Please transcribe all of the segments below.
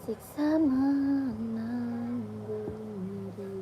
Siksa menanggung rindu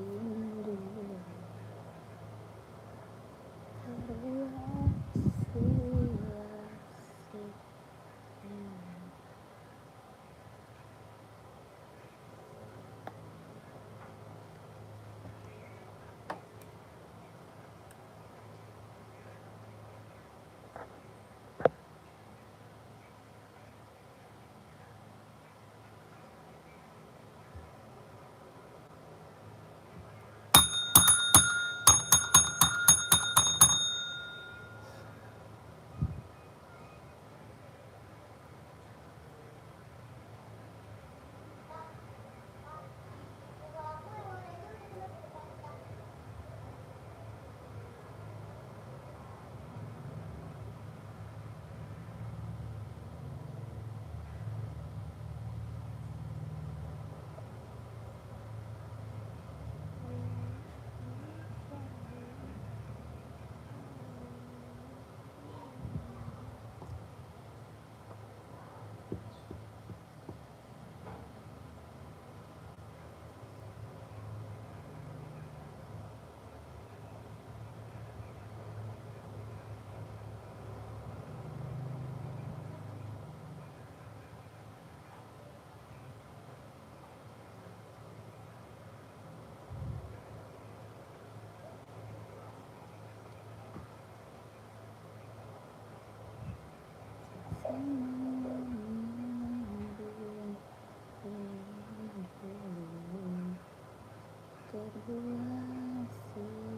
terbelah sia-sia. Terbelah sia-sia.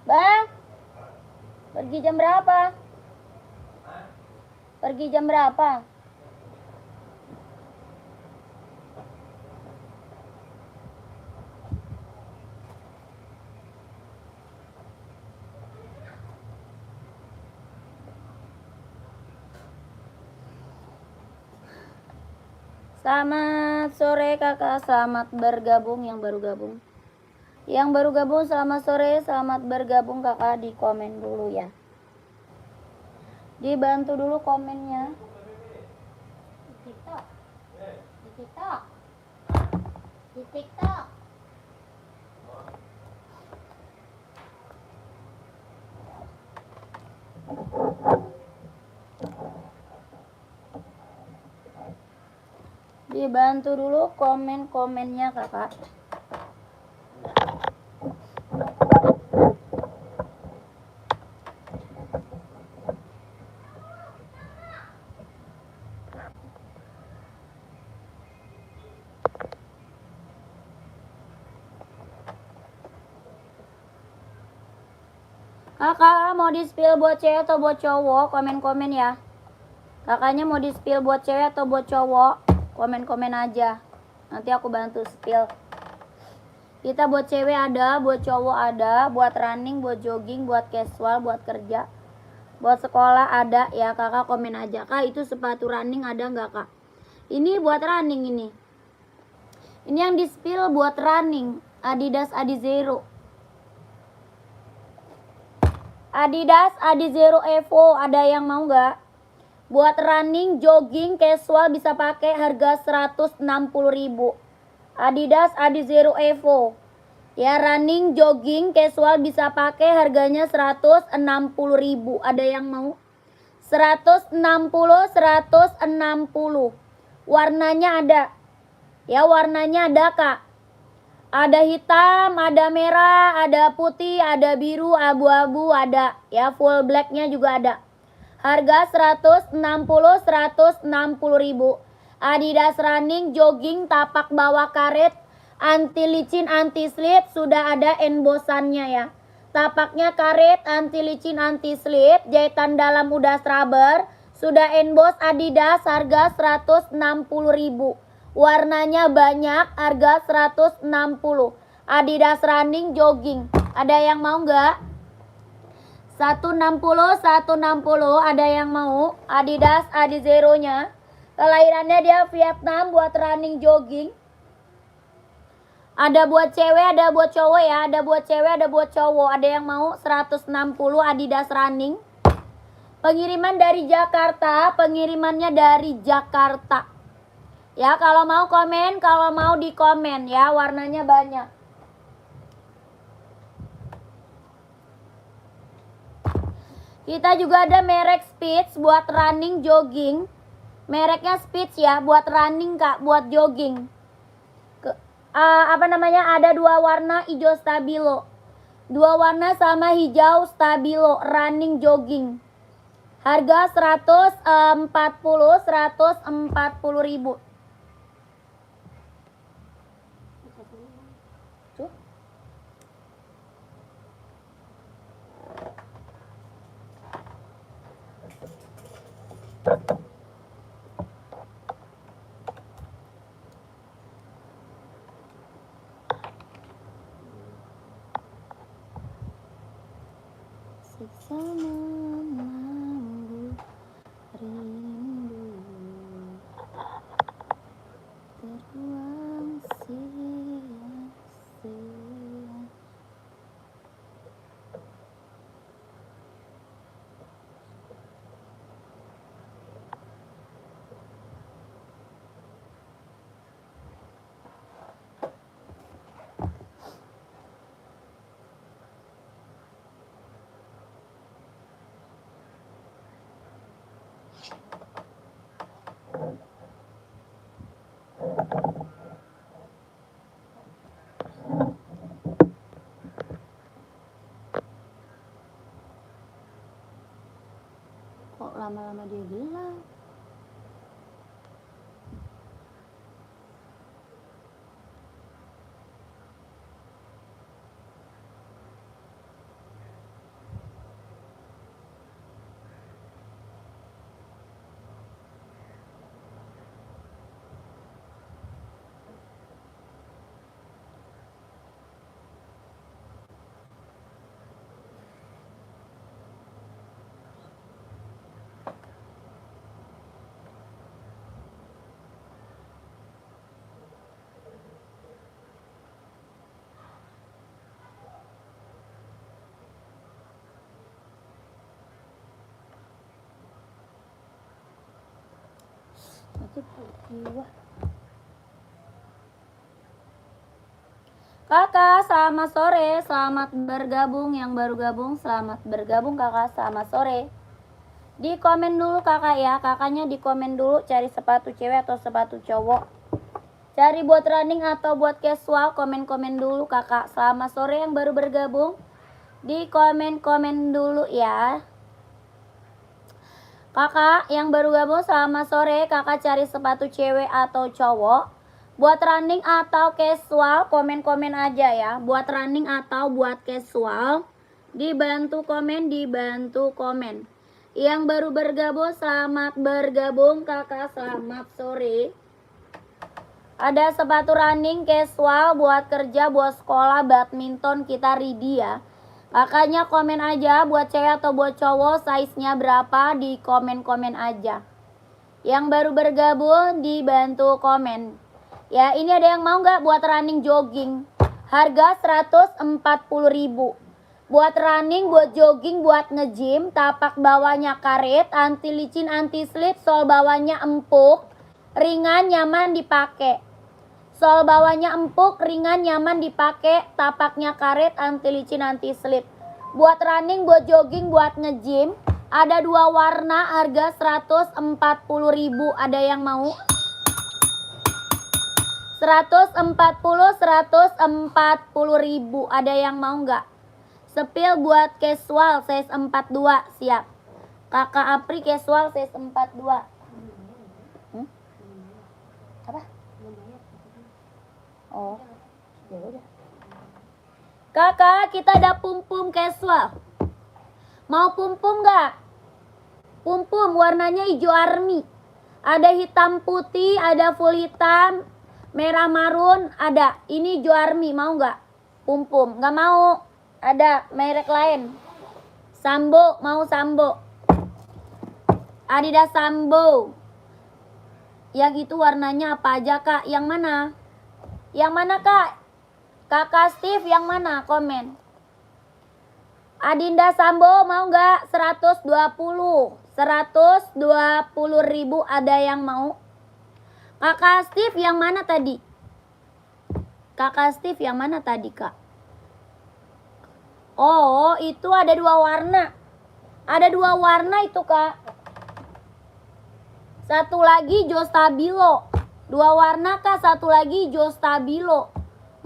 Bang, pergi jam berapa? Pergi jam berapa? Selamat sore kakak, selamat bergabung yang baru gabung. Yang baru gabung selamat sore, selamat bergabung kakak, di komen dulu ya. Dibantu dulu komennya. Di TikTok. Di TikTok. Di TikTok. Dibantu dulu komen-komennya kakak. Kakak mau di spill buat cewek atau buat cowok? Komen-komen ya. Kakaknya mau di spill buat cewek atau buat cowok? Komen-komen aja. Nanti aku bantu spill. Kita buat cewek ada, buat cowok ada, buat running, buat jogging, buat casual, buat kerja, buat sekolah ada ya. Kakak komen aja. Kak, itu sepatu running ada nggak kak? Ini buat running ini. Ini yang di spill buat running. Adidas Adizero. Adidas Adizero Evo, ada yang mau nggak? Buat running, jogging, casual bisa pakai, harga 160.000. Adidas Adizero Evo. Ya, running, jogging, casual bisa pakai, harganya 160.000. Ada yang mau? 160. Warnanya ada. Ya, warnanya ada kak. Ada hitam, ada merah, ada putih, ada biru, abu-abu ada. Ya, full blacknya juga ada. Harga 160.000. Adidas running, jogging, tapak bawah karet, anti licin, anti slip, sudah ada embosannya ya. Tapaknya karet, anti licin, anti slip, jahitan dalam udah rubber, sudah emboss Adidas, harga 160.000. Warnanya banyak, harga 160. Adidas running jogging. Ada yang mau nggak? 160, 160. Ada yang mau? Adidas Adizero-nya. Kelahirannya dia Vietnam, buat running jogging. Ada buat cewek, ada buat cowok ya. Ada buat cewek, ada buat cowok. Ada yang mau? 160 Adidas running. Pengiriman dari Jakarta, pengirimannya dari Jakarta. Ya, kalau mau komen, kalau mau di komen ya, warnanya banyak. Kita juga ada merek Spitz buat running jogging. Mereknya Spitz ya, buat running Kak, buat jogging. Ada 2 warna hijau stabilo. 2 warna sama hijau stabilo running jogging. Harga 140 ribu. Siksa menangguh rindu terbuang sia-sia. Kok lama-lama dia gelap? Kakak, selamat sore. Selamat bergabung. Yang baru gabung, selamat bergabung kakak. Selamat sore. Di komen dulu kakak ya. Kakaknya di komen dulu cari sepatu cewek atau sepatu cowok. Cari buat running atau buat casual. Komen-komen dulu kakak. Selamat sore yang baru bergabung. Di komen-komen dulu ya. Kakak yang baru gabung, selamat sore. Kakak cari sepatu cewek atau cowok. Buat running atau casual, komen-komen aja ya. Buat running atau buat casual, dibantu komen, dibantu komen. Yang baru bergabung, selamat bergabung kakak. Selamat sore. Ada sepatu running casual buat kerja, buat sekolah, badminton, kita ready ya. Kakaknya komen aja buat cewek atau buat cowok, size-nya berapa, di komen-komen aja. Yang baru bergabung dibantu komen. Ya, ini ada yang mau nggak buat running jogging? Harga 140 ribu. Buat running, buat jogging, buat nge-gym, tapak bawahnya karet, anti licin, anti slip, sol bawahnya empuk, ringan, nyaman dipakai. Sol bawahnya empuk, ringan, nyaman dipakai, tapaknya karet, anti licin, anti slip. Buat running, buat jogging, buat nge-gym, ada 2 warna, harga 140 ribu. Ada yang mau? 140 ribu. Ada yang mau nggak? Sepil buat casual, size 42, siap. Kakak Apri casual, size 42. Apa? Oh, ya udah. Kakak, kita ada pum-pum casual. Mau pum-pum nggak? Pum-pum warnanya hijau army. Ada hitam putih, ada full hitam, merah marun, ada. Ini Joarmi, mau nggak? Pum-pum, nggak mau. Ada merek lain. Sambo, mau Sambo. Adidas Sambo. Yang itu warnanya apa aja kak? Yang mana? Yang mana kak? Kakak Steve yang mana? Komen. Adinda Sambo mau nggak? 120. 120.000 ada yang mau? Kakak Steve yang mana tadi? Kakak Steve yang mana tadi kak? Oh itu ada 2 warna. Ada 2 warna itu kak. Satu lagi Jo Stabilo. 2 warna kak, satu lagi Jo Stabilo.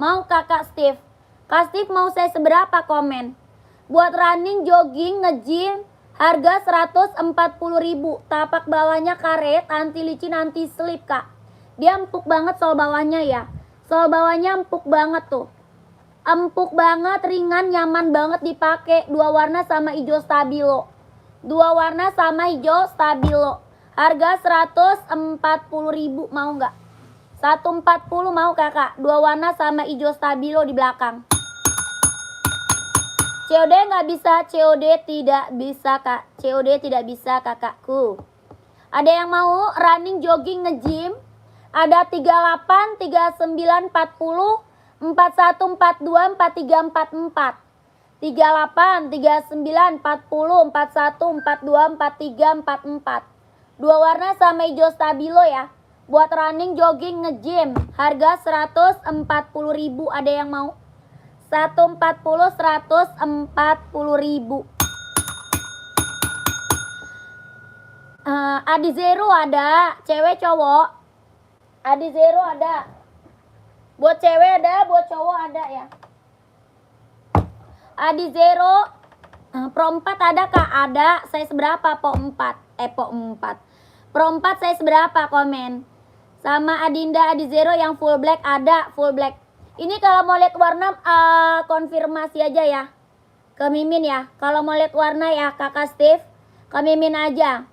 Mau kakak Steve? Kak Steve mau saya seberapa? Komen. Buat running, jogging, nge-gym harga 140.000. Tapak bawahnya karet, anti licin, anti slip kak. Dia empuk banget sol bawahnya ya. Sol bawahnya empuk banget tuh. Empuk banget, ringan, nyaman banget dipakai. 2 warna sama hijau stabilo. 2 warna sama hijau stabilo. Harga 140.000, mau nggak? 140 mau kakak. 2 warna sama hijau stabilo di belakang. COD nggak bisa, COD tidak bisa kak. COD tidak bisa kakakku. Ada yang mau running, jogging, nge-gym? Ada 38, 39, 40, 41, 42, 43, 44. 38, 39, 40, 41, 42, 43, 44. 2 warna sama hijau stabilo ya. Buat running, jogging, nge-gym. Harga 140.000. Ada yang mau? 140, 140.000. Adi Zero ada. Cewek cowok. Adi Zero ada. Buat cewek ada, buat cowok ada ya. Adi Zero Pro 4 ada kak? Ada. Saya seberapa? Po 4. Po 4. Pro 4 saya seberapa? Komen. Sama Adinda Adi Zero yang full black ada. Full black. Ini kalau mau lihat warna konfirmasi aja ya. Ke Mimin ya. Kalau mau lihat warna ya kakak Steve. Ke Mimin aja.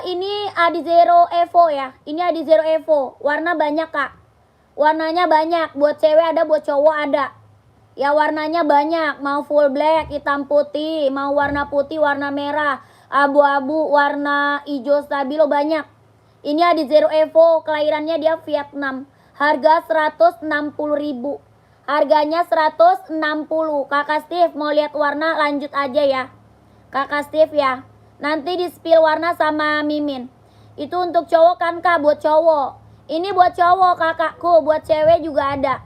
Ini Adi Zero Evo ya. Ini Adi Zero Evo. Warna banyak kak. Warnanya banyak. Buat cewek ada, buat cowok ada. Ya warnanya banyak. Mau full black, hitam putih. Mau warna putih, warna merah, abu-abu, warna hijau stabilo banyak. Ini Adi Zero Evo. Kelahirannya dia Vietnam. Harga 160.000. Harganya 160. Kakak Steve mau lihat warna lanjut aja ya. Kakak Steve ya. Nanti di spill warna sama Mimin. Itu untuk cowok kan kak? Buat cowok. Ini buat cowok kakakku. Buat cewek juga ada.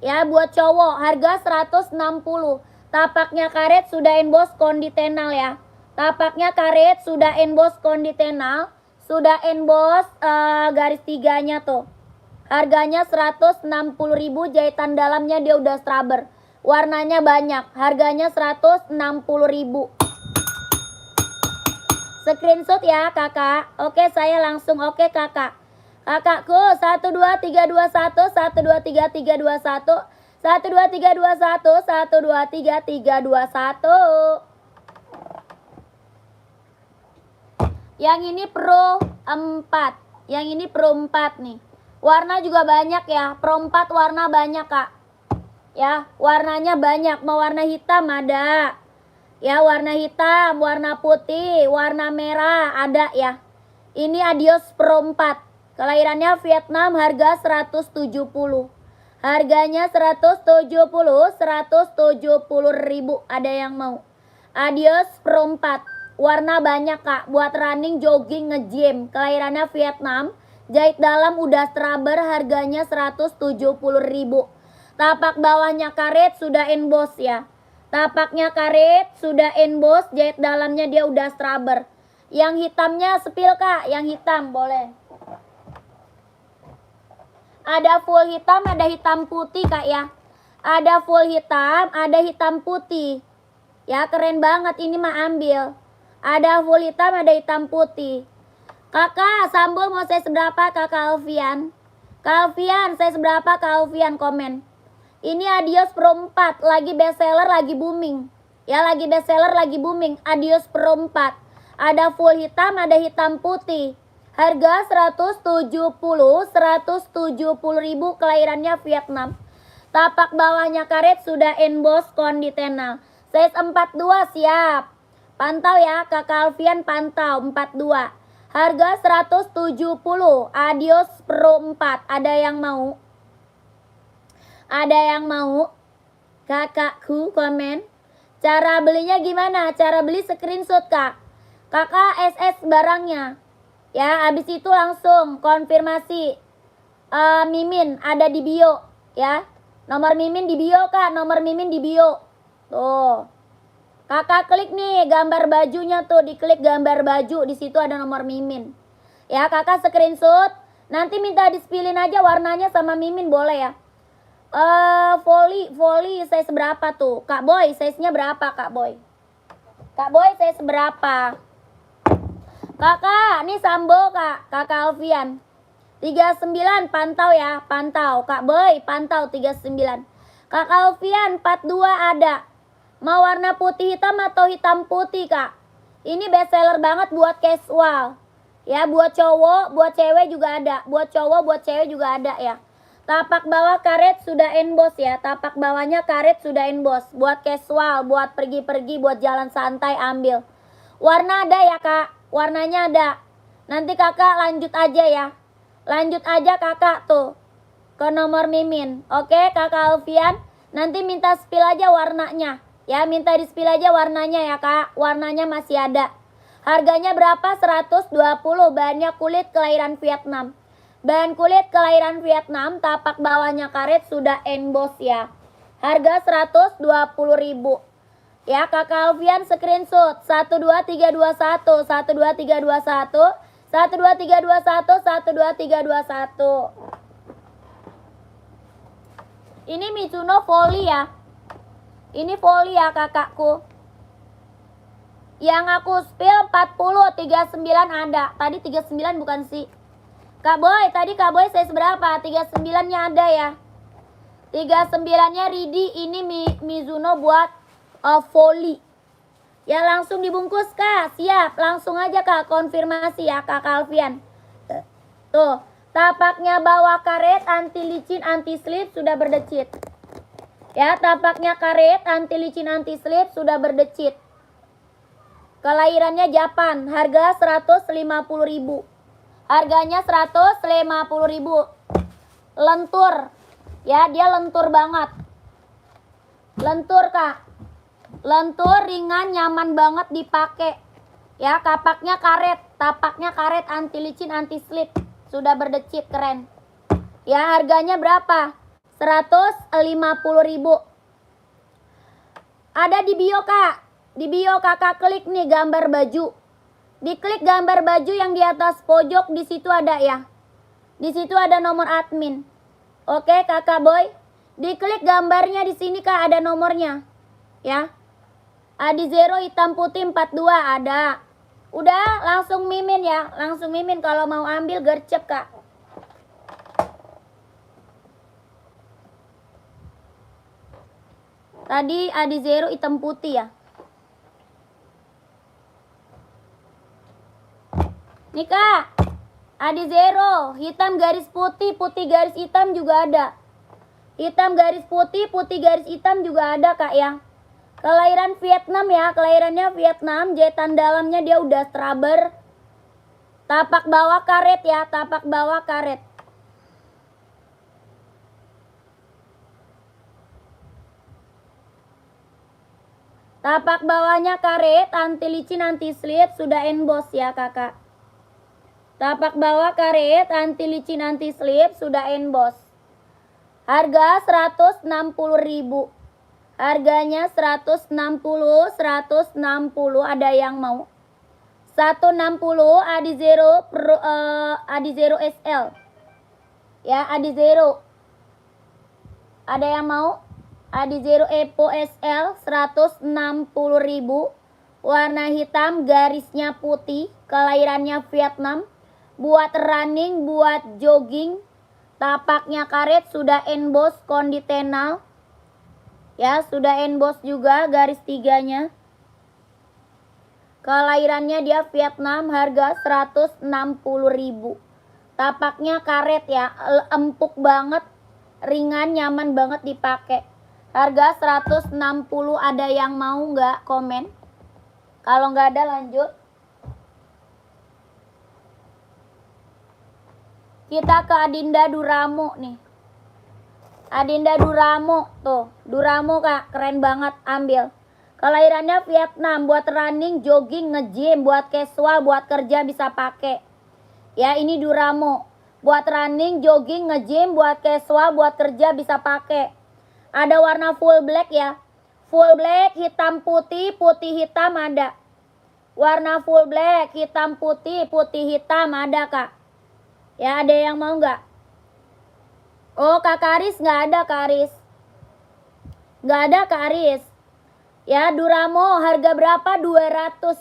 Ya buat cowok. Harga 160. Tapaknya karet sudah emboss konditenal ya. Tapaknya karet sudah emboss konditenal. Sudah emboss garis tiganya tuh. Harganya 160.000. Jahitan dalamnya dia udah strabber. Warnanya banyak. Harganya 160.000. Screenshot ya kakak. Oke saya langsung. Oke kakak. Kakakku 12321 12331 12321 12331. Yang ini Pro 4. Yang ini Pro 4 nih. Warna juga banyak ya. Pro 4 warna banyak kak. Ya warnanya banyak. Mau warna hitam ada. Ya warna hitam, warna putih, warna merah ada ya. Ini Adios Pro 4. Kelahirannya Vietnam, harga 170. Harganya 170, 170.000. Ada yang mau? Adios Pro 4. Warna banyak kak. Buat running, jogging, nge-gym. Kelahirannya Vietnam. Jahit dalam udah strabber. Harganya 170.000. Tapak bawahnya karet sudah emboss ya. Tapaknya karet sudah emboss. Jahit dalamnya dia udah strabber. Yang hitamnya spill kak. Yang hitam boleh. Ada full hitam, ada hitam putih kak ya. Ada full hitam, ada hitam putih. Ya keren banget ini mah ambil. Ada full hitam, ada hitam putih. Kakak Sambo mau saya seberapa kakak Alfian? Kak Alfian saya seberapa kak Alfian? Komen. Ini Adios Pro 4. Lagi bestseller, lagi booming. Ya lagi bestseller, lagi booming. Adios Pro 4. Ada full hitam, ada hitam putih. Harga 170.000, kelahirannya Vietnam. Tapak bawahnya karet sudah emboss konditenal. Size 42 siap. Pantau ya, Kakak Alfian pantau 42. Harga 170. Adios Pro 4. Ada yang mau? Ada yang mau? Kakakku komen. Cara belinya gimana? Cara beli screenshot, Kak. Kakak SS barangnya. Ya, habis itu langsung konfirmasi. Mimin ada di bio, ya. Nomor Mimin di bio, Kak. Nomor Mimin di bio. Tuh. Kakak klik nih gambar bajunya tuh, diklik gambar baju, di situ ada nomor Mimin. Ya, Kakak screenshot. Nanti minta di-spillin aja warnanya sama Mimin boleh ya. Volley size berapa tuh? Kak Boy, size-nya berapa, Kak Boy? Kak Boy size berapa? Kakak, ini Sambo, Kak. Kakak Alfian. 39, pantau ya. Pantau. Kak Boy, pantau 39. Kakak Alfian, 42 ada. Mau warna putih hitam atau hitam putih, Kak? Ini best seller banget buat casual. Ya, buat cowok, buat cewek juga ada. Buat cowok, buat cewek juga ada ya. Tapak bawah karet sudah emboss ya. Tapak bawahnya karet sudah emboss. Buat casual, buat pergi-pergi, buat jalan santai ambil. Warna ada ya, Kak. Warnanya ada. Nanti Kakak lanjut aja ya. Lanjut aja Kakak tuh ke nomor Mimin. Oke, Kakak Alfian. Nanti minta spill aja warnanya. Ya, minta di spill aja warnanya ya, Kak. Warnanya masih ada. Harganya berapa? 120. Bahannya kulit kelahiran Vietnam. Bahan kulit kelahiran Vietnam. Tapak bawahnya karet sudah emboss ya. Harga 120.000. Ya, Kakak Alfian screenshot 12321 12321 12321 12321. Ini Mizuno volley ya. Ini volley ya, Kakakku. Yang aku spill 40 39 ada. Tadi 39 bukan sih. Kak Boy, tadi Kak Boy size berapa? 39-nya ada ya. 39-nya Ridi, ini Mizuno buat volley. Ya, langsung dibungkus, Kak. Siap, langsung aja, Kak. Konfirmasi ya, Kak Alfian. Tuh, tapaknya bawah karet, anti licin, anti slip, sudah berdecit. Ya, tapaknya karet, anti licin, anti slip, sudah berdecit. Kelahirannya Japan, harga 150.000. Harganya 150.000. Lentur. Ya, dia lentur banget. Lentur, Kak. Lentur, ringan, nyaman banget dipakai. Ya, tapaknya karet anti licin, anti slip, sudah berdecit, keren. Ya, harganya berapa? 150.000. Ada di bio, Kak. Di bio Kakak klik nih gambar baju. Diklik gambar baju yang di atas pojok, di situ ada ya. Di situ ada nomor admin. Oke, Kakak Boy. Diklik gambarnya di sini, Kak, ada nomornya. Ya. Adi Zero hitam putih 42 ada. Udah, langsung Mimin ya. Langsung Mimin kalau mau ambil gercep, Kak. Tadi Adi Zero hitam putih ya. Nih, Kak. Adi Zero hitam garis putih, putih garis hitam juga ada. Hitam garis putih garis hitam juga ada, Kak ya. Kelahiran Vietnam ya, kelahirannya Vietnam, jahitan dalamnya dia udah straber. Tapak bawah karet ya, tapak bawah karet. Tapak bawahnya karet, anti licin, anti slip, sudah emboss ya, Kakak. Tapak bawah karet, anti licin, anti slip, sudah emboss. Harga 160.000. Harganya 160, 160, ada yang mau? 160 Adi Zero Adi Zero SL. Ya, Adi Zero. Ada yang mau? Adi Zero Epo SL 160.000. Warna hitam, garisnya putih, kelahirannya Vietnam. Buat running, buat jogging. Tapaknya karet, sudah emboss konditenal. Ya, sudah emboss juga garis tiganya. Kelahirannya dia Vietnam, harga 160.000. Tapaknya karet ya, empuk banget, ringan, nyaman banget dipakai. Harga 160, ada yang mau nggak komen? Kalau nggak ada lanjut. Kita ke Adinda Duramo nih. Adinda Duramo tuh, Duramo Kak, keren banget, ambil. Kelahirannya Vietnam, buat running, jogging, nge-gym, buat casual, buat kerja bisa pakai. Ya, ini Duramo. Buat running, jogging, nge-gym, buat casual, buat kerja bisa pakai. Ada warna full black ya. Full black, hitam putih, putih hitam ada. Warna full black, hitam putih, putih hitam ada Kak. Ya, ada yang mau nggak? Oh, Kak Karis nggak ada, Kak Aris. Nggak ada, Kak Aris. Ya, Duramo harga berapa? 200.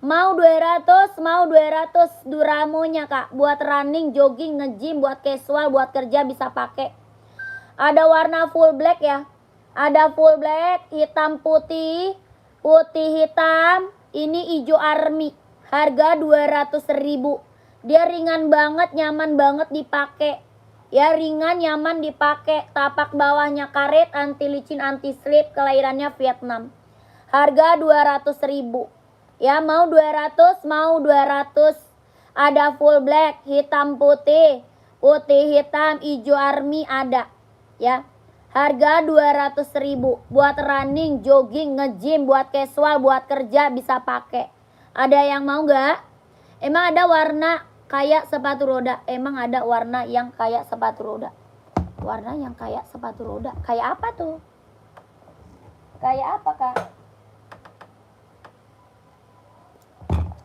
Mau 200, mau 200 Duramonya Kak. Buat running, jogging, nge-gym, buat casual, buat kerja bisa pakai. Ada warna full black ya. Ada full black, hitam putih, putih hitam. Ini hijau army. Harga 200.000. Dia ringan banget, nyaman banget dipakai. Ya, ringan, nyaman dipakai. Tapak bawahnya karet, anti licin, anti slip. Kelahirannya Vietnam. Harga 200.000. Ya, mau 200, mau 200. Ada full black, hitam putih, putih hitam, hijau army ada. Ya, harga 200.000. Buat running, jogging, nge-gym, buat casual, buat kerja bisa pakai. Ada yang mau nggak? Emang ada warna kayak sepatu roda? Emang ada warna yang kayak sepatu roda? Warna yang kayak sepatu roda? Kayak apa tuh? Kayak apa Kak?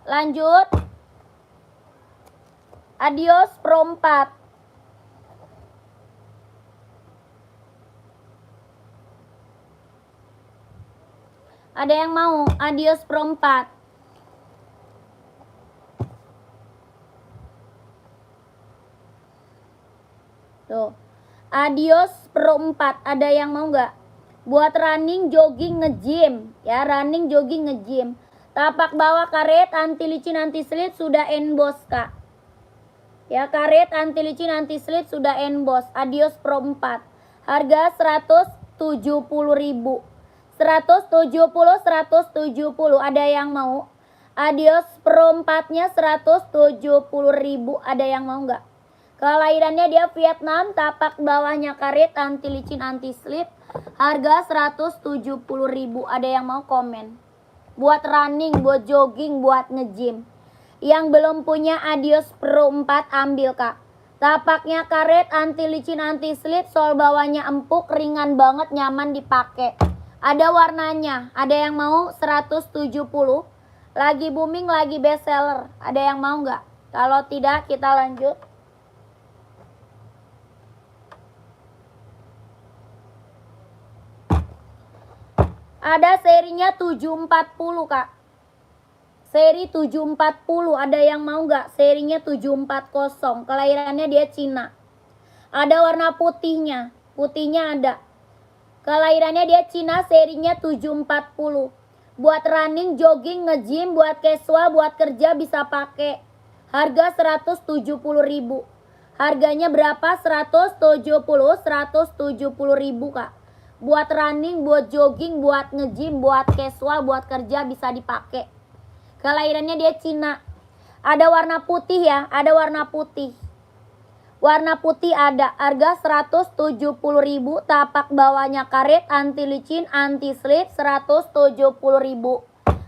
Lanjut. Adios Pro 4. Ada yang mau? Adios Pro 4. Tuh. Adios Pro 4. Ada yang mau nggak? Buat running, jogging, nge-gym. Ya, running, jogging, nge-gym. Tapak bawah karet, anti licin, anti slip, sudah emboss Kak. Ya, karet, anti licin, anti slip, sudah emboss. Adios Pro 4. Harga 170.000. 170, 170. Ada yang mau? Adios Pro 4-nya 170.000. Ada yang mau nggak? Kelahirannya dia Vietnam, tapak bawahnya karet, anti licin, anti slip. Harga 170.000. Ada yang mau komen? Buat running, buat jogging, buat nge-gym. Yang belum punya Adios Pro 4 ambil Kak. Tapaknya karet, anti licin, anti slip, sol bawahnya empuk, ringan banget, nyaman dipakai. Ada warnanya. Ada yang mau? 170. Lagi booming, lagi best seller. Ada yang mau nggak? Kalau tidak, kita lanjut. Ada serinya 740 Kak. Seri 740. Ada yang mau nggak? Serinya 740. Kelahirannya dia Cina. Ada warna putihnya. Putihnya ada. Kelahirannya dia Cina, serinya 740. Buat running, jogging, nge-gym, buat casual, buat kerja bisa pakai. Harga 170.000. Harganya berapa? 170, 170.000 Kak. Buat running, buat jogging, buat nge-gym, buat casual, buat kerja bisa dipakai. Kelahirannya dia Cina. Ada warna putih ya, ada warna putih. Warna putih ada, harga 170.000. Tapak bawahnya karet, anti licin, anti slip, 170.000.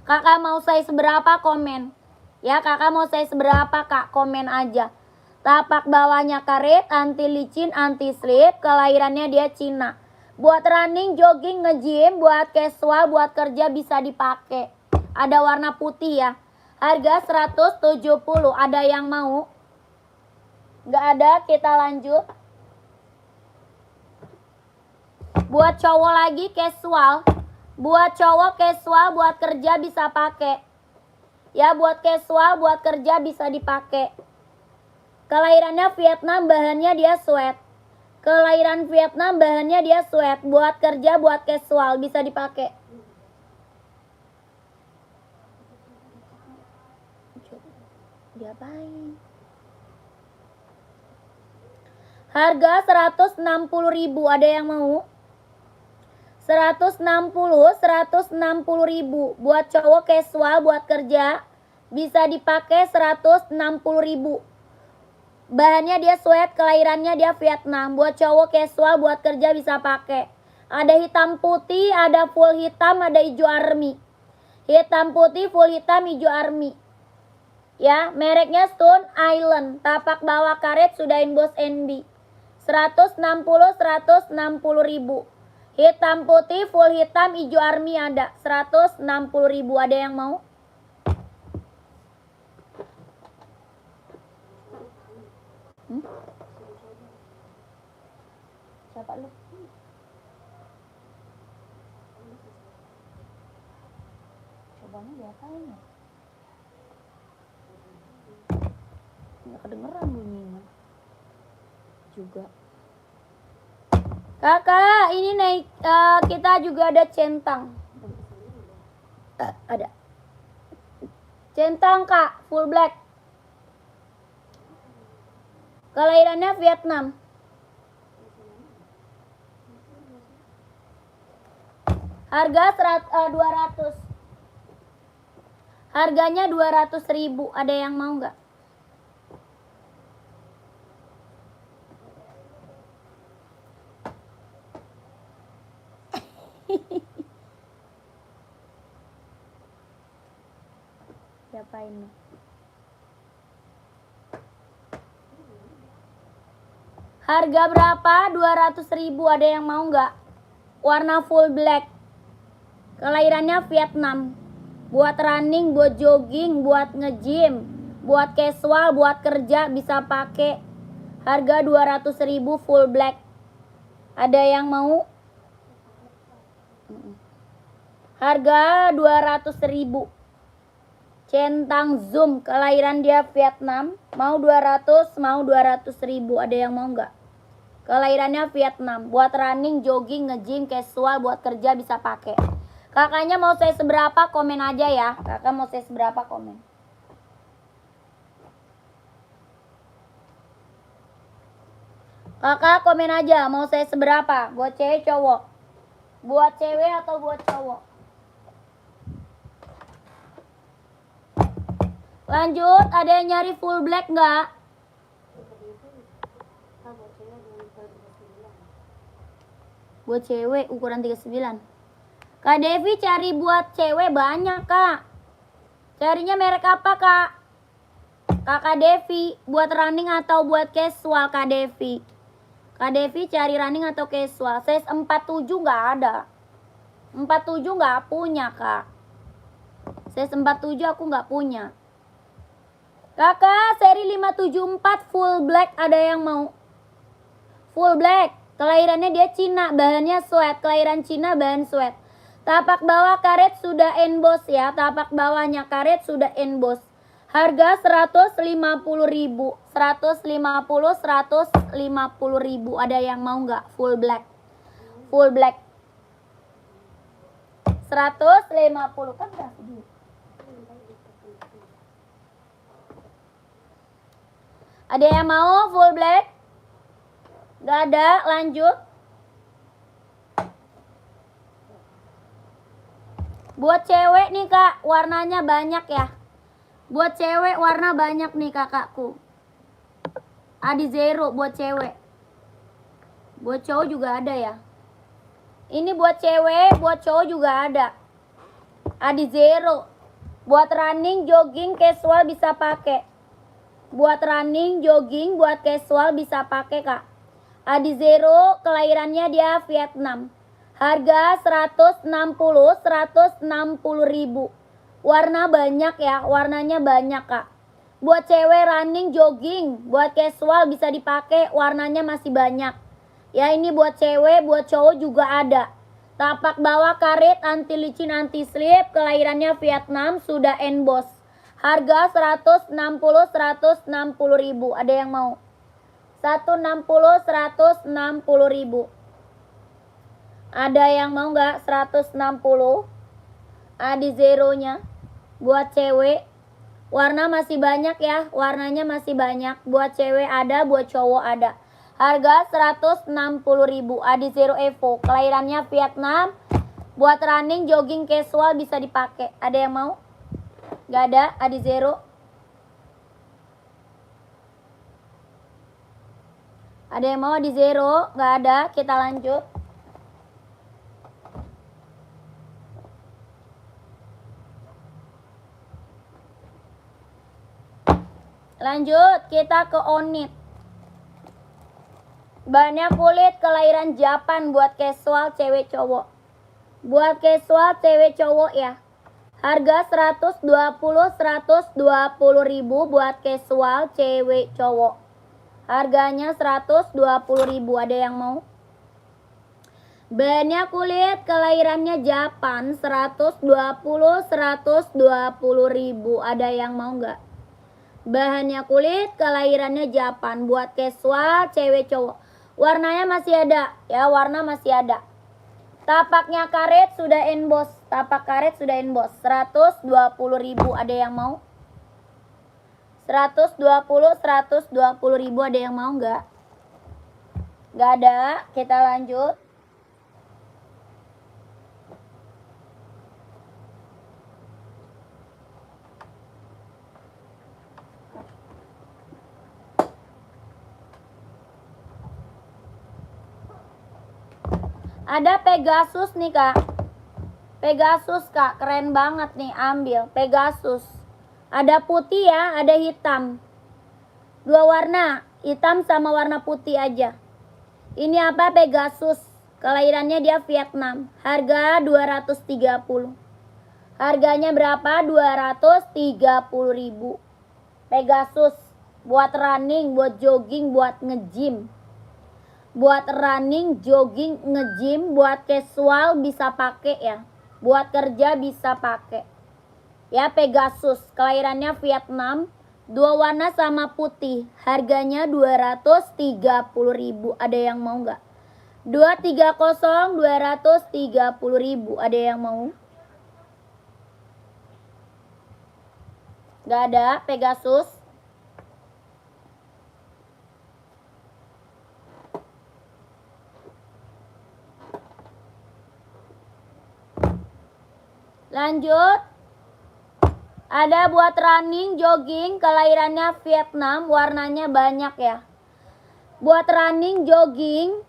Kakak mau size berapa? Komen. Ya, kakak mau size berapa Kak? Komen aja. Tapak bawahnya karet, anti licin, anti slip. Kelahirannya dia Cina. Buat running, jogging, nge-gym, buat casual, buat kerja bisa dipakai. Ada warna putih ya. Harga 170. Ada yang mau? Nggak ada, kita lanjut. Buat cowok lagi casual. Buat cowok casual, buat kerja bisa pakai. Ya, buat casual, buat kerja bisa dipakai. Kelahirannya Vietnam, bahannya dia sweat. Kelahiran Vietnam, bahannya dia sweat. Buat kerja, buat casual bisa dipakai. Diapain? Harga 160.000, ada yang mau? 160.000 buat cowok casual, buat kerja bisa dipakai 160.000. Bahannya dia sweat, kelahirannya dia Vietnam. Buat cowok casual, buat kerja bisa pakai. Ada hitam putih, ada full hitam, ada hijau army. Hitam putih, full hitam, hijau army. Ya, mereknya Stone Island. Tapak bawah karet sudah emboss NB. 160.000. Hitam putih, full hitam, hijau army ada. 160.000, ada yang mau? Siapa lu? Cobanya diapain ya? Nggak kedengeran bunyinya juga. Kakak, ini naik kita juga ada centang. Ada centang kak, full black. Kelahirannya Vietnam. Harga 200. Harganya 200.000. Ada yang mau nggak? Diapain nih? Harga berapa? 200.000. Ada yang mau nggak? Warna full black. Kelahirannya Vietnam. Buat running, buat jogging, buat nge-gym, buat casual, buat kerja bisa pakai. Harga 200.000 full black. Ada yang mau? Harga 200.000. Centang zoom, kelahiran dia Vietnam. Mau 200, mau 200.000. Ada yang mau nggak? Kelahirannya Vietnam. Buat running, jogging, nge-gym, casual, buat kerja bisa pakai. Kakaknya mau saya seberapa, komen aja ya. Kakak mau saya seberapa, komen. Kakak komen aja, mau saya seberapa. Buat cewek, cowok. Buat cewek atau buat cowok. Lanjut, ada yang nyari full black nggak? Buat cewek ukuran 39. Kak Devi cari buat cewek banyak kak. Carinya merek apa kak? Kakak Devi buat running atau buat casual Kak Devi? Kak Devi cari running atau casual? Size 47 nggak ada. 47 nggak punya kak. Size 47 aku nggak punya. Kakak seri 574 full black, ada yang mau? Full black. Kelahirannya dia Cina, bahannya sweat. Kelahiran Cina, bahan sweat. Tapak bawah karet sudah emboss ya. Tapak bawahnya karet sudah emboss. Harga 150.000. 150.000. Ada yang mau nggak? Full black. Full black. 150 kan udah sedih. Ada yang mau full black? Gak ada, lanjut. Buat cewek nih kak, warnanya banyak ya. Buat cewek warna banyak nih kakakku. Adi Zero buat cewek. Buat cowok juga ada ya. Ini buat cewek, buat cowok juga ada. Adi Zero. Buat running, jogging, casual bisa pakai. Buat running, jogging, buat casual bisa pakai kak. Adi Zero, kelahirannya dia Vietnam. Harga 160.000. Warna banyak ya, warnanya banyak kak. Buat cewek running, jogging, buat casual bisa dipakai, warnanya masih banyak. Ya ini buat cewek, buat cowok juga ada. Tapak bawah karet, anti licin, anti slip, kelahirannya Vietnam, sudah emboss. Harga 160.000. Ada yang mau? 160.000. Ada yang mau nggak 160? Adi Zeronya buat cewek. Warna masih banyak ya, warnanya masih banyak. Buat cewek ada, buat cowok ada. Harga 160.000. Adizero Evo, kelahirannya Vietnam. Buat running, jogging, casual bisa dipakai. Ada yang mau? Gak ada, Adizero. Ada yang mau Adizero? Gak ada, kita lanjut. Lanjut, kita ke Onit. Banyak kulit, kelahiran Japan, buat casual cewek cowok. Buat casual cewek cowok ya. Harga 120.000 buat casual cewek cowok. Harganya 120.000. Ada yang mau? Banyak kulit, kelahirannya Japan, 120.000. Ada yang mau nggak? Bahannya kulit, kelahirannya Japan, buat casual cewek cowok. Warnanya masih ada ya, warna masih ada. Tapaknya karet sudah emboss, tapak karet sudah emboss. 120.000. Ada yang mau? 120.000. Ada yang mau nggak? Nggak ada, kita lanjut. Ada Pegasus nih kak. Pegasus kak, keren banget nih, ambil Pegasus. Ada putih ya, ada hitam. Dua warna, hitam sama warna putih aja. Ini apa? Pegasus. Kelahirannya dia Vietnam. Harga 230. Harganya berapa? 230.000. Pegasus. Buat running, buat jogging, buat nge-gym. Buat running, jogging, nge-gym, buat casual bisa pakai ya. Buat kerja bisa pakai. Ya, Pegasus. Kelahirannya Vietnam. Dua warna sama putih. Harganya 230.000. Ada yang mau nggak? 230, 230.000. Ada yang mau? Nggak ada, Pegasus. Lanjut. Ada buat running, jogging, kelahirannya Vietnam, warnanya banyak ya. Buat running, jogging,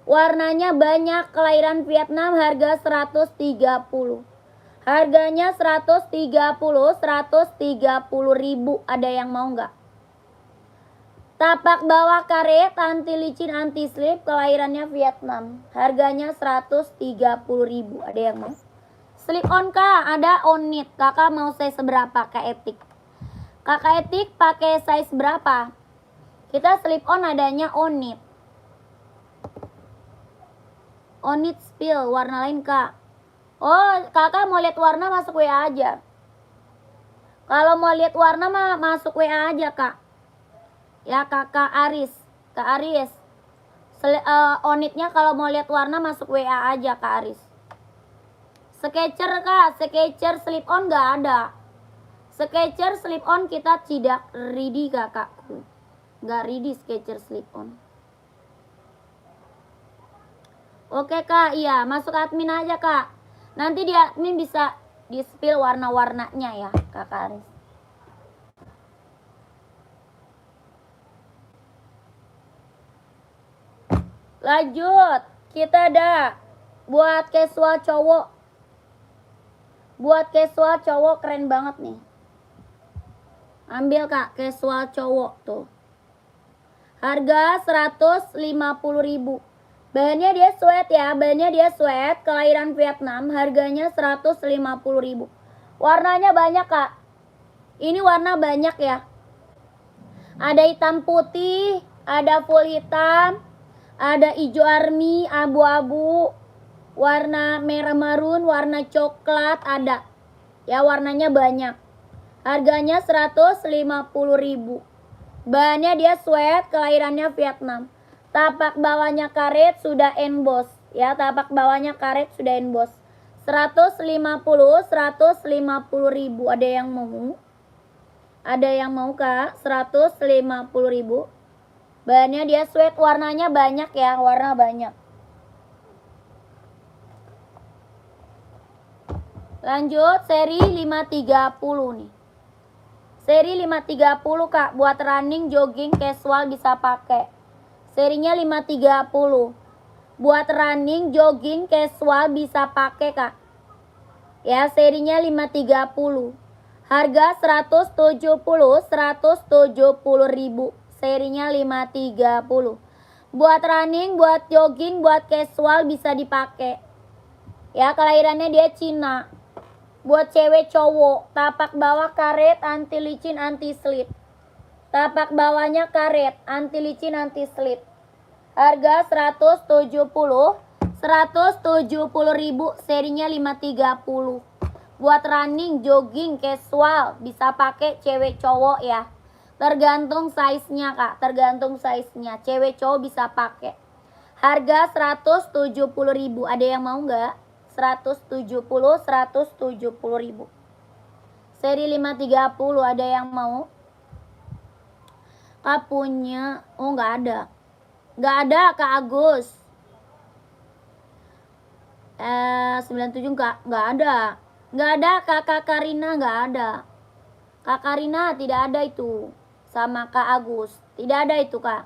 warnanya banyak, kelahiran Vietnam, harga 130. Harganya 130.000. Ada yang mau nggak? Tapak bawah karet, anti licin, anti slip, kelahirannya Vietnam. Harganya 130.000. Ada yang mau? Slip on kak, ada Onit. Kakak mau size berapa kak Etik? Kakak Etik pakai size berapa? Kita slip on adanya Onit. Onit spill, warna lain kak. Oh, kakak mau lihat warna masuk WA aja. Kalau mau lihat warna mah masuk WA aja kak. Ya kakak Aris. Kak Aris. Onitnya kalau mau lihat warna masuk WA aja kak Aris. Sketcher kak, Sketcher slip on nggak ada. Sketcher slip on kita tidak ready kakakku. Nggak ready Sketcher slip on. Oke kak, iya masuk admin aja kak. Nanti di admin bisa di spill warna-warnanya ya kakak Aris. Lanjut, kita ada buat casual cowok. Buat casual cowok keren banget nih. Ambil kak, casual cowok tuh. Harga 150.000. Bahannya dia sweat ya, bahannya dia sweat, kelahiran Vietnam, harganya 150.000. Warnanya banyak kak. Ini warna banyak ya. Ada hitam putih, ada full hitam, ada hijau army, abu-abu, warna merah marun, warna coklat ada. Ya warnanya banyak. Harganya 150.000. Bahannya dia sweat, kelahirannya Vietnam. Tapak bawahnya karet sudah emboss. Ya, tapak bawahnya karet sudah emboss. 150.000. Ada yang mau? Ada yang mau kak? 150.000. Bahannya dia sweat, warnanya banyak ya, warna banyak. Lanjut seri 530 nih. Seri 530 kak, buat running, jogging, casual bisa pakai. Serinya 530. Buat running, jogging, casual bisa pakai kak. Ya, serinya 530. Harga 170.000. Serinya 530. Buat running, buat jogging, buat casual bisa dipakai. Ya, kelahirannya dia Cina. Buat cewek cowok, tapak bawah karet, anti licin, anti slip. Tapak bawahnya karet, anti licin, anti slip. Harga 170.000, serinya 530. Buat running, jogging, casual bisa pakai cewek cowok ya. Tergantung size-nya kak, tergantung size-nya. Cewek cowok bisa pakai. Harga 170.000. Ada yang mau nggak? 170.000. Seri 530 ada yang mau? Kak punya? Oh nggak ada. Nggak ada Kak Agus. 97 nggak ada. Nggak ada Kakak Karina, nggak ada. Kak Karina tidak ada itu. Sama Kak Agus. Tidak ada itu Kak.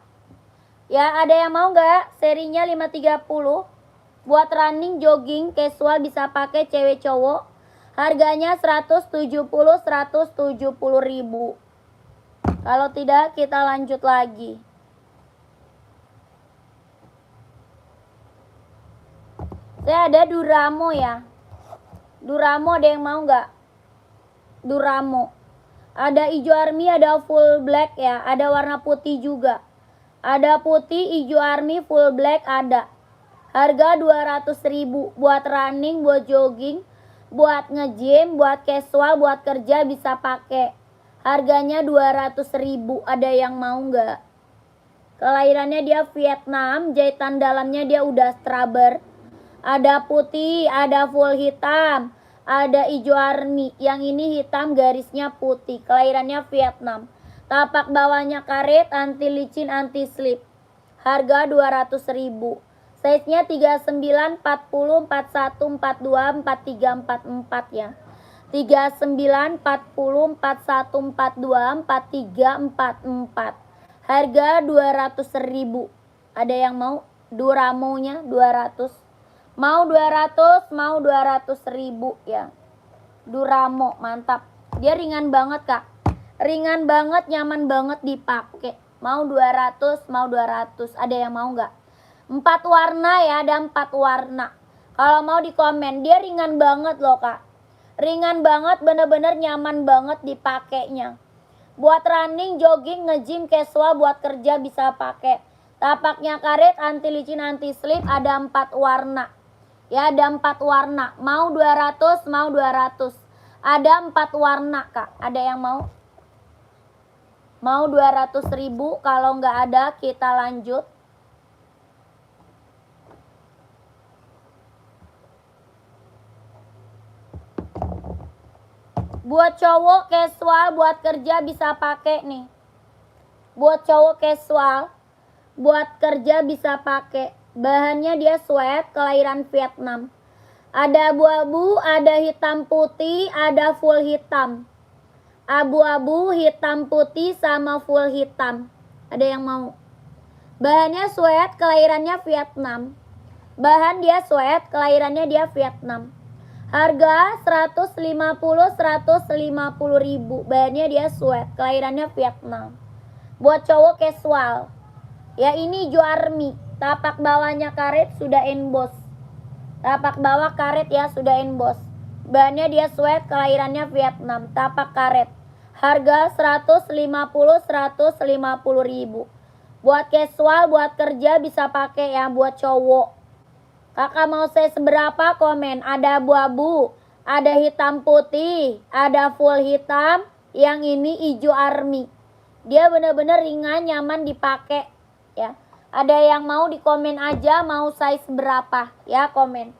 Ya ada yang mau nggak? Serinya 530. Buat running, jogging, casual bisa pakai cewek cowok. Harganya 170.000. Kalau tidak kita lanjut lagi. Saya ada Duramo ya. Duramo ada yang mau nggak? Duramo. Ada hijau army, ada full black ya. Ada warna putih juga. Ada putih, hijau army, full black ada. Harga 200.000. Buat running, buat jogging, buat nge-gym, buat casual, buat kerja bisa pakai. Harganya 200.000. Ada yang mau nggak? Kelahirannya dia Vietnam, jahitan dalamnya dia udah straber. Ada putih, ada full hitam, ada hijau army. Yang ini hitam garisnya putih. Kelahirannya Vietnam. Tapak bawahnya karet, anti licin, anti slip. Harga 200.000. Size-nya 39, 40, 41, 42, 43, 44 ya. 39, 40, 41, 42, 43, 44. Harga 200.000. Ada yang mau? Duramonya 200. Mau 200, mau 200.000 ya. Duramo, mantap. Dia ringan banget kak. Ringan banget, nyaman banget dipakai. Mau 200, mau 200. Ada yang mau nggak? 4 warna ya, ada 4 warna. Kalau mau di komen, dia ringan banget loh kak. Ringan banget, bener-bener nyaman banget dipakainya. Buat running, jogging, nge-gym, casual, buat kerja bisa pakai. Tapaknya karet, anti licin, anti slip, ada 4 warna. Ya, ada 4 warna. Mau 200, mau 200. Ada 4 warna kak. Ada yang mau? Mau 200.000. Kalau nggak ada, kita lanjut. Buat cowok casual, buat kerja bisa pakai nih. Buat cowok casual, buat kerja bisa pakai. Bahannya dia sweat, kelahiran Vietnam. Ada abu-abu, ada hitam putih, ada full hitam. Abu-abu, hitam putih, sama full hitam. Ada yang mau? Bahannya sweat, kelahirannya Vietnam. Bahan dia sweat, kelahirannya dia Vietnam. Harga 150.000. Bahannya dia sweat, kelahirannya Vietnam. Buat cowok casual. Ya ini hijau army. Tapak bawahnya karet sudah emboss. Tapak bawah karet ya sudah emboss. Bahannya dia sweat, kelahirannya Vietnam. Tapak karet. Harga 150.000. Buat casual, buat kerja bisa pakai ya, buat cowok. Kakak mau saya seberapa? Komen. Ada abu-abu, ada hitam putih, ada full hitam. Yang ini hijau army. Dia bener-bener ringan, nyaman dipakai ya. Ada yang mau di komen aja, mau size berapa ya, komen.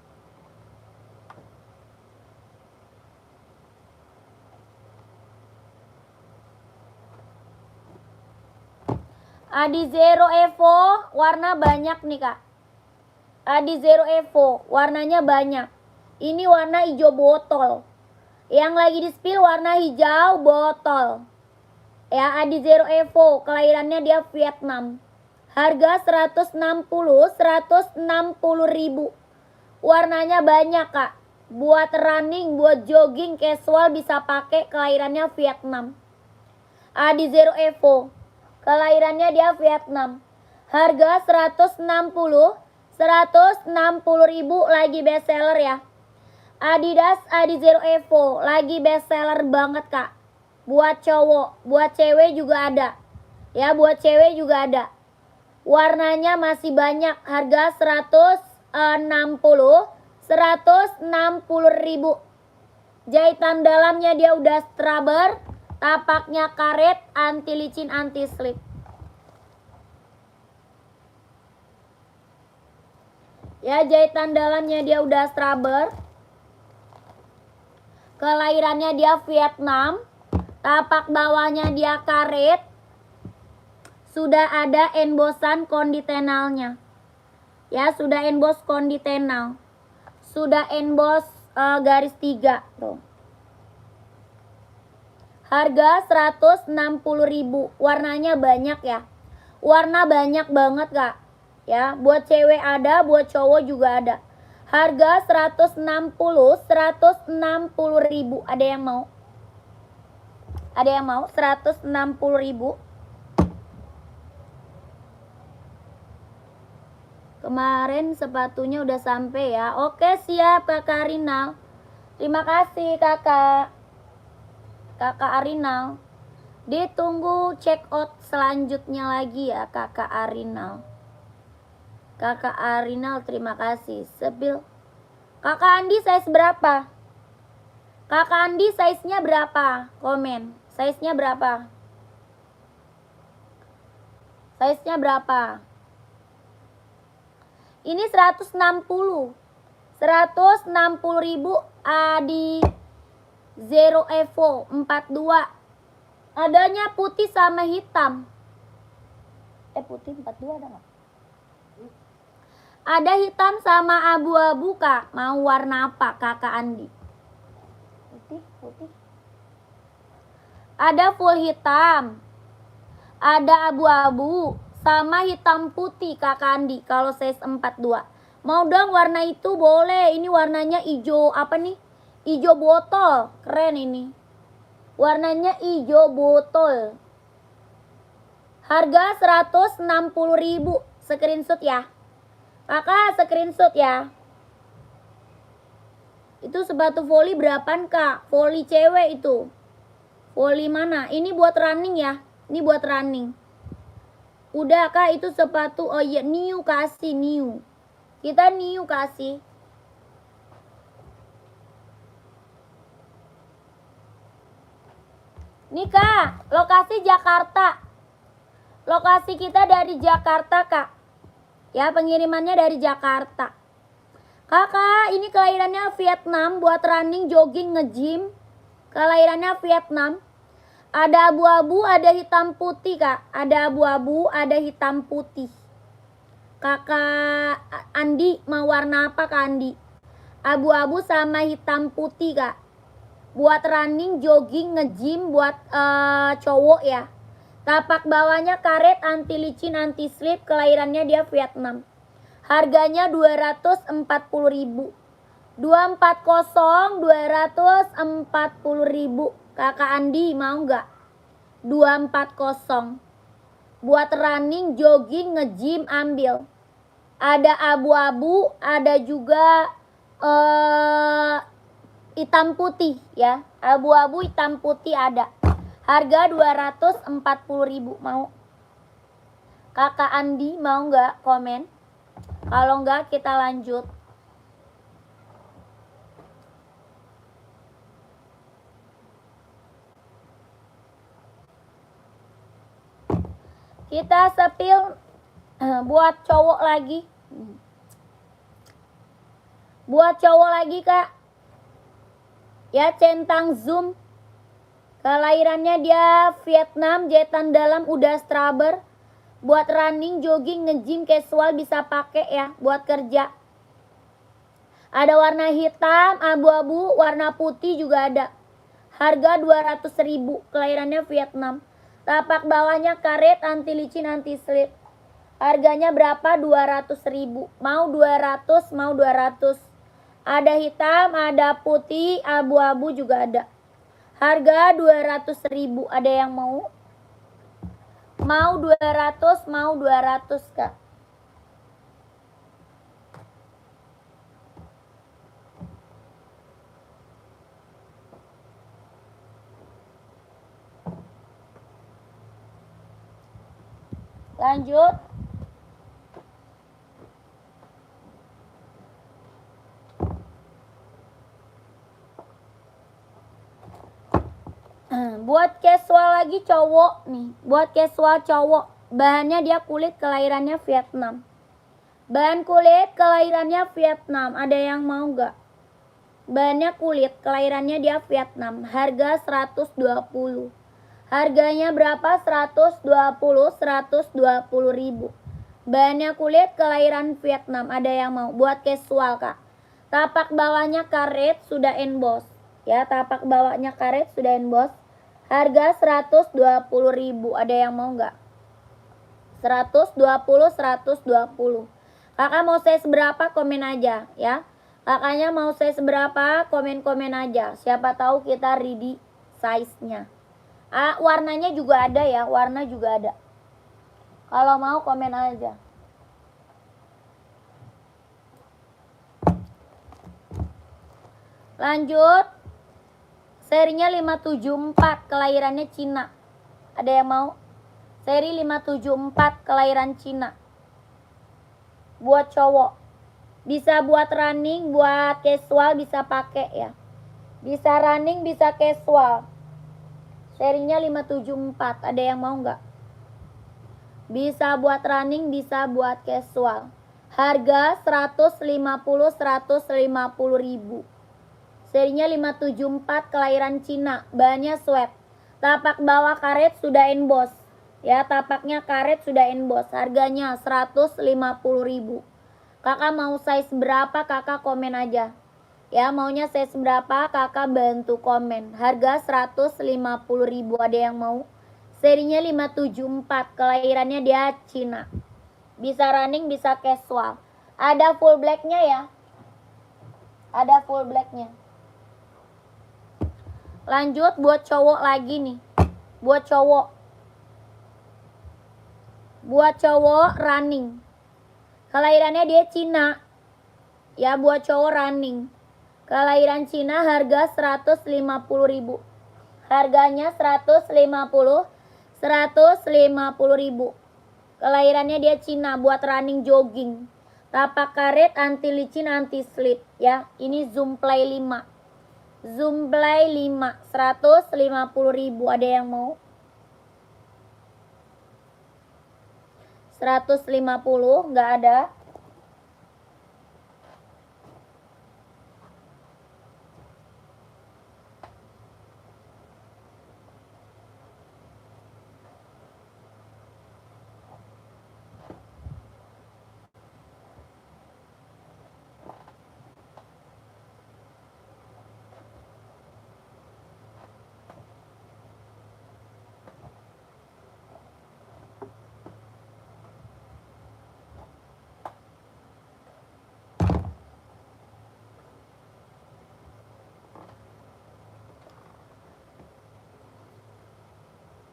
Adi Zero Evo warna banyak nih kak. Adi Zero Evo warnanya banyak. Ini warna hijau botol. Yang lagi di spill warna hijau botol. Ya, Adi Zero Evo, kelahirannya dia Vietnam. Harga 160 ribu. Warnanya banyak kak. Buat running, buat jogging, casual bisa pakai, kelahirannya Vietnam. Adi Zero Evo, kelahirannya dia Vietnam. Harga 160 ribu, lagi best seller ya. Adidas Adi Zero Evo lagi best seller banget kak. Buat cowok, buat cewek juga ada. Ya, buat cewek juga ada. Warnanya masih banyak. Harga 160 ribu. Jahitan dalamnya dia udah strabber. Tapaknya karet, anti licin, anti slip. Ya, jahitan dalamnya dia udah strabber. Kelahirannya dia Vietnam. Tapak bawahnya dia karet. Sudah ada embosan konditenalnya. Ya, sudah emboss konditenal. Sudah emboss garis 3 tuh. Harga 160 ribu. Warnanya banyak ya. Warna banyak banget kak. Ya, buat cewek ada, buat cowok juga ada. Harga 160 ribu. Ada yang mau? Ada yang mau? 160 ribu. Kemarin sepatunya udah sampai ya. Oke, siap Kakak Arinal. Terima kasih Kakak Arinal. Ditunggu check out selanjutnya lagi ya Kakak Arinal. Kakak Arinal terima kasih. Sebil. Kakak Andi size berapa? Kakak Andi size-nya berapa? Komen. Size-nya berapa? Size-nya berapa? Ini 160 ribu. Adi Zero Evo 42. Adanya putih sama hitam. Putih 42 ada gak? Ada hitam sama abu-abu kak. Mau warna apa kakak Andi? Putih. Ada full hitam. Ada abu-abu. Sama hitam putih kakak Andi. Kalau size 42. Mau dong warna itu boleh. Ini warnanya hijau apa nih? Hijau botol. Keren ini. Warnanya hijau botol. Harga 160 ribu. Screenshot ya. Kakak screenshot ya. Itu sepatu volley berapaan kak? Volley cewek itu. Volley mana? Ini buat running ya. Ini buat running. Udah kak itu sepatu. Oh iya new kasih new. Kita new kasih. Nih kak. Lokasi Jakarta. Lokasi kita dari Jakarta kak. Ya, pengirimannya dari Jakarta. Kakak, ini kelahirannya Vietnam buat running, jogging, nge-gym. Kelahirannya Vietnam. Ada abu-abu, ada hitam putih, Kak. Ada abu-abu, ada hitam putih. Kakak Andi mau warna apa, Kak Andi? Abu-abu sama hitam putih, Kak. Buat running, jogging, nge-gym buat cowok ya. Tapak bawahnya karet, anti licin, anti slip. Kelahirannya dia Vietnam. Harganya 240 ribu. 240 ribu. Kakak Andi mau nggak? 240. Buat running, jogging, nge-gym ambil. Ada abu-abu, ada juga hitam putih ya. Abu-abu, hitam putih ada. Harga 240 ribu. Mau? Kakak Andi mau nggak? Komen. Kalau nggak kita lanjut. Kita sepil buat cowok lagi. Buat cowok lagi kak. Ya centang zoom. Kelahirannya dia Vietnam, jahitan dalam udah strabber. Buat running, jogging, nge-gym, casual bisa pakai ya buat kerja. Ada warna hitam, abu-abu, warna putih juga ada. Harga 200.000, kelahirannya Vietnam. Tapak bawahnya karet, anti licin, anti slip. Harganya berapa? 200.000. Mau 200, mau 200. Ada hitam, ada putih, abu-abu juga ada. Harga 200.000. Ada yang mau? Mau 200, mau 200 Kak. Lanjut. Buat casual lagi cowok nih. Buat casual cowok. Bahannya dia kulit, kelahirannya Vietnam. Bahan kulit, kelahirannya Vietnam. Ada yang mau gak? Bahannya kulit, kelahirannya dia Vietnam. Harga 120. Harganya berapa? 120.000. Bahannya kulit, kelahiran Vietnam. Ada yang mau? Buat casual Kak. Tapak bawahnya karet, sudah emboss. Ya, tapak bawahnya karet, sudah emboss. Harga 120.000. Ada yang mau nggak? 120. Kakak mau size berapa? Komen aja ya. Kakaknya mau size berapa? Komen-komen aja. Siapa tahu kita ready size-nya. Warnanya juga ada ya. Warna juga ada. Kalau mau komen aja. Lanjut. Serinya 574, kelahirannya Cina. Ada yang mau? Seri 574, kelahiran Cina. Buat cowok. Bisa buat running, buat casual bisa pakai ya. Bisa running, bisa casual. Serinya 574, ada yang mau nggak? Bisa buat running, bisa buat casual. Harga 150.000. Serinya 574, kelahiran Cina. Bahannya sweat. Tapak bawah karet sudah emboss. Ya, tapaknya karet sudah emboss. Harganya 150.000. Kakak mau size berapa? Kakak komen aja. Ya, maunya size berapa? Kakak bantu komen. Harga 150.000. Ada yang mau? Serinya 574. Kelahirannya dia Cina. Bisa running, bisa casual. Ada full blacknya ya. Ada full blacknya. Lanjut buat cowok lagi nih. Buat cowok. Buat cowok running. Kelahirannya dia Cina. Ya, buat cowok running. Kelahiran Cina, harga 150.000. Harganya 150.000. Kelahirannya dia Cina, buat running jogging. Tapak karet, anti licin, anti slip ya. Ini zoom play 5. Zoom play 5, 150.000. Ada yang mau? 150, nggak ada.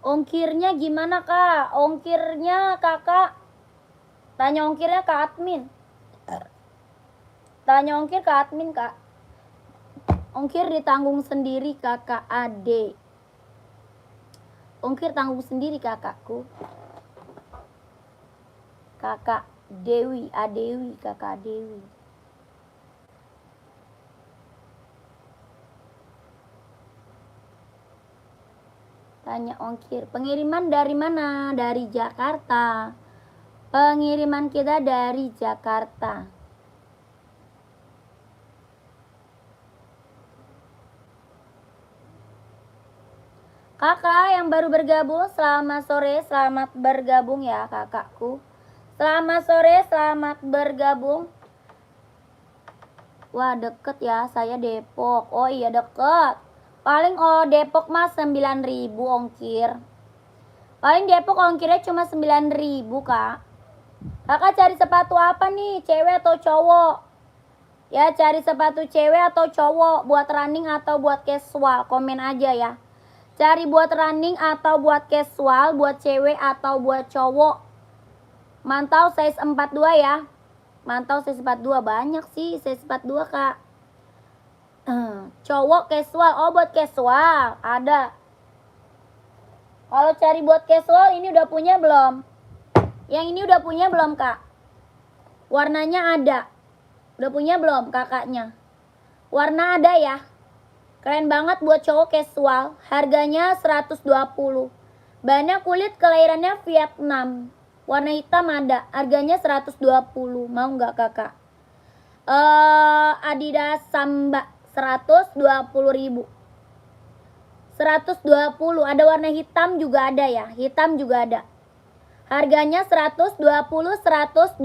Ongkirnya gimana Kak? Ongkirnya Kakak tanya ongkirnya ke admin. Tanya ongkir ke admin Kak. Ongkir ditanggung sendiri Kakak Ade. Ongkir tanggung sendiri kakakku. Kakak Dewi, Adewi, Kakak Dewi. Tanya ongkir. Pengiriman dari mana? Dari Jakarta. Pengiriman kita dari Jakarta. Kakak yang baru bergabung, selamat sore, selamat bergabung ya kakakku. Selamat sore, selamat bergabung. Wah deket ya, saya Depok. Oh iya deket. Paling Depok mas 9.000 ongkir. Paling Depok ongkirnya cuma 9.000 kak. Kakak cari sepatu apa nih, cewek atau cowok? Ya cari sepatu cewek atau cowok, buat running atau buat casual, komen aja ya. Cari buat running atau buat casual, buat cewek atau buat cowok. Mantau size 42 ya. Mantau size 42, banyak sih size 42 kak. Cowok casual, oh buat casual, ada. Kalau cari buat casual ini udah punya belum? Yang ini udah punya belum kak? Warnanya ada. Udah punya belum kakaknya? Warna ada ya. Keren banget buat cowok casual. Harganya 120. Bahannya kulit, kelahirannya Vietnam. Warna hitam ada. Harganya 120. Mau nggak kakak? Adidas Samba 120.000. 120. Ada warna hitam juga ada ya. Hitam juga ada. Harganya 120, 120.000.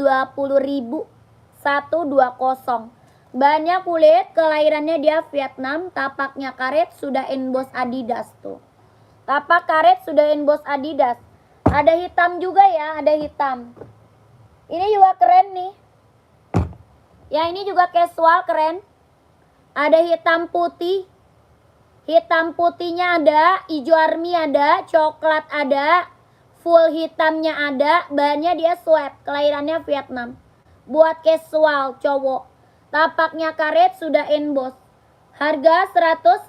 120. Bahannya kulit, kelahirannya dia Vietnam, tapaknya karet, sudah emboss Adidas tuh. Tapak karet sudah emboss Adidas. Ada hitam juga ya, ada hitam. Ini juga keren nih. Ya ini juga casual keren. Ada hitam putih. Hitam putihnya ada, hijau army ada, coklat ada, full hitamnya ada. Bahannya dia sweat, kelahirannya Vietnam. Buat casual cowok. Tapaknya karet sudah emboss. Harga 150.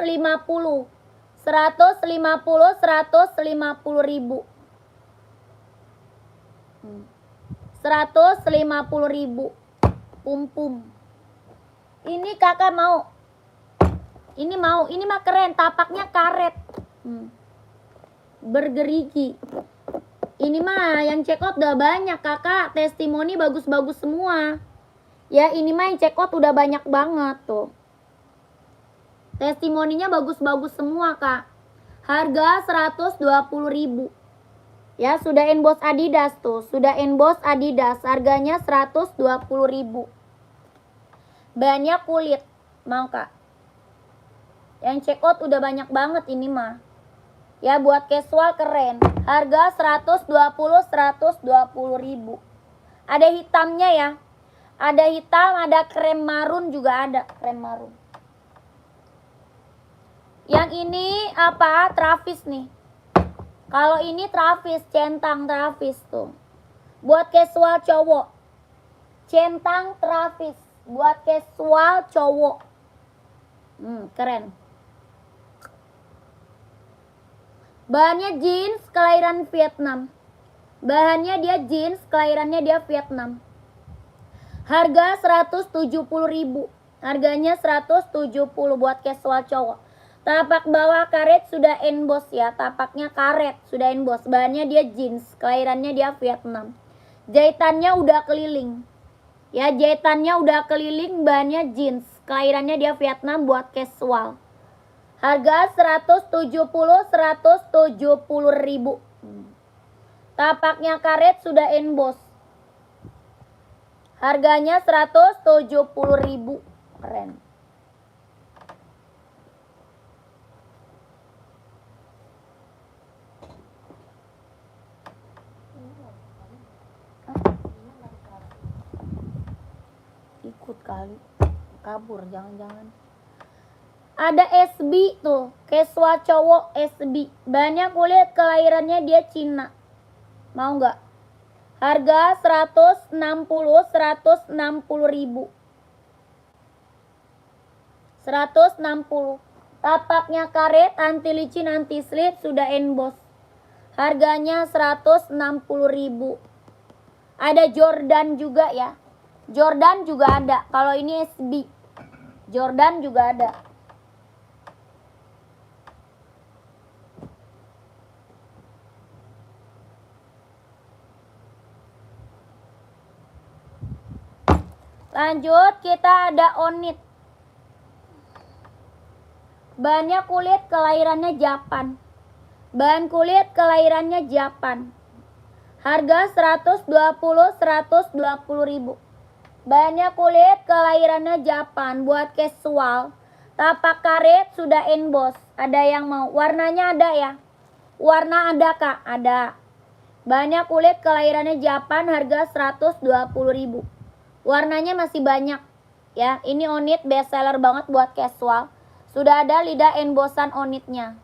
150.000. 150.000. Pum. Ini kakak mau. Ini mau. Ini mah keren. Tapaknya karet. Bergerigi. Ini mah yang check out udah banyak kakak. Testimoni bagus-bagus semua. Ya ini mah yang check out udah banyak banget tuh. Testimoninya bagus-bagus semua kak. Harga 120.000. Ya sudah emboss Adidas tuh. Sudah emboss Adidas. Harganya 120.000. Bahannya kulit. Mau kak? Yang check out udah banyak banget ini mah. Ya buat casual keren. Harga 120.000. Ada hitamnya ya. Ada hitam, ada krem marun juga ada. Krem marun. Yang ini apa? Travis nih. Kalau ini Travis, centang Travis tuh. Buat casual cowok. Centang Travis. Buat casual cowok. Keren. Bahannya jeans, kelahiran Vietnam. Bahannya dia jeans, kelahirannya dia Vietnam. Harga 170.000. Harganya 170 buat casual cowok. Tapak bawah karet sudah emboss ya. Tapaknya karet sudah emboss. Bahannya dia jeans. Kelahirannya dia Vietnam. Jahitannya udah keliling. Ya jahitannya udah keliling. Bahannya jeans. Kelahirannya dia Vietnam buat casual. Harga 170.000. Tapaknya karet sudah emboss. Harganya 170.000. Keren. Ikut kali. Kabur jangan-jangan. Ada SB tuh. Casual cowok SB. Bahannya kulit, kelahirannya dia Cina. Mau nggak? Harga 160.000. 160. Tapaknya karet, anti licin, anti slip, sudah emboss. Harganya 160.000. Ada Jordan juga ya. Jordan juga ada. Kalau ini SB. Jordan juga ada. Lanjut, kita ada Onit. Bahannya kulit, kelahirannya Japan. Bahan kulit kelahirannya Japan. Harga 120 ribu. Bahannya kulit kelahirannya Japan. Buat casual. Tapak karet sudah emboss. Ada yang mau? Warnanya ada ya? Warna ada kak? Ada. Bahannya kulit kelahirannya Japan. Harga 120 ribu. Warnanya masih banyak. Ya, ini Onit best seller banget buat casual. Sudah ada lidah embossan Onitnya.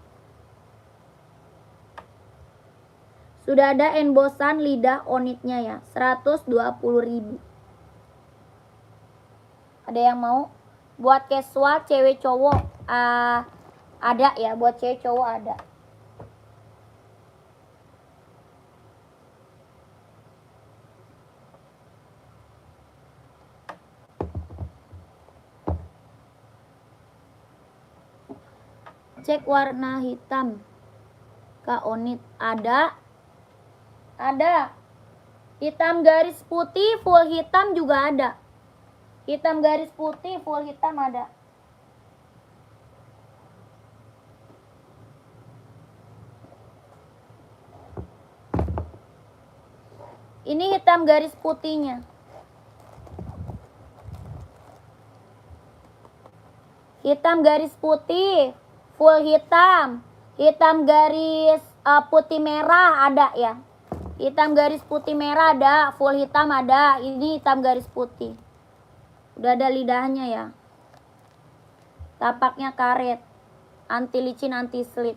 Sudah ada embossan lidah Onitnya ya. 120 ribu. Ada yang mau? Buat casual cewek cowok ada ya. Buat cewek cowok ada. Cek warna hitam. Kak Onit ada. Ada. Hitam garis putih full hitam juga ada. Hitam garis putih full hitam ada. Ini hitam garis putihnya. Hitam garis putih full hitam. Hitam garis putih merah ada ya. Hitam garis putih merah ada, full hitam ada. Ini hitam garis putih. Udah ada lidahnya ya. Tapaknya karet. Anti licin, anti slip.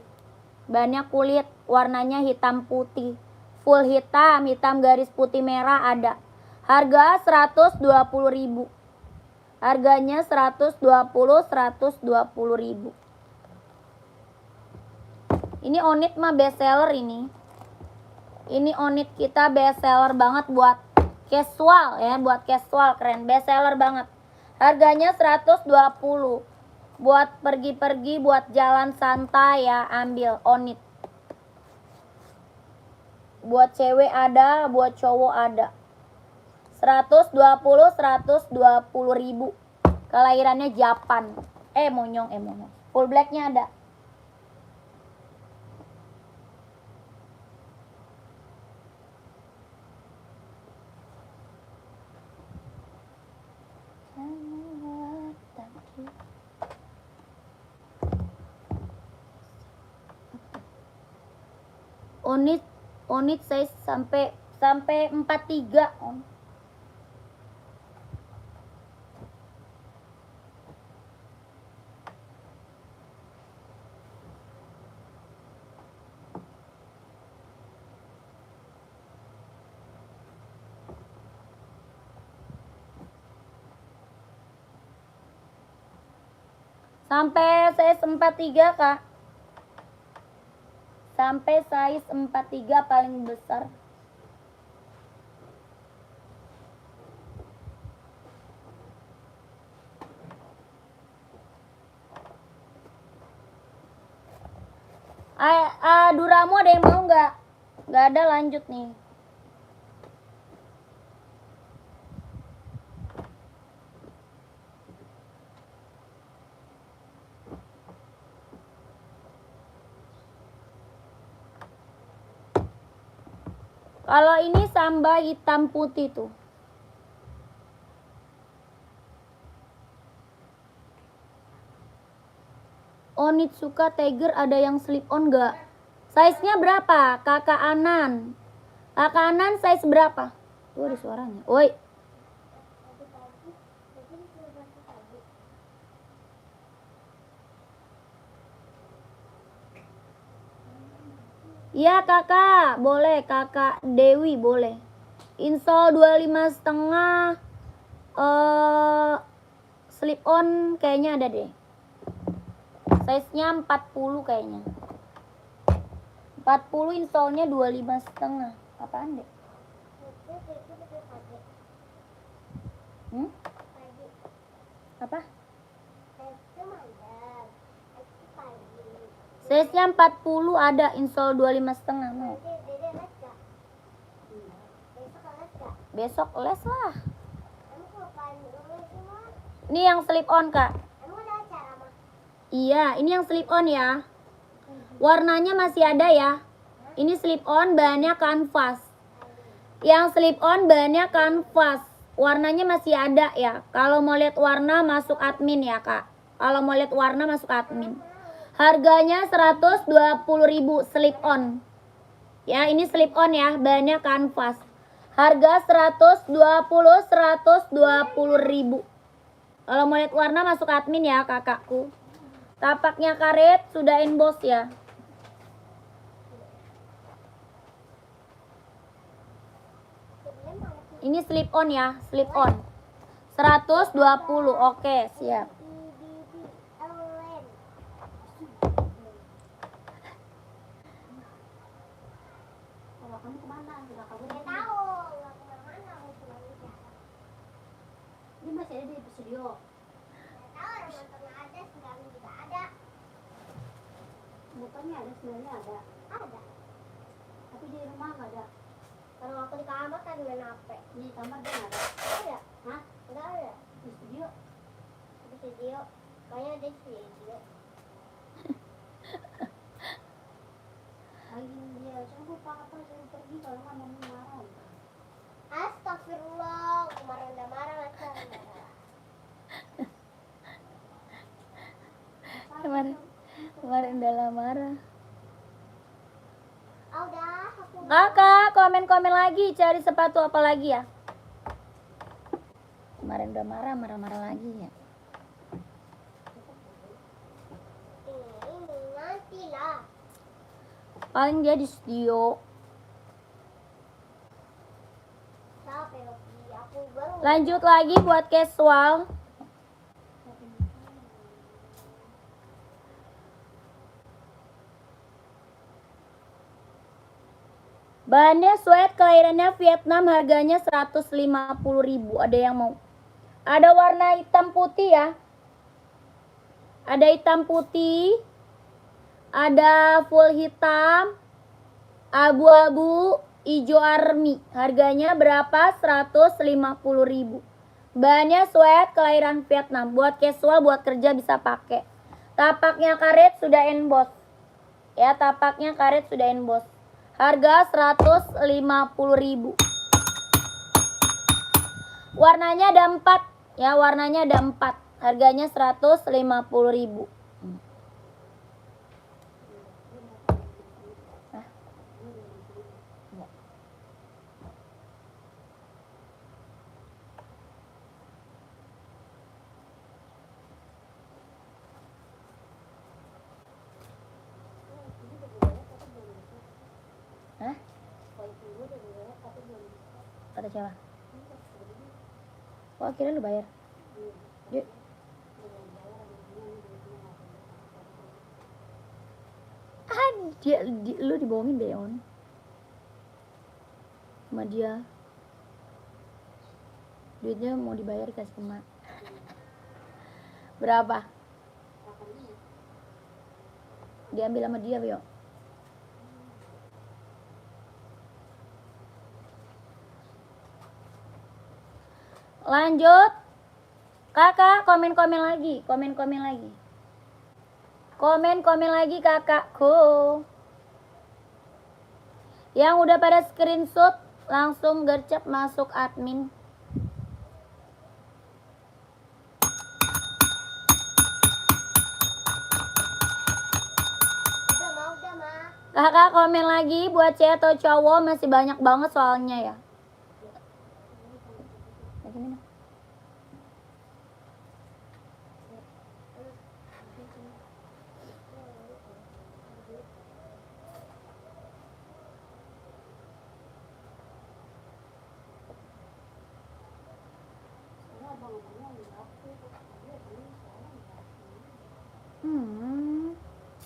Bahannya kulit, warnanya hitam putih. Full hitam, hitam garis putih merah ada. Harga 120 ribu. Harganya 120 ribu. Ini Onit mah best seller ini. Ini Onit kita best seller banget buat casual ya, buat casual keren, best seller banget. Harganya 120. Buat pergi-pergi, buat jalan santai ya, ambil Onit. Buat cewek ada, buat cowok ada. 120 ribu. Kelahirannya Japan. Monyong. Full blacknya ada. Onit size sampai 43 om. Sampai size 43 kak. Sampai size 43 paling besar. Duramu ada yang mau nggak? Nggak ada, lanjut nih. Kalau ini samba hitam putih tuh. Onit suka tiger, ada yang slip on nggak? Size-nya berapa? Kakak Anan. Kakak Anan size berapa? Tuh ada suaranya. Woi. Iya kakak, boleh kakak Dewi boleh. Insole 25,5 slip on kayaknya ada deh. Size-nya 40 kayaknya. 40 insole-nya 25,5. Apaan deh? Apa? Size-nya 40 ada, insole 25,5 mau. Besok les lah. Ini yang slip on kak. Iya, ini yang slip on ya. Warnanya masih ada ya. Ini slip on, bahannya kanvas. Yang slip on bahannya kanvas. Warnanya masih ada ya. Kalau mau lihat warna masuk admin ya kak. Kalau mau lihat warna masuk admin. Harganya 120.000 slip on. Ya ini slip on ya. Bahannya kanvas. Harga 120.000. Kalau mau lihat warna masuk admin ya kakakku. Tapaknya karet sudah emboss ya. Ini slip on ya, slip on. 120. Oke, siap. Kamu kemana? Sudah kabur? Tidak tahu. Kemana? Ini masih ada di studio. Tidak tahu. Motornya ada, sekarang juga ada. Motornya ada, sebenarnya ada. Ada. Tapi di rumah nggak ada. Kalau aku di kamar kan main HP. Di kamar dia nggak ada. Ada. Hah? Nggak ada. Di studio. Di studio. Kayaknya di studio. Lagi dia coba papa suruh pergi kalau nggak mau marah. Astagfirullah, kemarin udah marah macam. Kemarin udah marah. Oh, udah. Kakak, komen-komen lagi, cari sepatu apa lagi ya? Kemarin udah marah lagi ya. Nantilah. Paling dia di studio. Lanjut lagi buat casual. Bahannya sweat, kelahirannya Vietnam, harganya 150.000. Ada yang mau? Ada warna hitam putih ya. Ada hitam putih. Ada full hitam, abu-abu, hijau army. Harganya berapa? 150.000. Bahannya sweat, kelahiran Vietnam. Buat casual, buat kerja bisa pakai. Tapaknya karet sudah emboss. Ya, tapaknya karet sudah emboss. Harga 150.000. Warnanya ada 4. Ya, warnanya ada 4. Harganya 150.000. Hah? Kata siapa? Oh, akhirnya lu bayar? Yuk. Lu dibohongin deh, On. Sama dia. Duitnya mau dibayar kasih emak. Berapa? Diambil sama dia, Bio. Lanjut. Kakak, komen-komen lagi. Komen-komen lagi. Komen-komen lagi kakakku. Yang udah pada screenshot, langsung gercep masuk admin. Kakak komen lagi buat cewek atau cowok, masih banyak banget soalnya ya.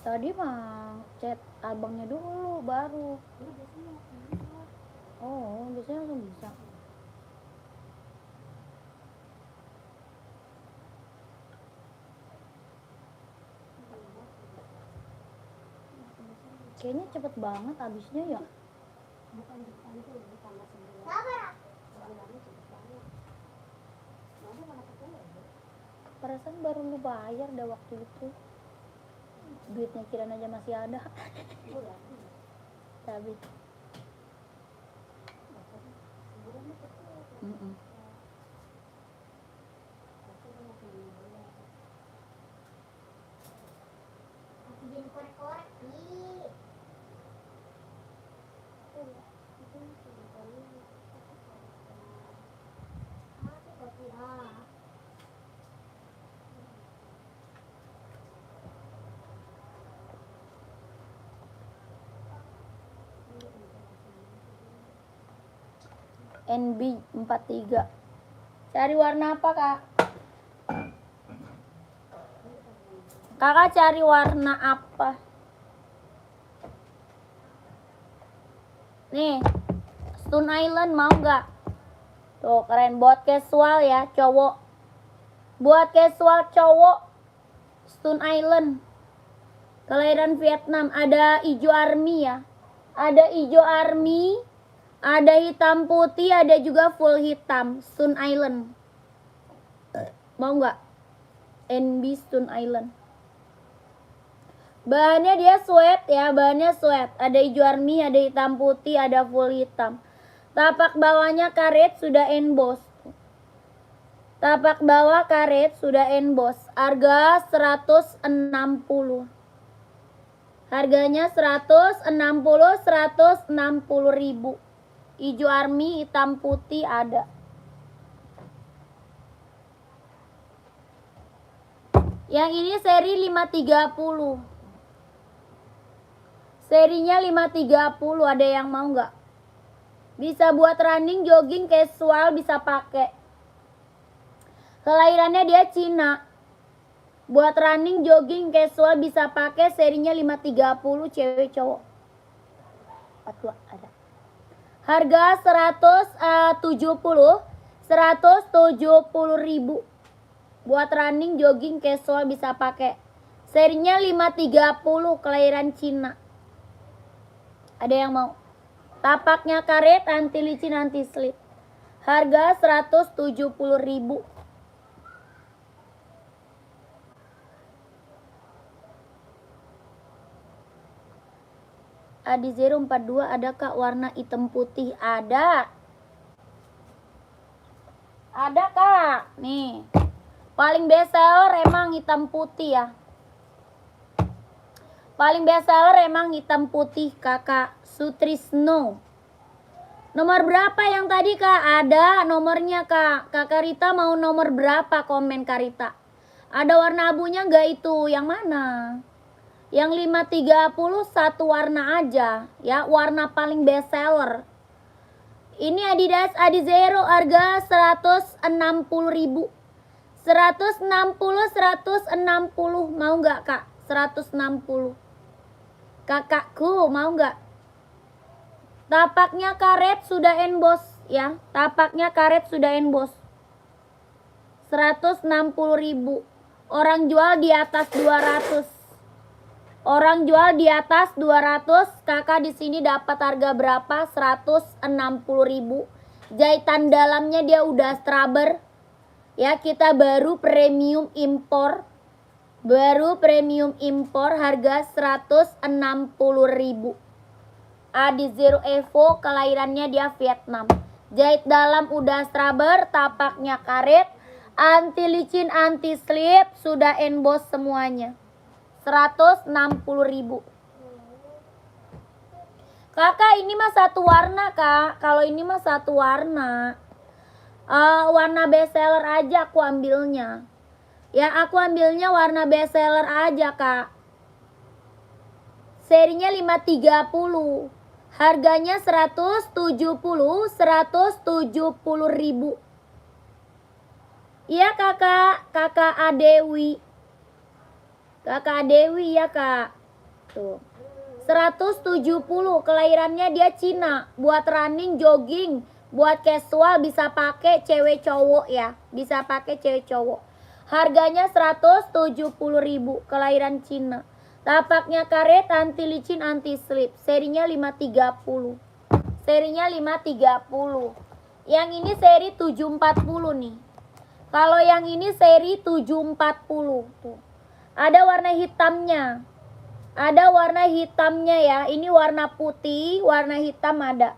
Tadi mah chat abangnya dulu baru. Oh, biasanya langsung bisa. Kayaknya cepet banget habisnya ya. Perasaan baru lu bayar dah waktu itu. Duitnya Kiran aja masih ada. Tapi NB43. Cari warna apa, Kak? Kakak cari warna apa? Nih, Stone Island mau nggak? Tuh, keren. Buat casual ya, cowok. Buat casual cowok, Stone Island. Kelahiran Vietnam. Ada hijau army ya. Ada hijau army, ada hitam putih, ada juga full hitam. Stone Island. Mau nggak? NB Stone Island. Bahannya dia sweat ya, bahannya sweat. Ada hijau army, ada hitam putih, ada full hitam. Tapak bawahnya karet sudah emboss. Tapak bawah karet sudah emboss. Harga 160. Harganya 160 ribu. Hijau army, hitam putih ada. Yang ini seri 530. Serinya 530, ada yang mau nggak? Bisa buat running, jogging, casual, bisa pakai. Kelahirannya dia Cina. Buat running, jogging, casual bisa pakai. Serinya 530, cewek cowok. Aduh, ada. Harga 170 ribu. Buat running, jogging, casual bisa pakai. Serinya 530, kelahiran Cina. Ada yang mau? Tapaknya karet, anti licin, anti slip. Harga 170 ribu. Adi 042 ada kak warna hitam putih? Ada. Ada kak. Nih. Paling best seller emang hitam putih ya. Paling best seller emang hitam putih, Kakak Sutrisno. Nomor berapa yang tadi, Kak? Ada nomornya, Kak. Kakak Rita mau nomor berapa? Komen, Kak Rita. Ada warna abunya nggak itu? Yang mana? Yang 530 satu warna aja. Ya, warna paling best seller. Ini Adidas Adizero harga 160 ribu. 160. Mau nggak, Kak? 160. Kakakku mau nggak? Tapaknya karet sudah emboss ya. Tapaknya karet sudah emboss. 160 ribu. Orang jual di atas 200. Orang jual di atas 200. Kakak di sini dapat harga berapa? 160 ribu. Jahitan dalamnya dia udah straber. Ya, kita baru premium impor. Baru premium impor harga 160 ribu. Adizero Evo, kelahirannya dia Vietnam. Jahit dalam udah straber, tapaknya karet, anti licin, anti slip, sudah emboss semuanya. 160 ribu. Kakak ini mah satu warna, Kak. Kalau ini mah satu warna. Warna best seller aja aku ambilnya. Ya, aku ambilnya warna best seller aja, Kak. Serinya 530. Harganya 170 ribu. Iya, Kakak. Kakak Adewi. Kakak Adewi ya, Kak. Tuh. 170. Kelahirannya dia Cina. Buat running, jogging, buat casual bisa pakai cewek cowok ya. Bisa pakai cewek cowok. Harganya 170 ribu. Kelahiran Cina. Tapaknya karet, anti licin, anti slip. Serinya 530. Serinya 530. Yang ini seri 740 nih. Kalau yang ini seri 740. Tuh. Ada warna hitamnya. Ada warna hitamnya ya. Ini warna putih, warna hitam ada.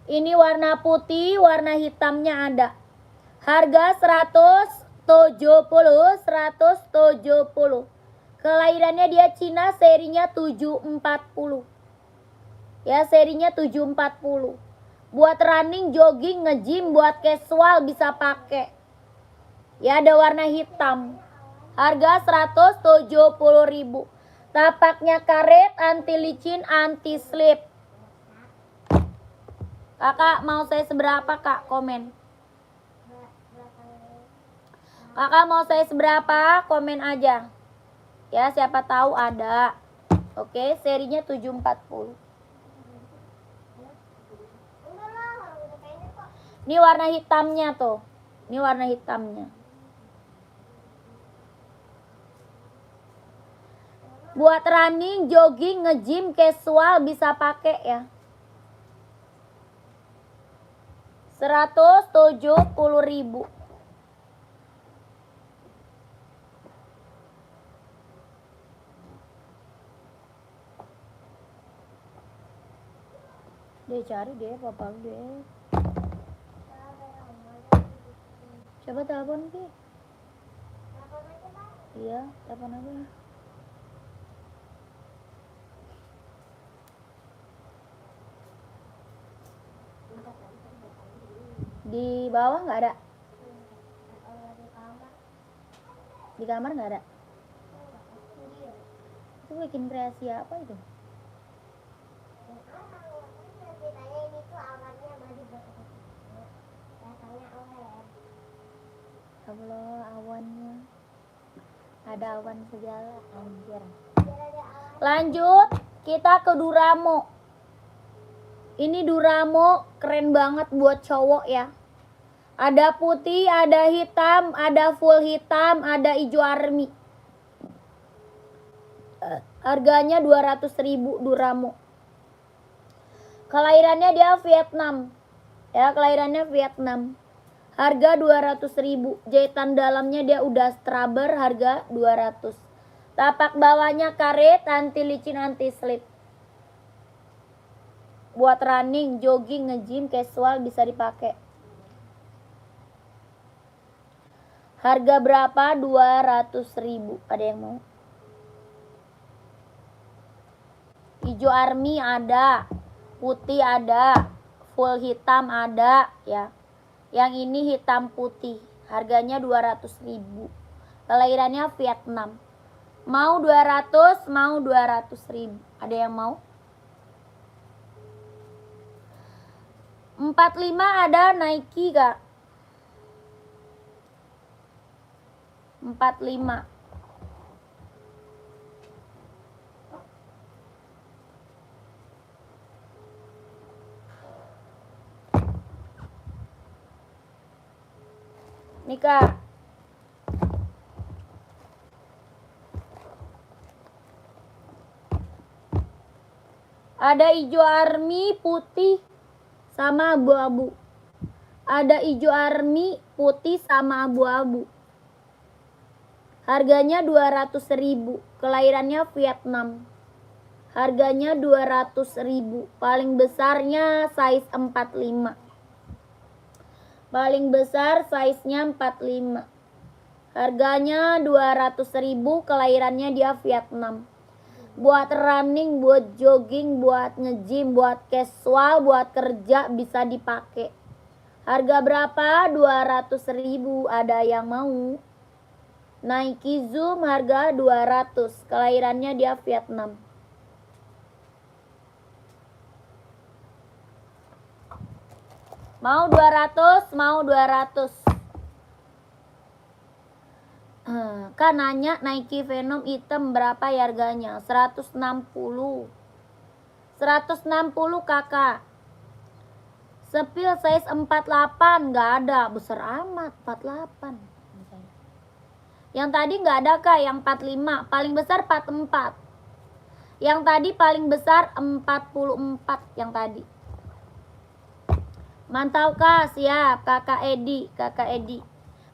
Ini warna putih, warna hitamnya ada. Harga 170, 170. Kelahirannya dia Cina, serinya 740. Ya, serinya 740. Buat running, jogging, nge-gym, buat casual bisa pakai. Ya, ada warna hitam. Harga 170.000. Tapaknya karet, anti licin, anti slip. Kakak mau saya seberapa, Kak? Komen. Kakak mau saya seberapa? Komen aja. Ya, siapa tahu ada. Oke, serinya 740. Ini warna hitamnya tuh. Ini warna hitamnya. Buat running, jogging, nge-gym, casual bisa pakai ya. 170.000. Dia cari deh, papa deh. Coba telepon Ki. Iya, telepon aja. Di bawah nggak ada? Di kamar nggak ada? Itu bikin kreasi apa itu? Allah, awannya. Ada awan segala, anjir. Lanjut, kita ke Duramo. Ini Duramo keren banget buat cowok ya. Ada putih, ada hitam, ada full hitam, ada hijau army. Harganya 200.000 Duramo. Kelahirannya dia Vietnam. Ya, kelahirannya Vietnam. Harga 200.000. Jahitan dalamnya dia udah straber, harga 200. Tapak bawahnya karet, anti licin, anti slip. Buat running, jogging, nge-gym, casual bisa dipakai. Harga berapa? 200.000. Ada yang mau? Hijau army ada, putih ada, full hitam ada ya. Yang ini hitam putih. Harganya 200.000. Kelahirannya Vietnam. Mau 200, mau 200.000. Ada yang mau? 45 ada Nike Kak. 45. Nih Kak. Ada hijau army, putih, sama abu-abu. Ada hijau army, putih, sama abu-abu. Harganya 200.000. Kelahirannya Vietnam. Harganya 200.000. Paling besarnya size 45. Paling besar size-nya 45. Harganya 200.000. Kelahirannya dia Vietnam. Buat running, buat jogging, buat nge-gym, buat casual, buat kerja bisa dipakai. Harga berapa? 200.000. Ada yang mau? Nike Zoom harga 200. Kelahirannya dia Vietnam. Mau 200, mau 200. Kan nanya Nike Venom hitam berapa ya harganya? 160. 160 kakak. Sepil size 48 nggak ada, besar amat 48. Yang tadi nggak ada kak, yang 45. Paling besar 44. Yang tadi paling besar 44 yang tadi. Mantap kak, siap kakak Edi, kakak Edi.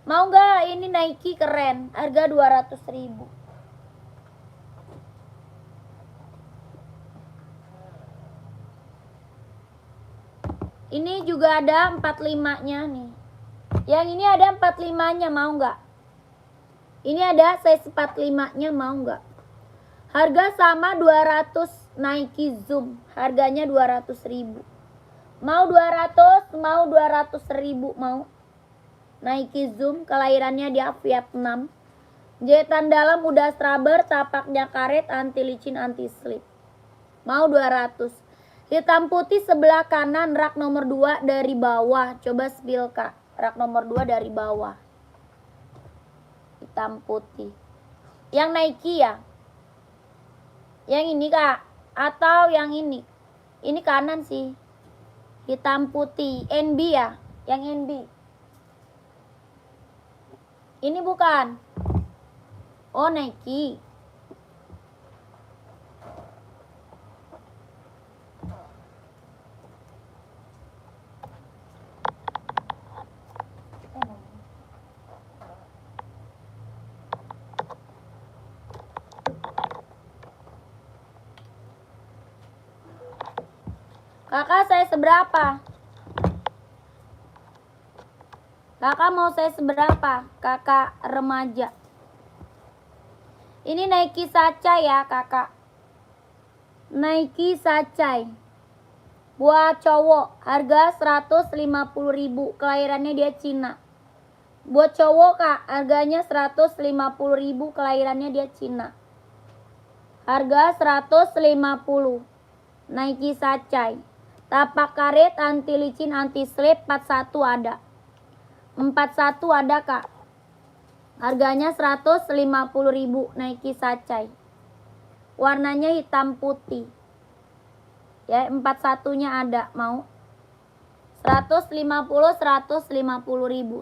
Mau nggak? Ini Nike keren, harga 200.000. Ini juga ada 45-nya nih. Yang ini ada 45-nya, mau nggak? Ini ada size 45-nya, mau nggak? Harga sama 200 Nike Zoom. Harganya 200.000. Mau 200, mau 200.000, mau. Nike Zoom, kelahirannya dia Vietnam. Jahitan dalam udah rubber, tapaknya karet, anti licin, anti slip. Mau 200. Hitam putih sebelah kanan, rak nomor 2 dari bawah. Coba spill, Kak. Rak nomor 2 dari bawah. Hitam putih. Yang Nike ya? Yang ini, Kak. Atau yang ini? Ini kanan sih. Hitam putih. NB ya? Yang NB. Ini bukan. Oh, Nike. Kakak saya seberapa? Kakak mau saya seberapa? Kakak remaja. Ini Nike Sacai ya, Kakak. Nike Sacai. Buat cowok, harga 150.000. Kelahirannya dia Cina. Buat cowok, Kak, harganya 150.000. Kelahirannya dia Cina. Harga 150. Nike Sacai. Tapak karet, anti licin, anti slip, 41 ada. 41 ada, Kak. Harganya 150.000 Nike Sacai. Warnanya hitam putih. Ya, 41-nya ada, mau. 150.000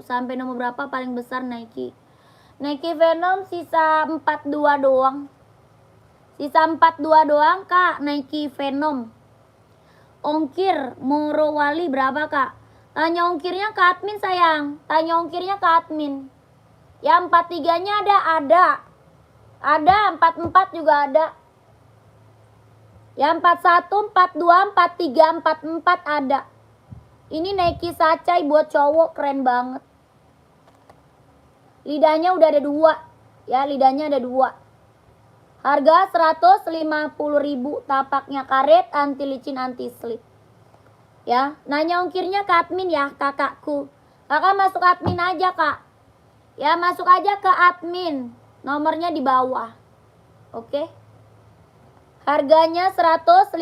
sampai nomor berapa paling besar Nike? Nike Venom sisa 42 doang. Sisa 42 doang, Kak. Nike Venom. Ongkir Morowali berapa, Kak? Tanya ongkirnya ke admin, sayang. Tanya ongkirnya ke admin. Ya, 43-nya ada. Ada, 44 juga ada. Ya, 41, 42, 43, 44 ada. Ini Nike Sacai buat cowok, keren banget. Lidahnya udah ada 2. Ya, lidahnya ada 2. Harga 150.000, tapaknya karet, anti licin, anti slip. Ya, nanya ongkirnya ke admin ya, kakakku. Kakak masuk admin aja, Kak. Ya, masuk aja ke admin. Nomornya di bawah. Oke. Harganya 150,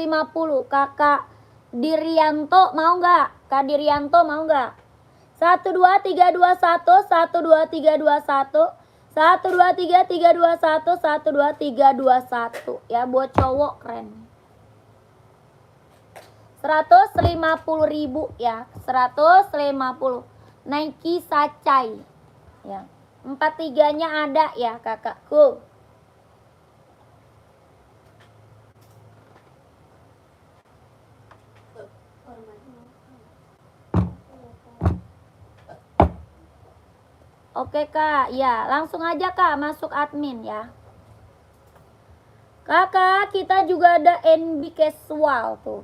Kakak Dirianto mau nggak? Kak Dirianto mau nggak? 12321, 12321. 12321, 12321. Ya, buat cowok keren. 150.000 ya, 150. Nike Sacai. Ya. 43-nya ada ya, kakakku. Oke, Kak, ya langsung aja, Kak, masuk admin ya. Kakak, kita juga ada NB casual tuh.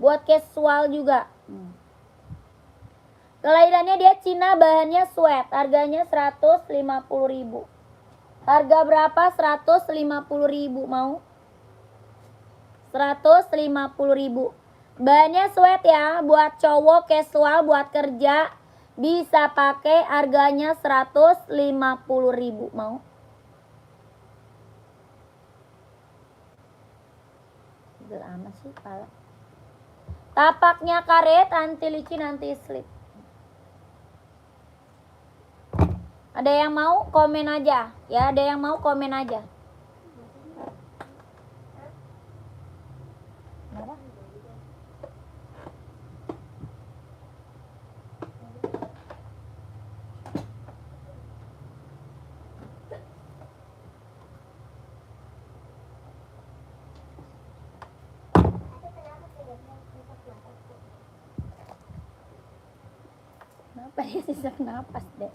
Buat casual juga. Kelahirannya dia Cina, bahannya sweat. Harganya 150.000. Harga berapa? 150.000, mau? 150.000. Bahannya sweat ya, buat cowok casual, buat kerja. Bisa pakai, harganya 150.000, mau? Gel amat sih, pala. Tapaknya karet, anti licin, anti slip. Ada yang mau komen aja, ya, ada yang mau komen aja. Kenapa dia sesak napas deh?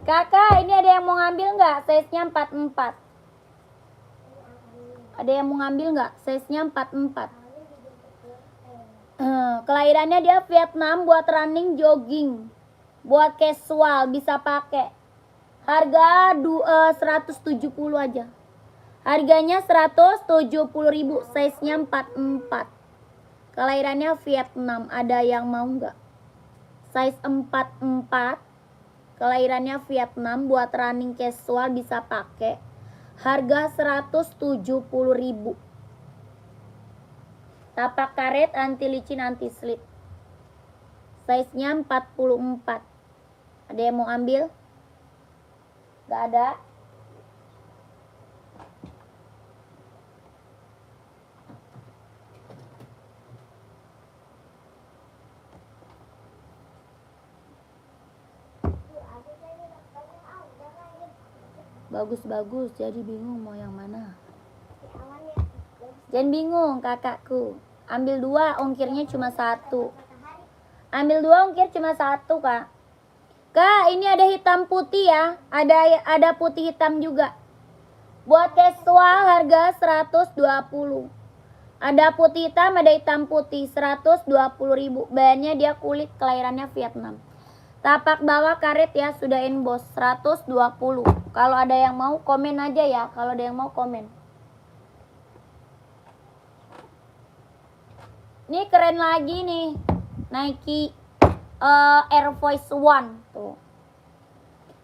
Kakak, ini ada yang mau ngambil nggak? Size-nya 44. Ada yang mau ngambil nggak? Size-nya 44. Kelahirannya dia Vietnam, buat running, jogging, buat casual bisa pakai. Harga 170 aja. Harganya 170.000, size-nya 44. Kelahirannya Vietnam, ada yang mau nggak? Size 44. Kelahirannya Vietnam, buat running casual bisa pakai. Harga 170.000. Tapak karet, anti licin, anti slip. Size-nya 44. Ada yang mau ambil? Gak ada. Bagus-bagus, jadi bingung mau yang mana. Jangan bingung kakakku. Ambil 2, ongkirnya cuma 1. Ambil 2, ongkir cuma 1 kak. Kak, ini ada hitam putih ya. Ada putih hitam juga. Buat casual harga 120. Ada putih hitam, ada hitam putih. 120.000. Bahannya dia kulit, kelahirannya Vietnam. Tapak bawah karet ya, sudah emboss. 120. Kalau ada yang mau komen aja ya. Kalau ada yang mau komen. Ini keren lagi nih. Nike Air Force One tuh.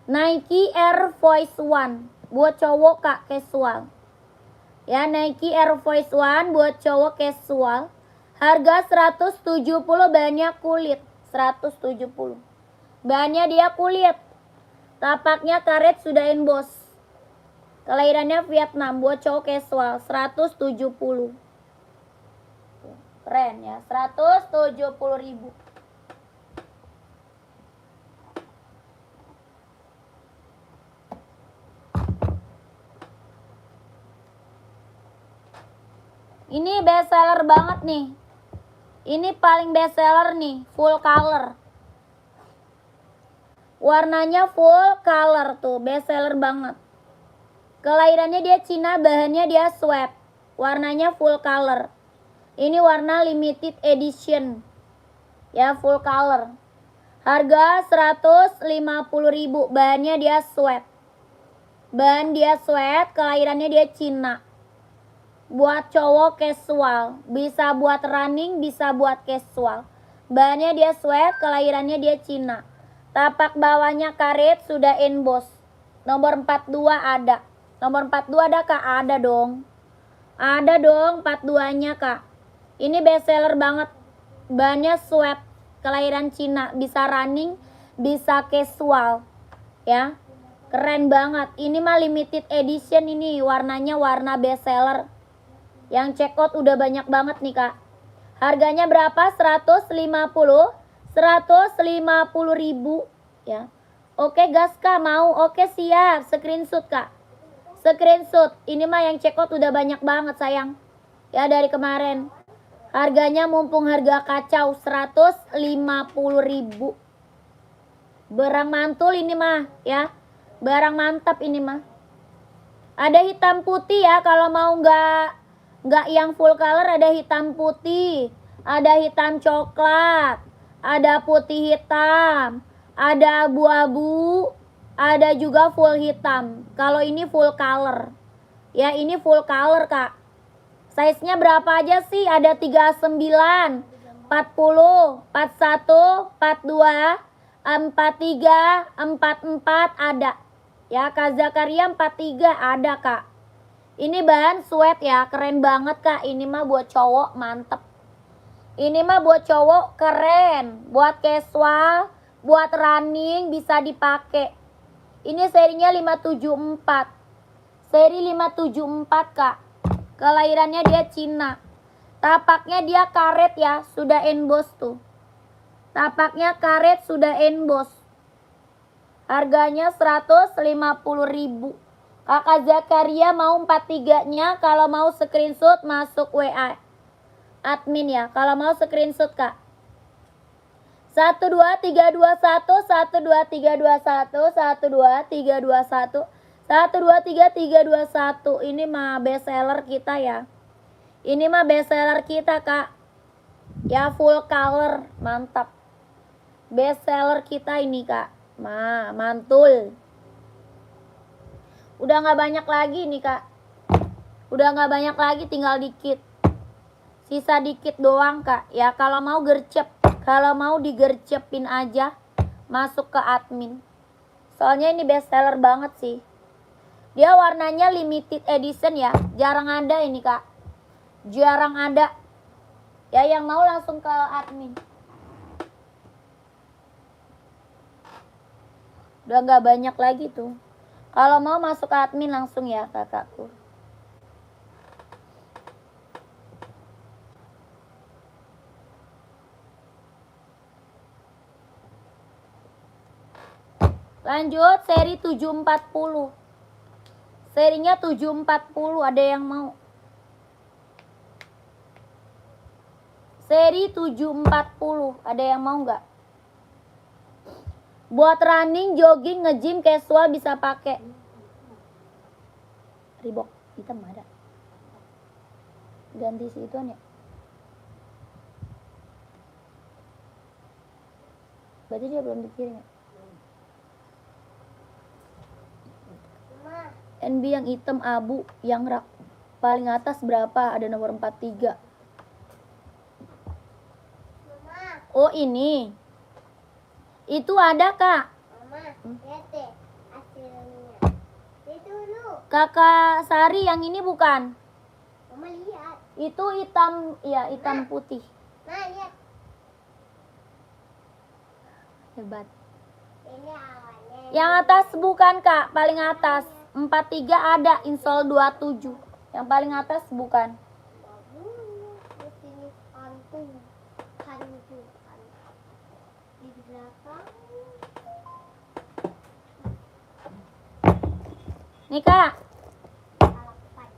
Nike Air Force One buat cowok kak casual. Ya, Nike Air Force One buat cowok casual. Harga 170, bahannya kulit. 170. Bahannya dia kulit. Tapaknya karet, sudah emboss. Kelahirannya Vietnam, buat cowok casual. 170. Keren ya, 170.000. Ini best seller banget nih. Ini paling best seller nih, full color. Warnanya full color tuh, best seller banget. Kelahirannya dia Cina, bahannya dia swap. Warnanya full color. Ini warna limited edition. Ya, full color. Harga 150.000, bahannya dia swap. Bahan dia swap, kelahirannya dia Cina. Buat cowok casual, bisa buat running, bisa buat casual. Bahannya dia swap, kelahirannya dia Cina. Tapak bawahnya karet, sudah emboss. Nomor 42 ada. Nomor 42 ada kak? Ada dong. Ada dong 42-nya kak. Ini best seller banget. Bahannya swap, kelahiran Cina, bisa running, bisa casual. Ya. Keren banget. Ini mah limited edition, ini warnanya warna best seller. Yang check out udah banyak banget nih kak. Harganya berapa? 150. 150.000 ya. Oke gas kak, mau? Oke siap. Screenshot kak. Screenshot. Ini mah yang check out udah banyak banget sayang. Ya, dari kemarin. Harganya mumpung harga kacau, 150.000. Barang mantul ini mah ya. Barang mantap ini mah. Ada hitam putih ya, kalau mau nggak yang full color, ada hitam putih, ada hitam coklat, ada putih hitam, ada abu-abu, ada juga full hitam. Kalau ini full color. Ya, ini full color kak. Size-nya berapa aja sih? Ada 39, 40, 41, 42, 43, 44 ada. Ya, Kak Zakaria 43 ada kak. Ini bahan sweat ya, keren banget kak. Ini mah buat cowok mantep. Ini mah buat cowok keren. Buat casual, buat running bisa dipakai. Ini serinya 574. Seri 574 kak. Kelahirannya dia Cina. Tapaknya dia karet ya, sudah emboss tuh. Tapaknya karet, sudah emboss. Harganya 150.000. Kakak Zakaria mau 43-nya, kalau mau screenshot masuk WA admin ya. Kalau mau screenshot kak. 12321, 12321, 12321. 12321. Ini mah best seller kita ya. Ini mah best seller kita kak. Ya full color, mantap. Best seller kita ini Kak. Mantul. Udah nggak banyak lagi nih Kak. Udah nggak banyak lagi, tinggal dikit. Sisa dikit doang Kak. Ya kalau mau gercep, kalau mau digercepin aja, masuk ke admin. Soalnya ini best seller banget sih. Dia warnanya limited edition ya. Jarang ada ini Kak. Jarang ada. Ya yang mau langsung ke admin. Udah nggak banyak lagi tuh. Kalau mau masuk ke admin langsung ya kakakku. Lanjut seri 740. Serinya 740, ada yang mau? Seri 740, ada yang mau nggak? Buat running, jogging, nge-gym, casual bisa pakai. Reebok hitam ada. Ganti si ituan ya. Berarti dia belum dikirim ya? NB yang hitam abu, yang rak paling atas berapa? Ada nomor 43. Oh ini. Itu ada Kak. Mama, lihat deh hasilnya. Itu dulu. Kakak Sari yang ini bukan? Mama lihat. Itu hitam, ya hitam putih. Nah lihat. Hebat. Ini awalnya. Yang atas bukan Kak, paling atas. 43 ada, insol 27. Yang paling atas bukan. Nih Kak.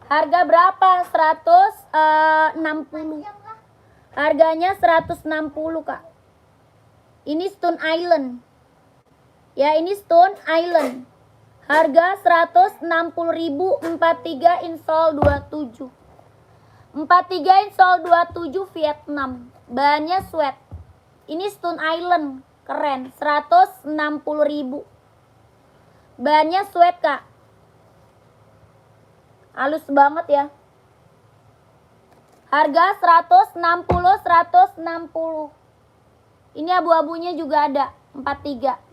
Harga berapa? 160. Harganya 160 Kak. Ini Stone Island. Ya ini Stone Island. Harga 160.000, 43 insol 27. 43 insol 27 Vietnam. Bahannya sweat. Ini Stone Island, keren. 160.000. Bahannya sweat Kak. Halus banget ya. Harga 160. Ini abu-abunya juga ada, 43.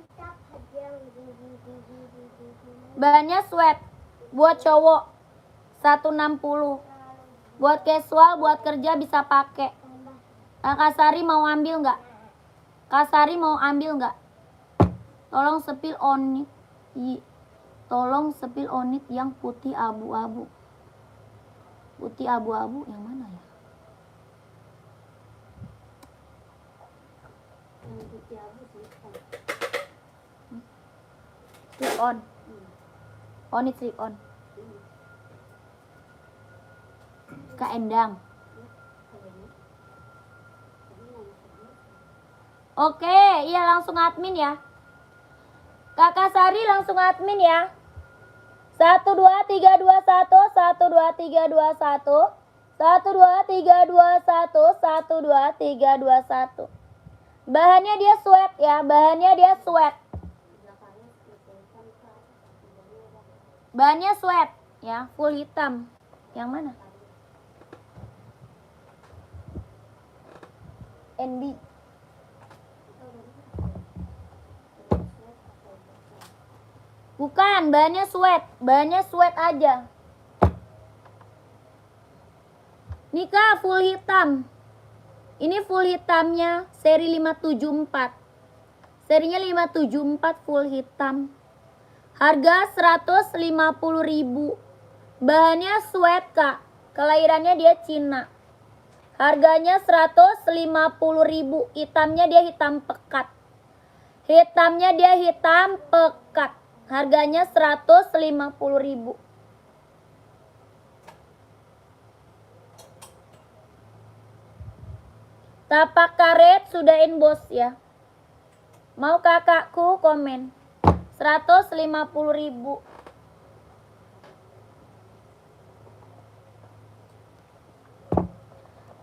Bahannya sweat. Buat cowok 160. Buat casual, buat kerja bisa pakai. Kak Sari mau ambil nggak? Kak Sari mau ambil nggak? Tolong sepil onit. Tolong sepil onit yang putih abu-abu. Putih abu-abu yang mana ya? Yang putih abu slip on. On it slip on. Kak Endang. Oke, iya langsung admin ya. Kakak Sari langsung admin ya. 12321 12321 12321 12321. Bahannya dia sweat ya, bahannya dia sweat. Bahannya sweat ya, full hitam. Yang mana? NB. Bukan, bahannya sweat. Bahannya sweat aja. Nikah full hitam. Ini full hitamnya seri 574. Serinya 574 full hitam. Harga 150.000. Bahannya sweat Kak. Kelahirannya dia Cina. Harganya 150.000. Hitamnya dia hitam pekat. Hitamnya dia hitam pekat. Harganya 150.000. Tapak karet sudah inbox ya. Mau kakakku komen. 150.000.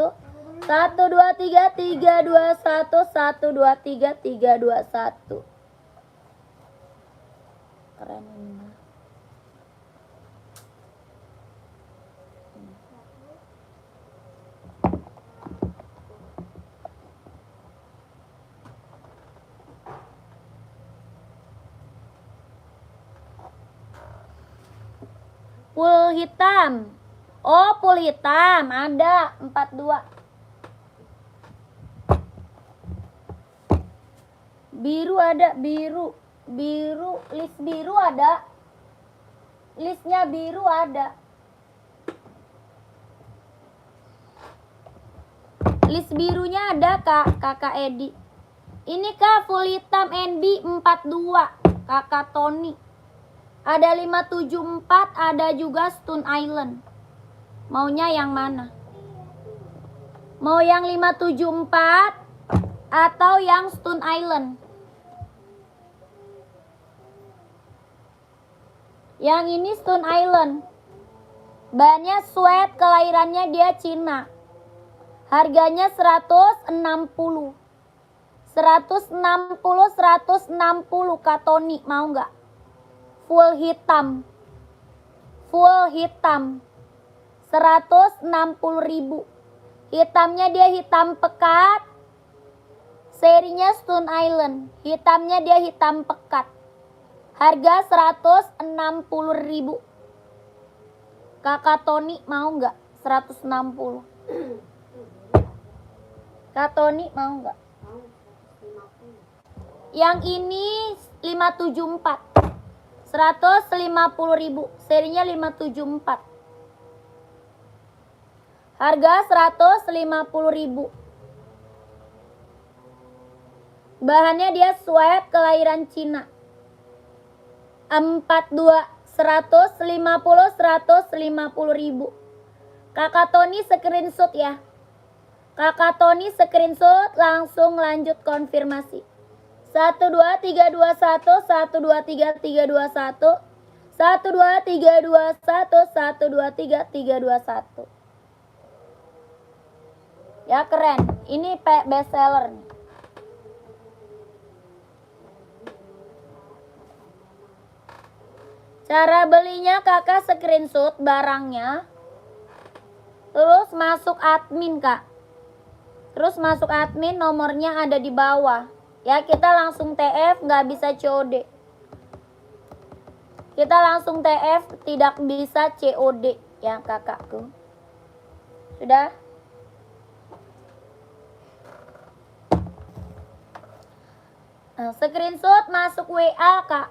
1. 1, 2, 3, 3, 2, 1. 1, 2, 3, 3, 2, 1. Keren ini mah. Full hitam. Oh, full hitam ada 42. Biru ada, biru. Biru, list biru ada. Listnya biru ada. List birunya ada, Kak, Kakak Edi. Ini Kak, full hitam NB 42, Kakak Tony. Ada 574, ada juga Stone Island. Maunya yang mana? Mau yang 574 atau yang Stone Island? Yang ini Stone Island. Bahannya sweat, kelahirannya dia Cina. Harganya 160. 160 Kak Tony, mau nggak? Full hitam. Full hitam. 160.000. Hitamnya dia hitam pekat. Serinya Stone Island. Hitamnya dia hitam pekat. Harga 160.000. Kakak Tony mau nggak? 160. Kak Tony mau nggak? Yang ini 574. 150.000. Serinya 574. Harga 150.000. Bahannya dia sweat, kelahiran Cina. 42. 150.000. Kakak Tony screenshot ya. Kakak Tony screenshot, langsung lanjut konfirmasi. 1, 2, 3, 2, 1. 1, 2, 3, 3, 2, 1. 1, 2, 3, 2, 1. 1, 2, 3, 3, 2, 1. Ya keren. Ini best seller nih. Cara belinya kakak screenshot barangnya. Terus masuk admin kak. Terus masuk admin, nomornya ada di bawah. Ya kita langsung TF, nggak bisa COD. Kita langsung TF, tidak bisa COD ya kakakku. Sudah? Nah, screenshot masuk WA kak.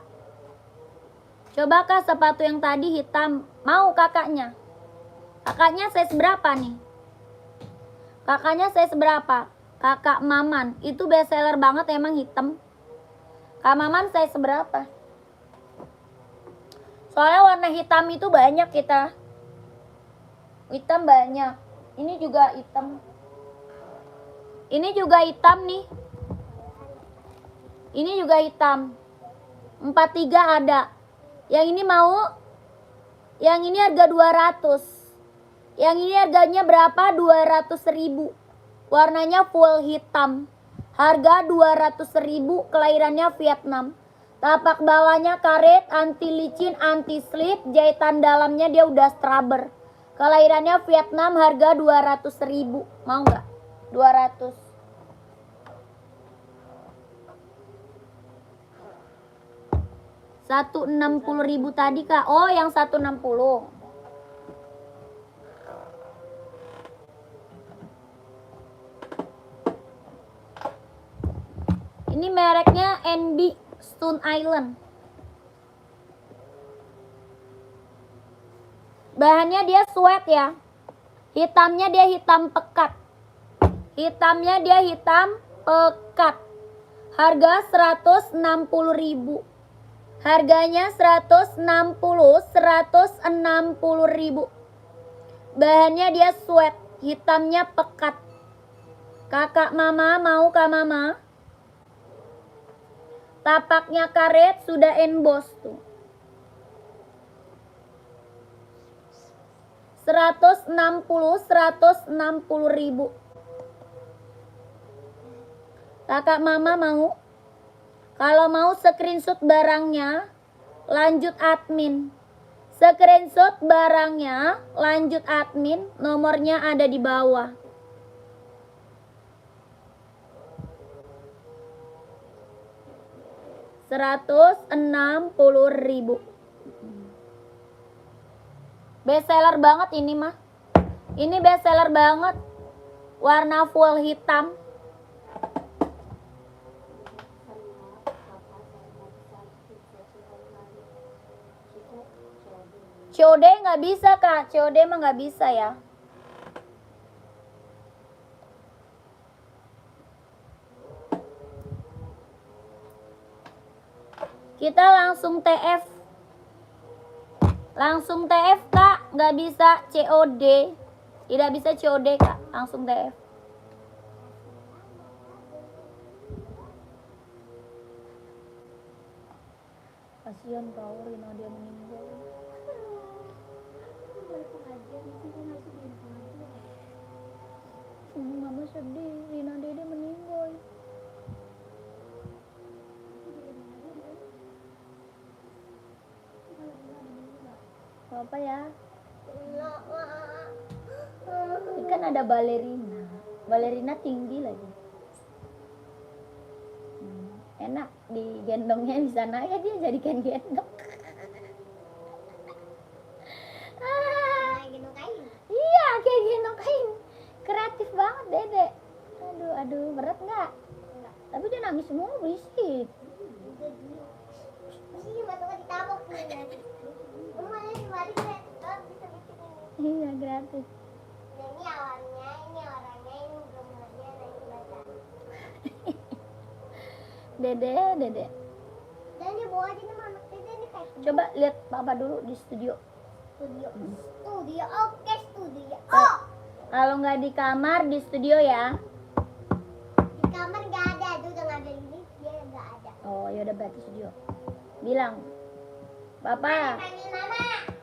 Coba kak sepatu yang tadi hitam. Mau kakaknya? Kakaknya size berapa nih? Kakaknya size berapa? Kakak Maman. Itu best seller banget emang hitam. Kak Maman size berapa? Soalnya warna hitam itu banyak kita. Hitam banyak. Ini juga hitam. Ini juga hitam nih. Ini juga hitam. 43 ada. Yang ini mau? Yang ini harga 200. Yang ini harganya berapa? 200.000. Warnanya full hitam. Harga 200.000, kelahirannya Vietnam. Tapak bawahnya karet, anti licin, anti slip, jahitan dalamnya dia udah strabber. Kelahirannya Vietnam, harga 200.000. Mau nggak? 200. $160.000 tadi Kak. Oh, yang 160. Ini mereknya NB Stone Island. Bahannya dia sweat ya. Hitamnya dia hitam pekat. Hitamnya dia hitam pekat. Harga 160.000. Harganya 160.000. Bahannya dia sweat, hitamnya pekat. Kakak mama mau Kak mama? Tapaknya karet, sudah emboss tuh. 160.000. Kakak mama mau? Kalau mau screenshot barangnya, lanjut admin. Screenshot barangnya, lanjut admin, nomornya ada di bawah. $160.000. Best seller banget ini mah. Ini best seller banget. Warna full hitam. COD nggak bisa Kak, COD mah nggak bisa ya. Kita langsung TF. Langsung TF Kak, nggak bisa COD. Tidak bisa COD Kak, langsung TF. Kasihan kau Rina, dia meninggal. Mama sedih, Rina Dede meninggal. Apa ya? Ini kan ada balerina. Balerina tinggi lagi. Enak digendongnya di sana ya, dia jadikan gendong. Iya, kayak gendong kain. Kreatif banget Dede. Aduh, berat nggak? Tapi dia nangis semua, berisik. Iya, gratis. Ini orangnya, ini belum Dede. Dan dia bawa aja nama anak Dede nih kayak. Coba lihat Papa dulu di studio. Studio. Oke, studio. Oh. Kalau nggak di kamar, di studio ya. Di kamar nggak ada, tuh udah nggak ada ini, dia nggak ada. Oh, ya udah berarti studio. Bilang, Papa. Panggil Mama.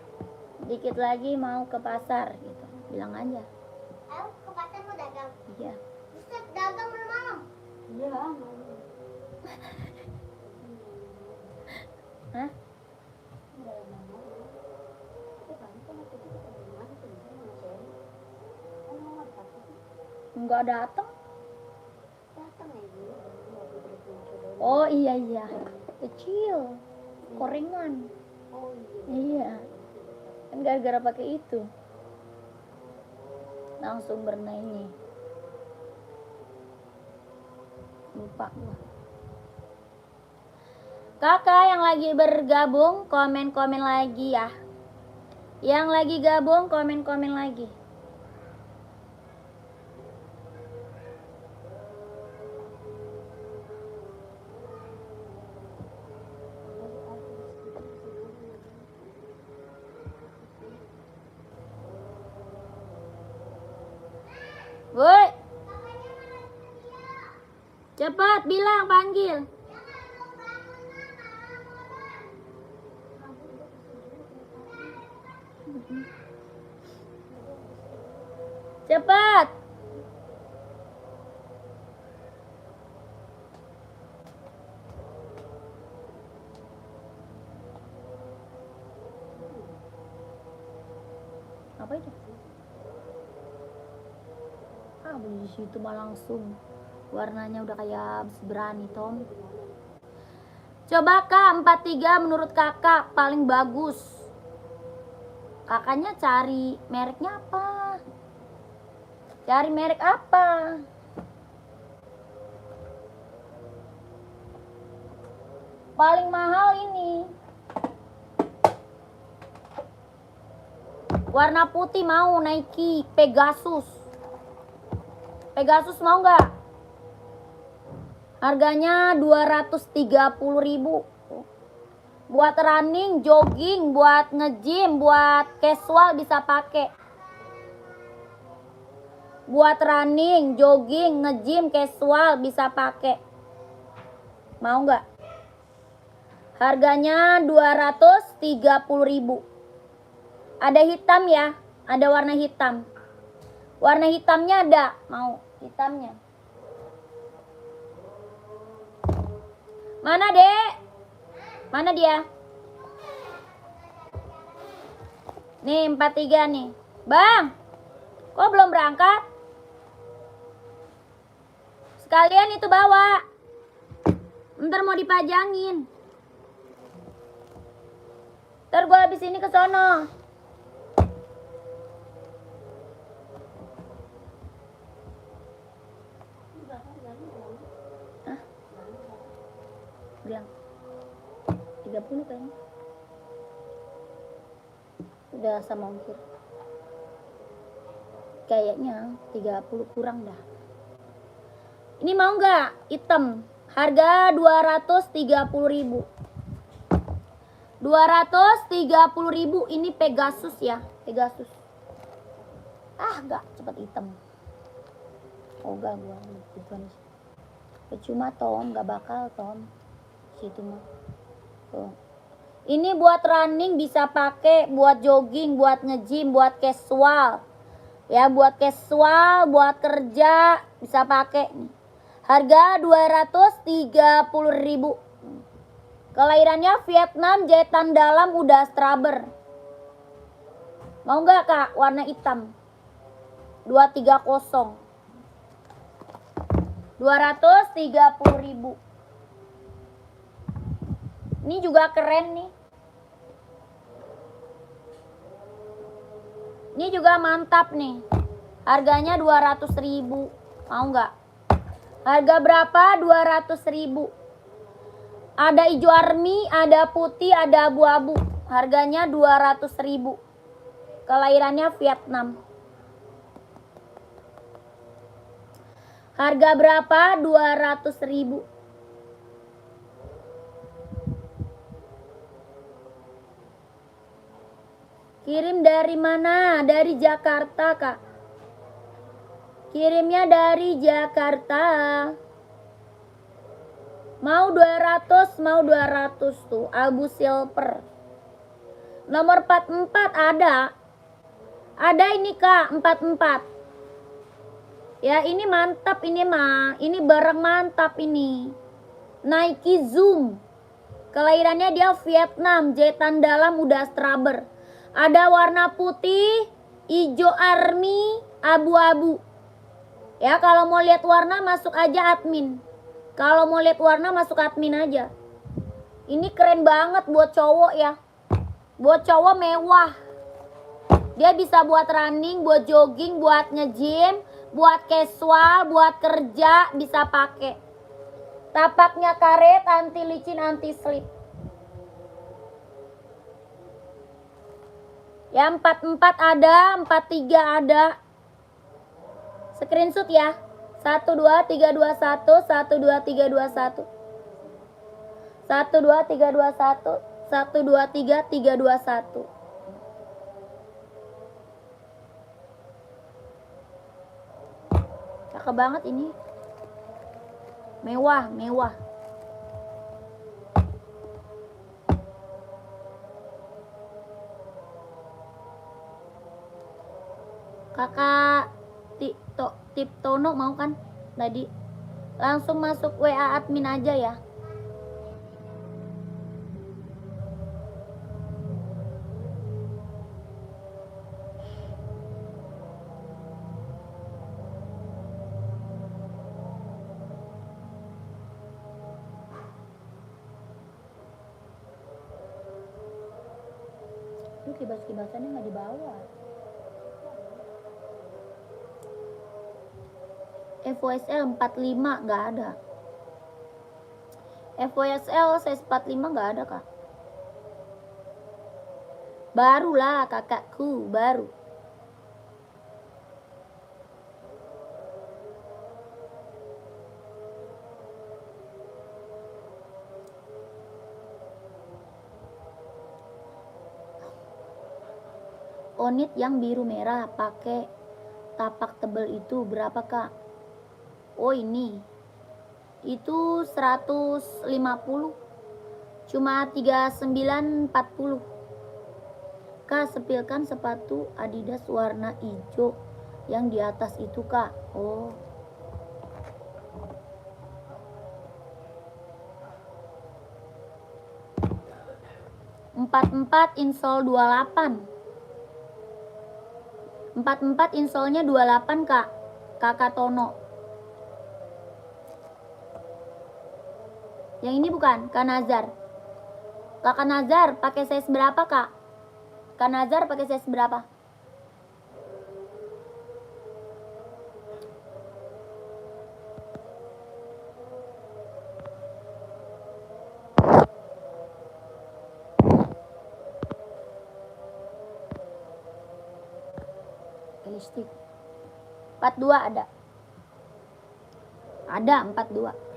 Dikit lagi mau ke pasar gitu. Bilang aja. Ayo ke pasar mau dagang. Iya. Bisa dagang malam-malam. Iya. Hah? Enggak datang. Oh iya, kecil, korengan. Oh iya, kan gara-gara pakai itu langsung bernaik. Lupa gua. Kakak yang lagi bergabung komen-komen lagi ya. Yang lagi gabung komen-komen lagi. Woi. Cepat bilang, panggil. Cepat. Apa itu? Di situ mah langsung warnanya udah kayak berani, Tom. Coba Kak, 43 menurut kakak paling bagus. Kakaknya cari mereknya apa? Cari merek apa? Paling mahal ini. Warna putih mau, Nike Pegasus. Pegasus mau nggak? Harganya 230.000. Buat running, jogging, buat nge-gym, buat casual bisa pakai. Buat running, jogging, nge-gym, casual bisa pakai. Mau nggak? Harganya 230.000. Ada hitam ya, ada warna hitam. Warna hitamnya ada, mau hitamnya. Mana Dek? Mana dia? Nih 43 nih. Bang, kok belum berangkat? Sekalian itu bawa. Ntar mau dipajangin. Ntar gue habis ini ke sono. Bilang 30 kayaknya. Udah sama ongkir. Kayaknya 30 kurang dah. Ini mau nggak? Hitam. Harga 230.000. 230.000 ini Pegasus ya, Pegasus. Enggak, cepet hitam. Enggak gua bukan. Percuma Tom, nggak bakal Tom. Situ mah. Tuh. Ini buat running bisa pakai, buat jogging, buat nge-gym, buat casual. Ya, buat casual, buat kerja bisa pakai. Harga 230.000. Kelahirannya Vietnam, jahitan dalam udah straber. Mau nggak Kak? Warna hitam. 230. 230.000. Ini juga keren nih. Ini juga mantap nih. Harganya 200.000. Mau nggak? Harga berapa? 200.000. Ada hijau army, ada putih, ada abu-abu. Harganya 200.000. Kelahirannya Vietnam. Harga berapa? 200.000. Kirim dari mana? Dari Jakarta, Kak. Kirimnya dari Jakarta. Mau 200 tuh. Abu silver. Nomor 44 ada. Ada ini Kak, 44. Ya ini mantap ini mah. Ini barang mantap ini. Nike Zoom. Kelahirannya dia Vietnam. Jahitan dalam udah straber. Ada warna putih, hijau army, abu-abu. Ya kalau mau lihat warna masuk aja admin. Kalau mau lihat warna masuk admin aja. Ini keren banget buat cowok ya. Buat cowok mewah. Dia bisa buat running, buat jogging, buat nge-gym, buat casual, buat kerja bisa pakai. Tapaknya karet, anti licin, anti slip. Ya 44 ada, 43 ada. Screenshot ya. 12321, 12321. 12321, 12321. cakep banget ini. Mewah, mewah. Kakak Tiptono mau kan tadi? Langsung masuk WA admin aja ya. Itu kibas-kibasannya nggak dibawa. FOSL 45 nggak ada. FOSL size 45 nggak ada kak. Barulah kakakku, baru. Onit yang biru merah pakai tapak tebel itu berapa kak? Oh ini itu 150, cuma 3940. Kak, sepilkan sepatu Adidas warna hijau yang di atas itu kak. Oh, empat insole 28. 44 insolnya 28 kak. Kakak Tono. Yang ini bukan, Kak Nazar. Kakak Nazar pakai size berapa kak? Kak Nazar pakai size berapa? Elastik 42 ada. Ada 42.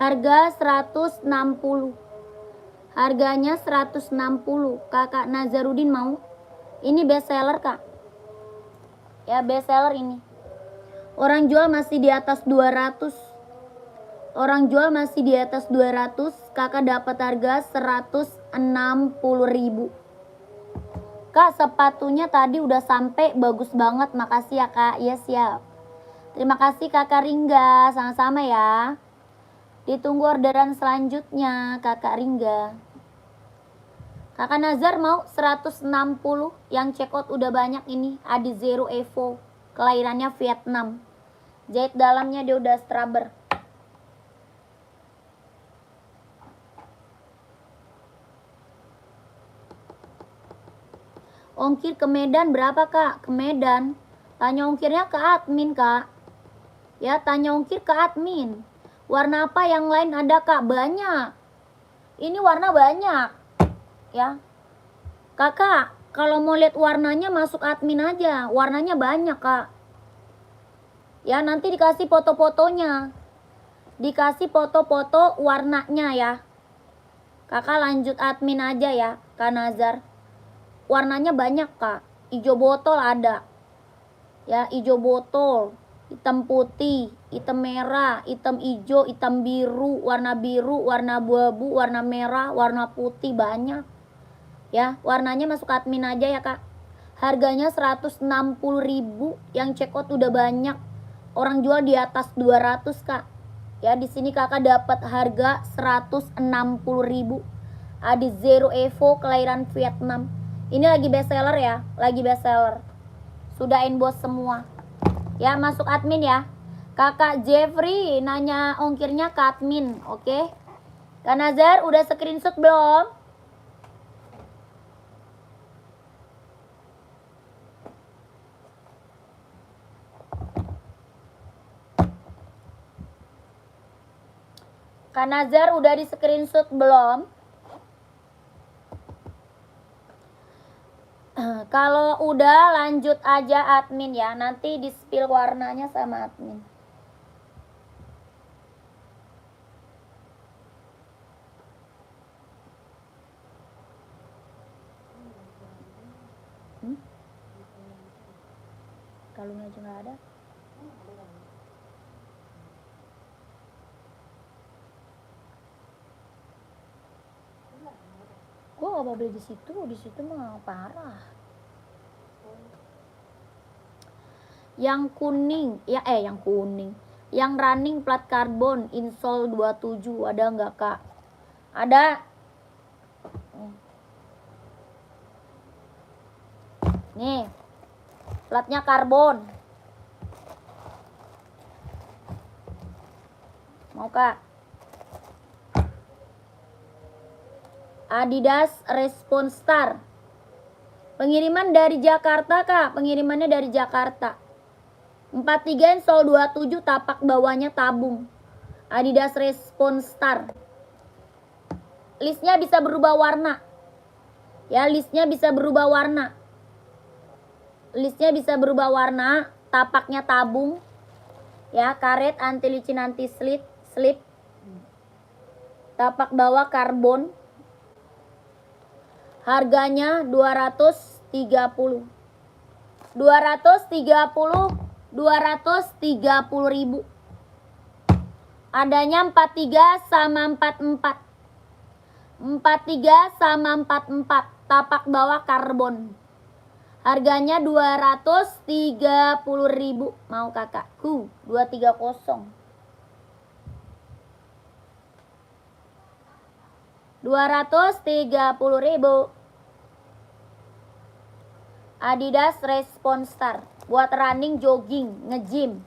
Harga 160. Harganya 160. Kakak Nazarudin mau? Ini best seller kak. Ya best seller ini. Orang jual masih di atas 200. Orang jual masih di atas 200. Kakak dapat harga 160.000. Kak, sepatunya tadi udah sampai, bagus banget. Makasih ya kak. Ya siap. Terima kasih kakak Ringga. Sama-sama ya. Ditunggu orderan selanjutnya kakak Ringga. Kakak Nazar mau 160. Yang check out udah banyak ini. Adi Zero Evo. Kelahirannya Vietnam. Jahit dalamnya dia udah straber. Ongkir ke Medan berapa kak? Ke Medan. Tanya ongkirnya ke admin kak. Ya tanya ongkir ke admin. Warna apa yang lain ada kak? Banyak. Ini warna banyak. Ya. Kakak, kalau mau lihat warnanya masuk admin aja. Warnanya banyak kak. Ya nanti dikasih foto-fotonya. Dikasih foto-foto warnanya ya. Kakak lanjut admin aja ya Kak Nazar. Warnanya banyak kak. Hijau botol ada. Ya hijau botol. Hitam putih, hitam merah, hitam hijau, hitam biru, warna abu-abu, warna merah, warna putih banyak. Ya, warnanya masuk admin aja ya, Kak. Harganya 160.000, yang check out udah banyak. Orang jual di atas 200, Kak. Ya, di sini Kakak dapat harga 160.000. Adi Zero Evo kelahiran Vietnam. Ini lagi best seller ya, lagi best seller. Sudah inbox semua. Ya masuk admin ya. Kakak Jeffrey nanya ongkirnya ke admin. Oke. Kak Nazar udah screenshot belum? Kak Nazar udah di screenshot belum? Kalau udah lanjut aja admin ya, nanti di spill warnanya sama admin. Kalungnya aja nggak ada. Gue gak mau beli di situ mah parah. Yang kuning, yang kuning. Yang running plat karbon insole 27 ada nggak Kak? Ada. Nih. Platnya karbon. Mau Kak? Adidas Response Star. Pengiriman dari Jakarta Kak, pengirimannya dari Jakarta. 43 insole 27 tapak bawahnya tabung. Adidas Response Star. Listnya bisa berubah warna. Ya, listnya bisa berubah warna. Listnya bisa berubah warna, tapaknya tabung. Ya, karet anti licin anti slip. Tapak bawah karbon. Harganya 230 ribu. Adanya 43 sama 44. 43 sama 44. Tapak bawah karbon. Harganya 230 ribu. Mau kakakku? 230. 230 ribu. Adidas Response Star. Buat running, jogging, nge-gym.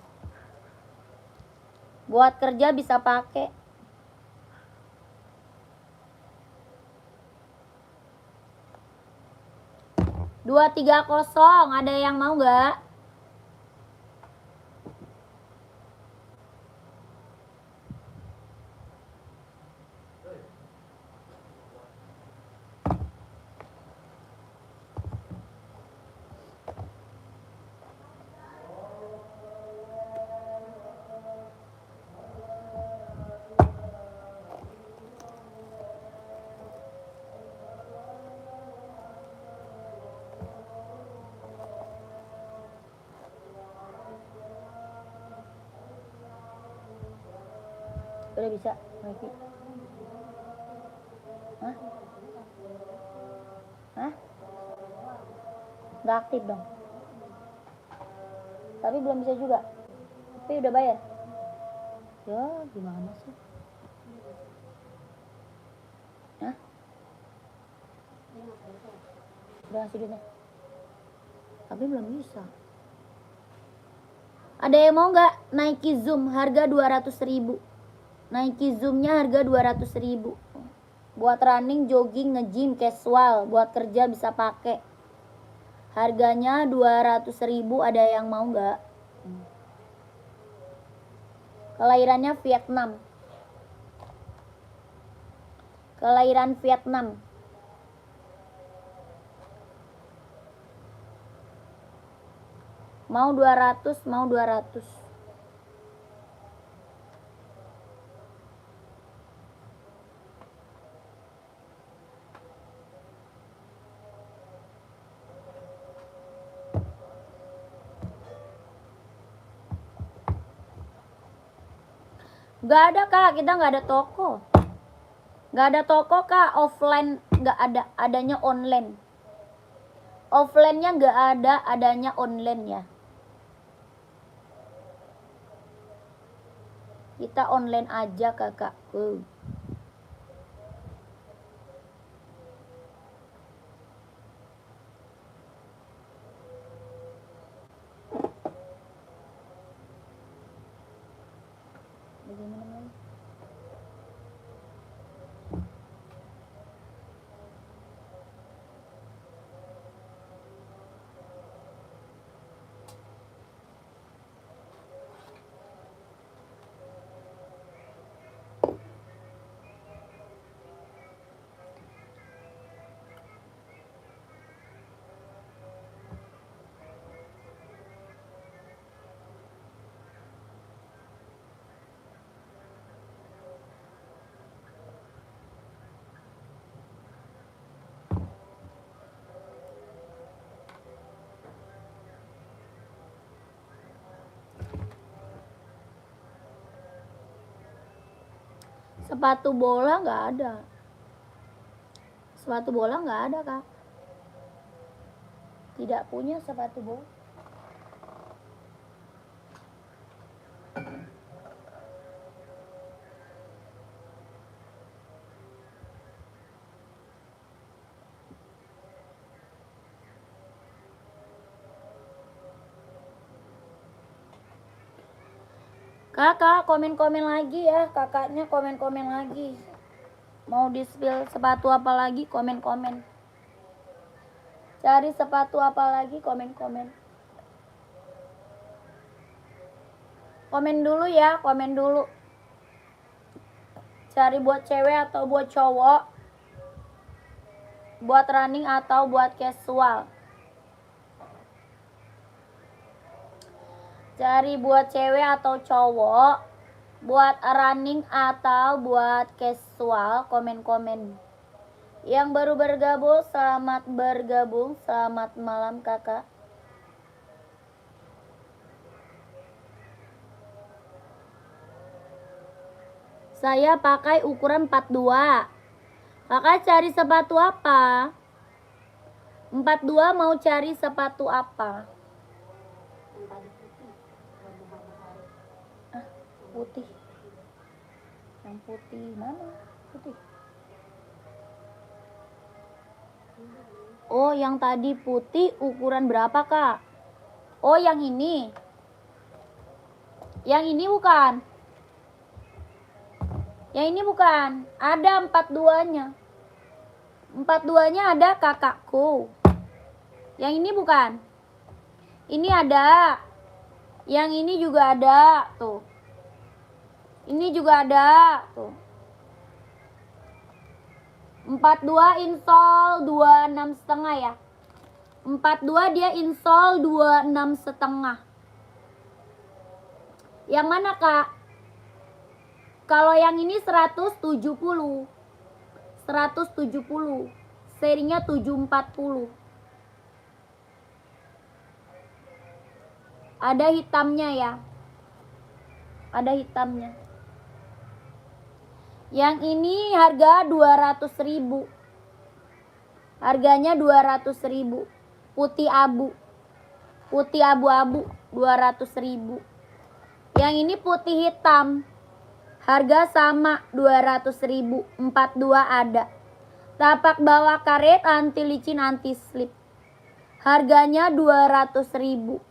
Buat kerja bisa pakai. $230. Ada yang mau nggak? Udah bisa, Wifi. Hah? Nggak aktif dong. Tapi belum bisa juga. Tapi udah bayar. Ya, gimana sih? Hah? Udah ngasih duitnya. Tapi belum bisa. Ada yang mau nggak Nike Zoom harga 200 ribu? Nike Zoomnya harga 200 ribu. Buat running, jogging, nge-gym, casual. Buat kerja bisa pakai. Harganya 200 ribu. Ada yang mau nggak? Kelahirannya Vietnam. Kelahiran Vietnam. Mau 200, mau 200. Gak ada Kak, kita gak ada toko. Gak ada toko Kak, offline gak ada, adanya online. Offline-nya gak ada, adanya online ya. Kita online aja kakakku. Sepatu bola nggak ada. Sepatu bola nggak ada, Kak. Tidak punya sepatu bola. Kakak komen-komen lagi ya, kakaknya komen-komen lagi. Mau di-spill sepatu apa lagi, komen-komen. Cari sepatu apa lagi, komen-komen. Komen dulu ya, komen dulu. Cari buat cewek atau buat cowok, buat running atau buat casual. Cari buat cewek atau cowok, buat running atau buat casual, komen-komen. Yang baru bergabung, selamat bergabung, selamat malam kakak. Saya pakai ukuran 42. Kakak cari sepatu apa? 42 mau cari sepatu apa? Putih. Yang putih mana? Putih. Oh, yang tadi putih ukuran berapa, Kak? Oh, yang ini. Yang ini bukan. Yang ini bukan. Ada 42-nya. 42-nya ada, kakakku. Yang ini bukan. Ini ada. Yang ini juga ada, tuh. Ini juga ada, tuh. 42 insole 26,5 ya. 42 dia insole 26,5. Yang mana, Kak? Kalau yang ini 170. 170. Serinya 740. Ada hitamnya ya. Ada hitamnya. Yang ini harga 200.000. Harganya 200.000. Putih abu. Putih abu-abu 200.000. Yang ini putih hitam. Harga sama 200.000. 42 ada. Tapak bawah karet, anti licin, anti slip. Harganya 200.000.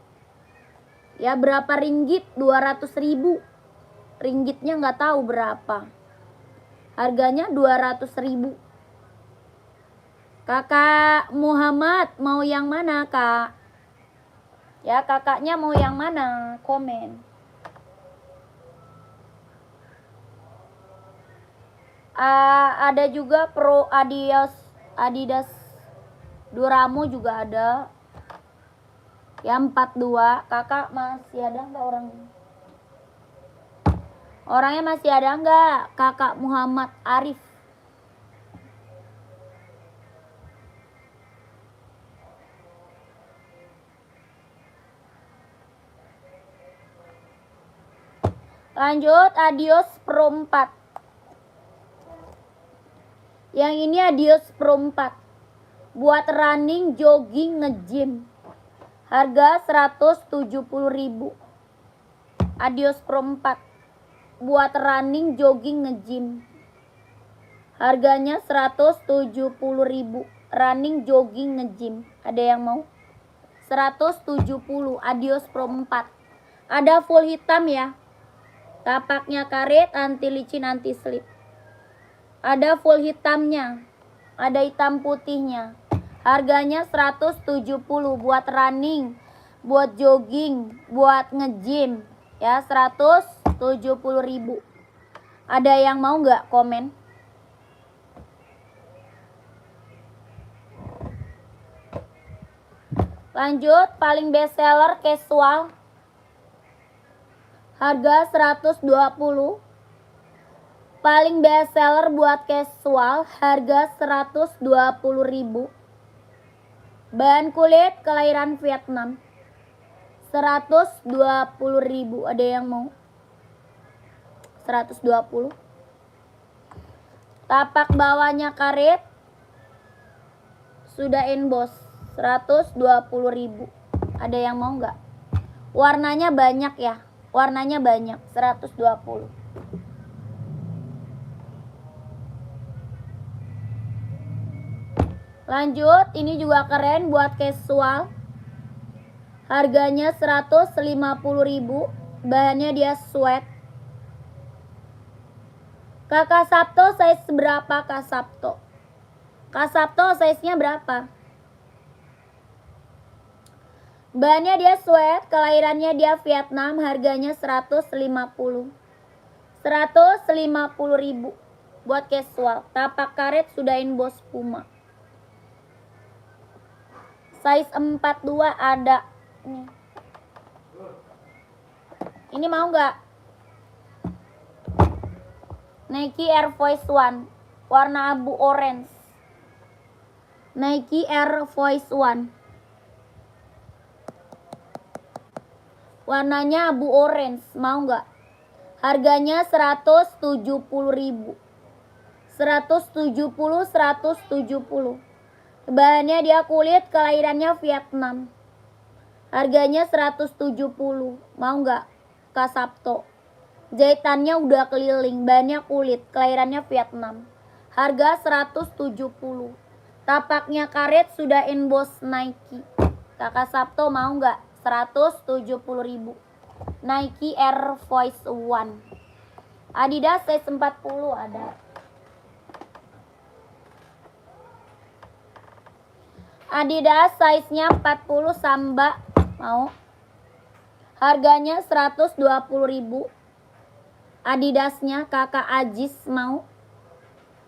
Ya berapa ringgit? 200.000. Ringgitnya nggak tahu berapa. Harganya 200.000. Kakak Muhammad mau yang mana, Kak? Ya, kakaknya mau yang mana? Komen. Ada juga Pro Adidas Duramo juga ada. Yang 42. Kakak masih ada nggak orangnya? Orangnya masih ada nggak? Kakak Muhammad Arif. Lanjut, Adios Pro 4. Yang ini Adios Pro 4. Buat running, jogging, nge-gym. Harga 170.000. Adios Pro 4. Buat running, jogging, nge-gym. Harganya 170.000. Running, jogging, nge-gym. Ada yang mau? 170. Adios Pro 4. Ada full hitam ya. Tapaknya karet, anti licin, anti slip. Ada full hitamnya. Ada hitam putihnya. Harganya 170 buat running, buat jogging, buat nge-gym. Ya, 170.000. Ada yang mau nggak? Komen. Lanjut, paling best seller casual. Harga 120. Paling best seller buat casual, harga 120.000. Bahan kulit kelahiran Vietnam. 120.000. Ada yang mau? 120. Tapak bawahnya karet sudah emboss 120.000. Ada yang mau nggak? Warnanya banyak ya. Warnanya banyak 120. Lanjut, ini juga keren buat casual. Harganya 150.000. Bahannya dia sweat. Kakak Sabto size berapa Kak Sabto? Kak Sabto size-nya berapa? Bahannya dia sweat, kelahirannya dia Vietnam, harganya 150.000 buat casual. Tapak karet sudah emboss Puma. Size 42 ada. Ini mau nggak? Nike Air Force One warna abu orange. Nike Air Force One warnanya abu orange, mau nggak? Harganya 170.000. 170. Bahannya dia kulit, kelahirannya Vietnam. Harganya 170. Mau nggak Kak Sabto? Jahitannya udah keliling, bahannya kulit, kelahirannya Vietnam. Harga 170. Tapaknya karet sudah emboss Nike. Kakak Sabto mau nggak? 170.000. Nike Air Force One. Adidas size 40 ada. Adidas size-nya 40 Samba mau. Harganya 120.000. Adidasnya Kakak Ajis mau.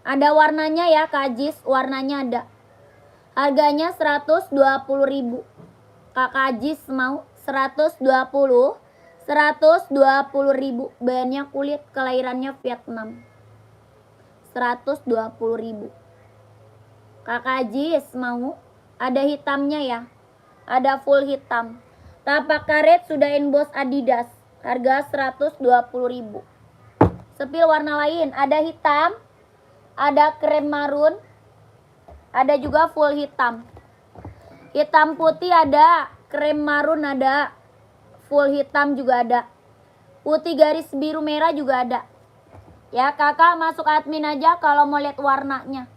Ada warnanya ya Kak Ajis, warnanya ada. Harganya 120.000. Kakak Ajis mau 120.000. Bahannya kulit, kelahirannya Vietnam. 120.000. Kakak Ajis mau. Ada hitamnya ya. Ada full hitam. Tapak karet sudah emboss Adidas. Harga 120.000. Sepil warna lain, ada hitam, ada krem marun, ada juga full hitam. Hitam putih ada, krem marun ada, full hitam juga ada. Putih garis biru merah juga ada. Ya kakak masuk admin aja kalau mau lihat warnanya.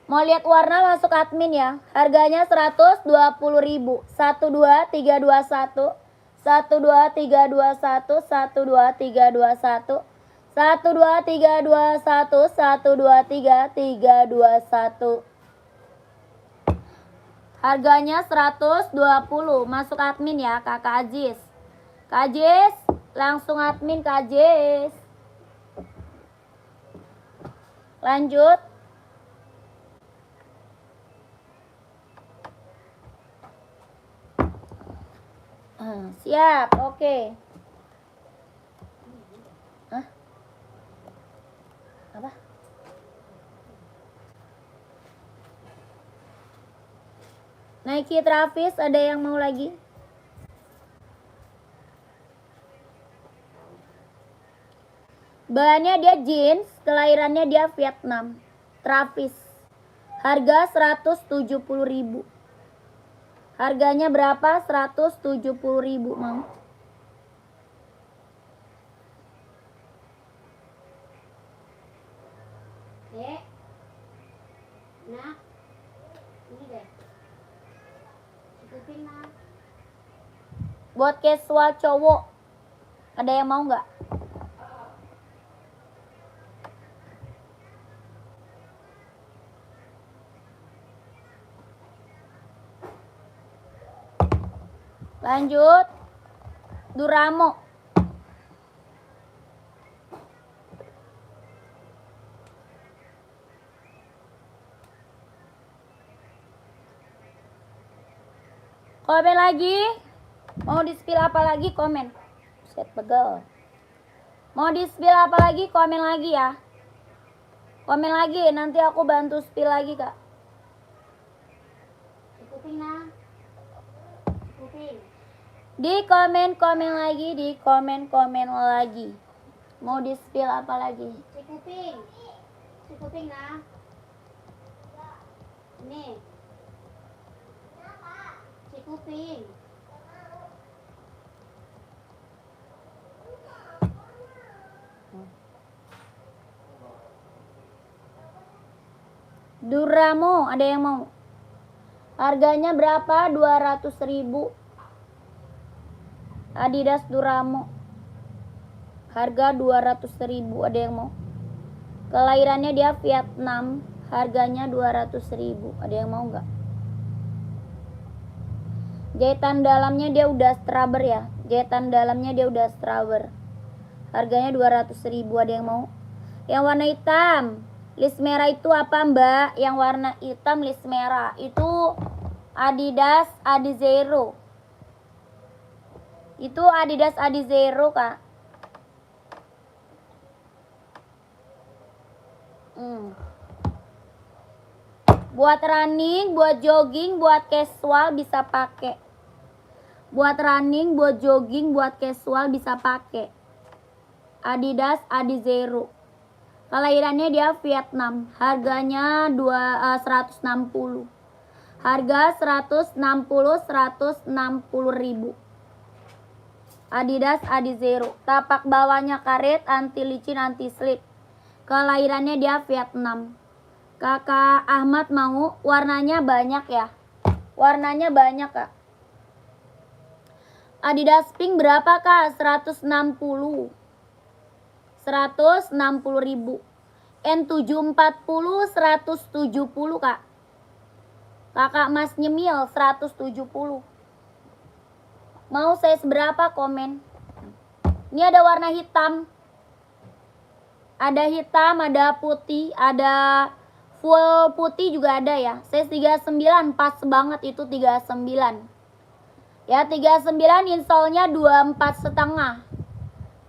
Mau lihat warna masuk admin ya. Harganya 120.000. 12321. 12321. 12321. 12321. 12321. Harganya 120. Masuk admin ya Kakak Ajis. Kak Ajis, langsung admin Kak Ajis. Lanjut. Siap, oke. Hah? Apa? Nike Travis, ada yang mau lagi? Bahannya dia jeans, kelahirannya dia Vietnam. Travis. Harga 170.000. Harganya berapa? 170.000 mau. Nah, ini deh. Cukupin nah. Buat casual cowok, ada yang mau nggak? Lanjut, Duramo. Komen lagi. Mau di-spill apa lagi? Komen. Set pegel. Mau di-spill apa lagi? Komen lagi ya. Komen lagi, nanti aku bantu spill lagi kak. Cukupin nah. Cukupin. Di komen-komen lagi, di komen-komen lagi. Mau di-spill apa lagi? Cukupin. si kuping nah. Ini. Si kuping. Duramo, ada yang mau? Harganya berapa? 200.000. Adidas Duramo. Harga 200.000, ada yang mau? Kelahirannya dia Vietnam. Harganya 200.000. Ada yang mau nggak? Jahitan dalamnya dia udah straber ya. Jahitan dalamnya dia udah straber. Harganya 200.000. Ada yang mau? Yang warna hitam. List merah itu apa mbak? Yang warna hitam list merah itu Adidas Adizero. Itu Adidas Adizero kak. Buat running, buat jogging, buat casual bisa pakai. Buat running, buat jogging, buat casual bisa pakai. Adidas Adizero. Kelahirannya dia Vietnam. Harganya 160. Harga 160.000. Adidas Adizero. Tapak bawahnya karet, anti licin, anti slip. Kelahirannya dia Vietnam. Kakak Ahmad mau? Warnanya banyak ya. Warnanya banyak kak. Adidas pink berapa kak? 160. 160.000. N740 170 kak. Kakak Mas nyemil 170. Mau saya seberapa komen? Ini ada warna hitam. Ada hitam, ada putih, ada full putih juga ada ya. Saya 39 pas banget itu 39. Ya 39 insolnya 24,5.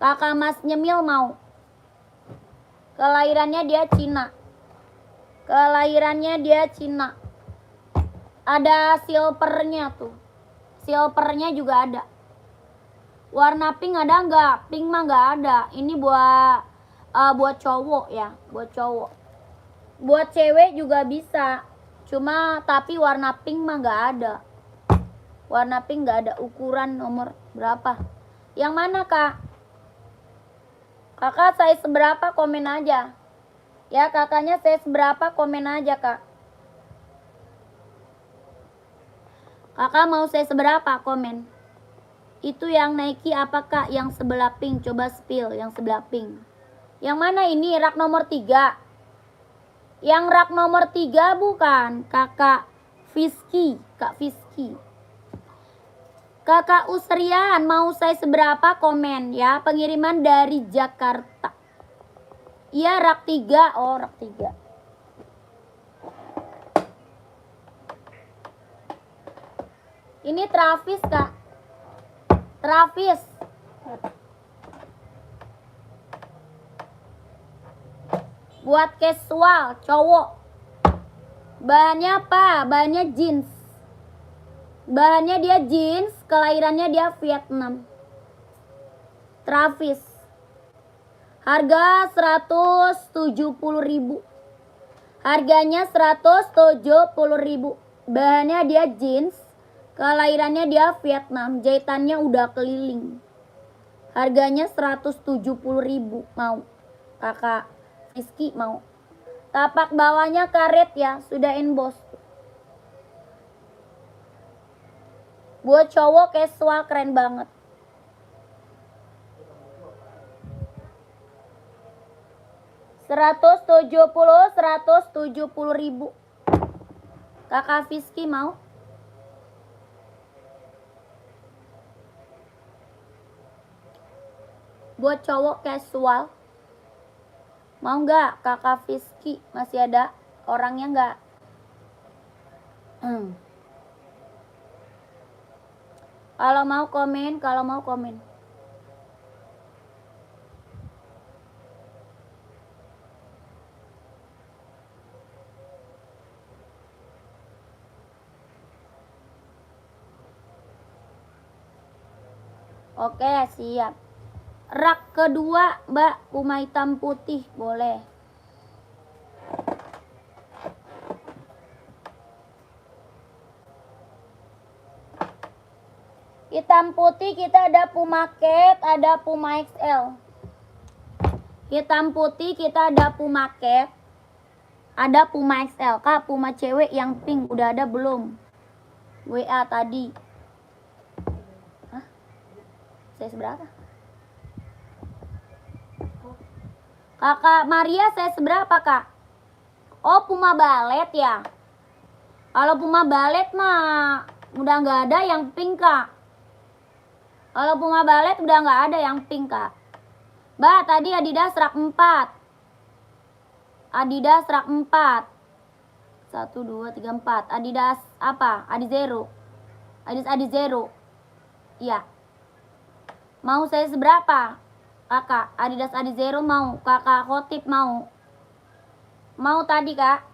Kakak Mas nyemil mau? Kelahirannya dia Cina. Kelahirannya dia Cina. Ada silvernya tuh. Silvernya juga ada. Warna pink ada nggak? Pink mah nggak ada. Ini buat cowok ya, buat cowok. Buat cewek juga bisa. Cuma tapi warna pink mah nggak ada. Warna pink nggak ada. Ukuran nomor berapa? Yang mana kak? Kakak saya seberapa komen aja. Ya kakaknya saya seberapa komen aja kak. Kakak mau saya seberapa komen. Itu yang Nike apa kak? Yang sebelah pink. Coba spill yang sebelah pink. Yang mana ini? Rak nomor 3. Yang rak nomor 3 bukan? Kakak Fiski. Kak Fiski. Kakak Usrian mau saya seberapa komen ya. Pengiriman dari Jakarta. Iya rak 3. Oh rak 3. Ini Travis kak. Travis. Buat casual cowok. Bahannya apa? Bahannya jeans. Bahannya dia jeans. Kelahirannya dia Vietnam. Travis. Harga 170.000. Harganya 170.000. Bahannya dia jeans. Kelahirannya dia Vietnam. Jahitannya udah keliling. Harganya 170.000. Mau? Kakak Rizky mau? Tapak bawahnya karet ya. Sudah emboss. Buat cowok casual keren banget. $170.000. Kakak Fiski mau? Buat cowok casual. Mau nggak kakak Fiski? Masih ada orangnya nggak? Kalau mau komen, kalau mau komen. Oke, siap. Rak kedua, Mbak, puma hitam putih, boleh. Hitam putih kita ada Puma Cat, ada Puma XL. Hitam putih kita ada Puma Cat, ada Puma XL. Kak, Puma cewek yang pink udah ada belum? WA tadi. Hah? Saya seberapa? Kakak Maria saya seberapa, Kak? Oh, Puma Ballet ya. Kalau Puma Ballet mah udah nggak ada yang pink, Kak. Kalau Puma Ballet udah nggak ada yang pink, Kak. Mbak, tadi Adidas rak 4. Adidas rak 4. 1, 2, 3, 4. Adidas apa? Adizero. Adidas Adizero. Iya. Mau saya seberapa? Kakak, Adidas Adizero mau. Kakak Khotib mau. Mau tadi, Kak.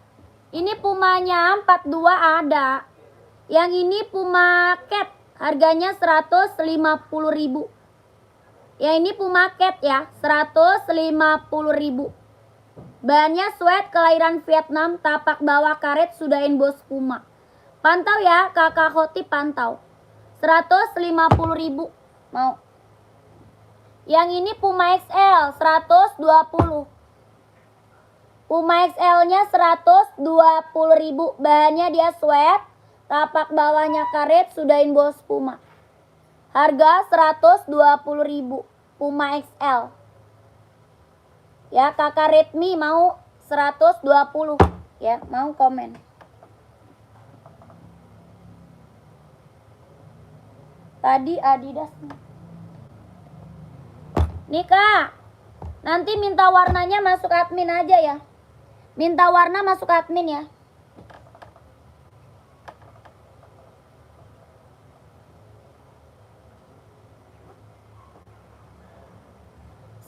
Ini Pumanya 42 ada. Yang ini Puma Cat. Harganya 150.000. Ya ini Puma Cat ya, 150.000. Bahannya sweat kelahiran Vietnam, tapak bawah karet sudah inbox Puma. Pantau ya, Kakak Khotib pantau. 150.000. Mau. Yang ini Puma XL 120. Puma XL-nya 120.000. Bahannya dia sweat, tapak bawahnya karet sudah inbox Puma. Harga 120.000. Puma XL. Ya, Kakak Redmi mau 120. Ya, mau komen. Tadi Adidas. Nih, Kak. Nanti minta warnanya masuk admin aja ya. Minta warna masuk admin ya.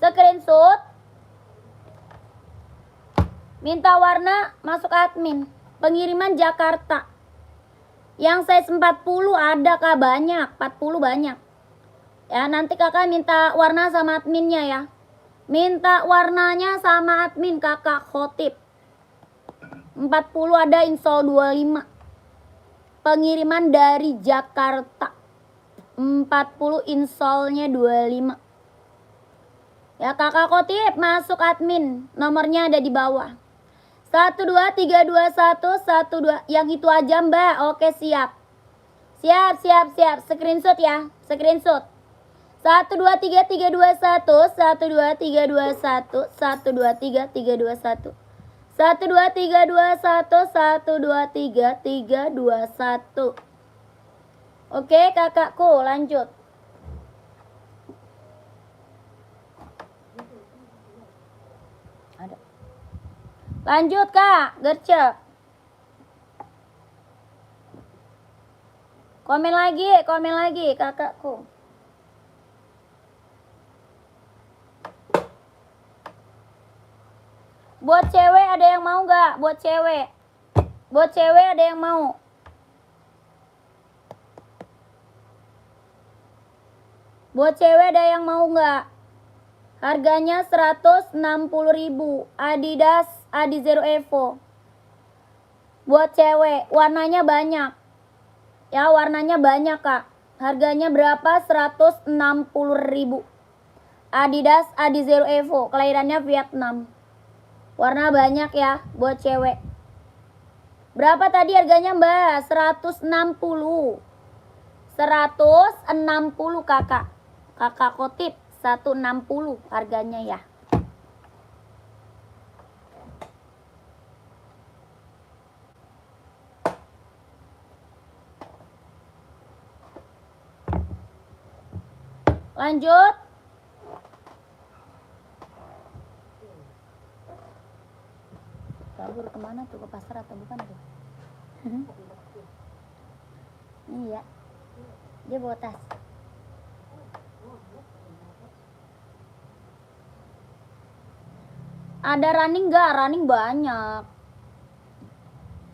Screenshot. Minta warna masuk admin. Pengiriman Jakarta. Yang size 40 ada, Kak, banyak. 40 banyak. Ya, nanti Kakak minta warna sama adminnya ya. Minta warnanya sama admin Kakak Khotib. 40 ada insol 25. Pengiriman dari Jakarta. 40 insolnya 25. Ya, Kakak Khotib masuk admin. Nomornya ada di bawah. 1232112. Yang itu aja, Mbak. Oke, siap. Siap. Screenshot ya. Screenshot. 12331 12321 12331 12321 12331. Oke, kakakku, lanjut. Ada. Lanjut, Kak, gercep. Komen lagi, kakakku. Buat cewek ada yang mau nggak? Buat cewek ada yang mau? Buat cewek ada yang mau nggak? Harganya 160.000. Adidas Adizero Evo. Buat cewek, warnanya banyak. Ya, warnanya banyak, Kak. Harganya berapa? 160.000. Adidas Adizero Evo, kelahirannya Vietnam. Warna banyak ya buat cewek. Berapa tadi harganya, Mbak? 160. 160, Kakak. Kakak Khotib 160 harganya ya. Lanjut. Kabur kemana tuh? Ke pasar atau bukan tuh? Iya. Dia bawa tas. Ada running nggak? Running banyak.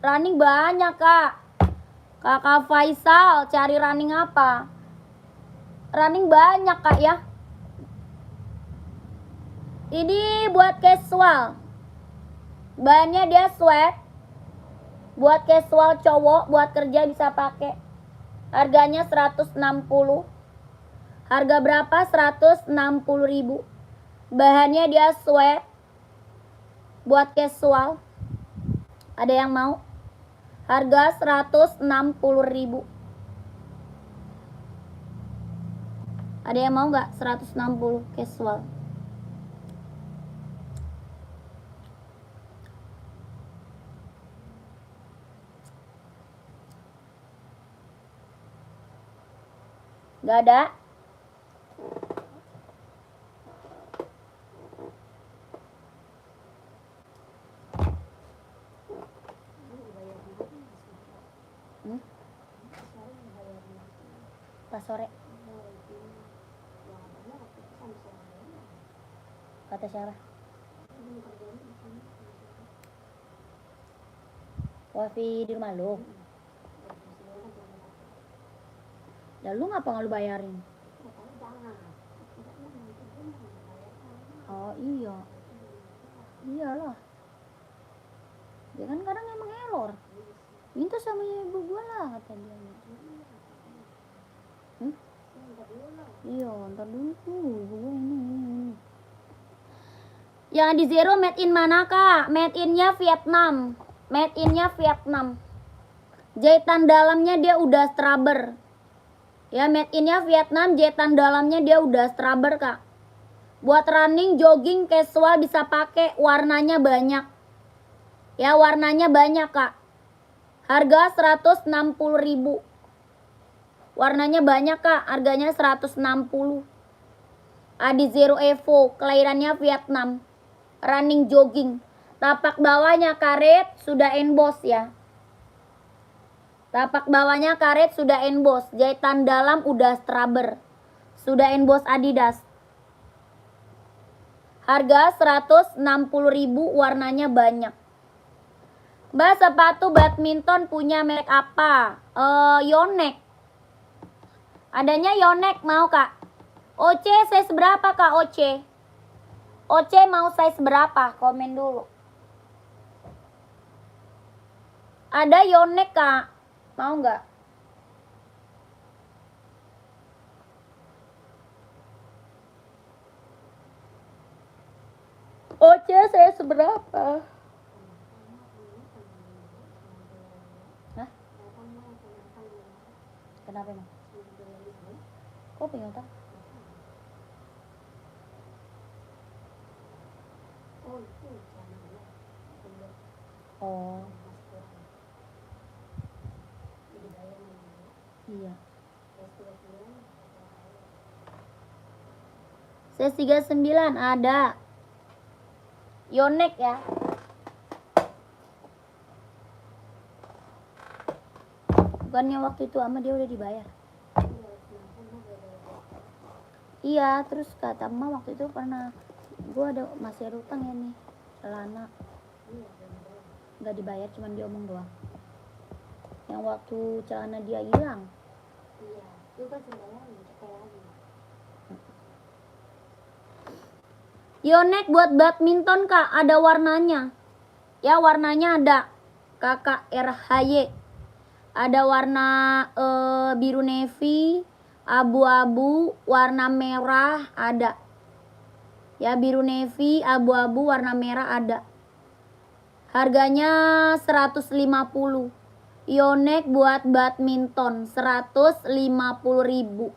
Running banyak, Kak. Kakak Faisal cari running apa? Running banyak, Kak, ya. Ini buat casual. Bahannya dia sweat. Buat casual cowok, buat kerja bisa pakai. Harganya 160. Harga berapa? 160.000. Bahannya dia sweat. Buat casual. Ada yang mau? Harga 160.000. Ada yang mau nggak? 160 casual. Nggak ada? Pas sore. Kata siapa? Wifi di rumah lu. Lalu ngapa nggak lu bayarin? Oh iya. Iyalah. Dia kan kadang emang error. Minta sama ibu gua lah kata dia. Iya, ntar dulu ibu gua ini. Yang di zero made in mana kak? Made innya Vietnam. Made innya Vietnam. Jahitan dalamnya dia udah strabber. Ya made innya Vietnam. Jahitan dalamnya dia udah strabber kak. Buat running, jogging, casual bisa pakai. Warnanya banyak. Ya warnanya banyak kak. Harga 160.000. Warnanya banyak kak. Harganya 160. Adi Zero Evo. Kelahirannya Vietnam. Running jogging. Tapak bawahnya karet sudah emboss ya. Tapak bawahnya karet sudah emboss. Jahitan dalam udah strabber. Sudah emboss Adidas. Harga 160.000, warnanya banyak. Mbak, sepatu badminton punya merek apa? Yonex. Adanya Yonex mau kak? OC size berapa kak OC? OC mau size berapa? Komen dulu. Ada Yonex kak, mau nggak? OC size berapa? Hah? Kenapa emang? Kok punya otak? Oh. Iya. C39 ada. Yonex ya. Bukannya waktu itu sama dia udah dibayar. Iya, terus kata emak waktu itu pernah gua ada masih ada utang ya nih. Celana. Nggak dibayar, cuman diomong doang. Yang waktu celana dia hilang. Iya, itu kan sebenarnya lagi. Yonex buat badminton kak, ada warnanya. Ya warnanya ada KKRHY. Ada warna biru navy, abu-abu, warna merah ada. Ya biru navy, abu-abu, warna merah ada. Harganya 150. Yonex buat badminton 150.000.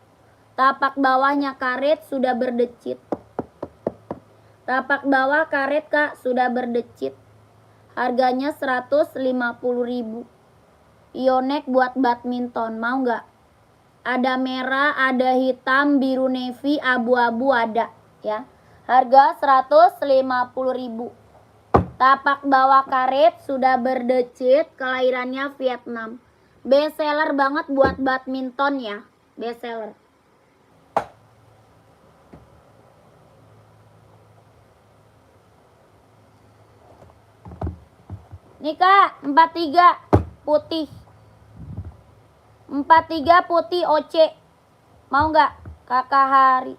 Tapak bawahnya karet sudah berdecit. Tapak bawah karet kak sudah berdecit. Harganya 150.000. Yonex buat badminton, mau nggak? Ada merah, ada hitam, biru navy, abu-abu ada ya. Harga 150.000. Tapak bawah karet sudah berdecit, kelahirannya Vietnam. Best seller banget buat badminton ya, best seller. Nih kak, 43 putih. 43 putih OC. Mau nggak? Kakak Hari.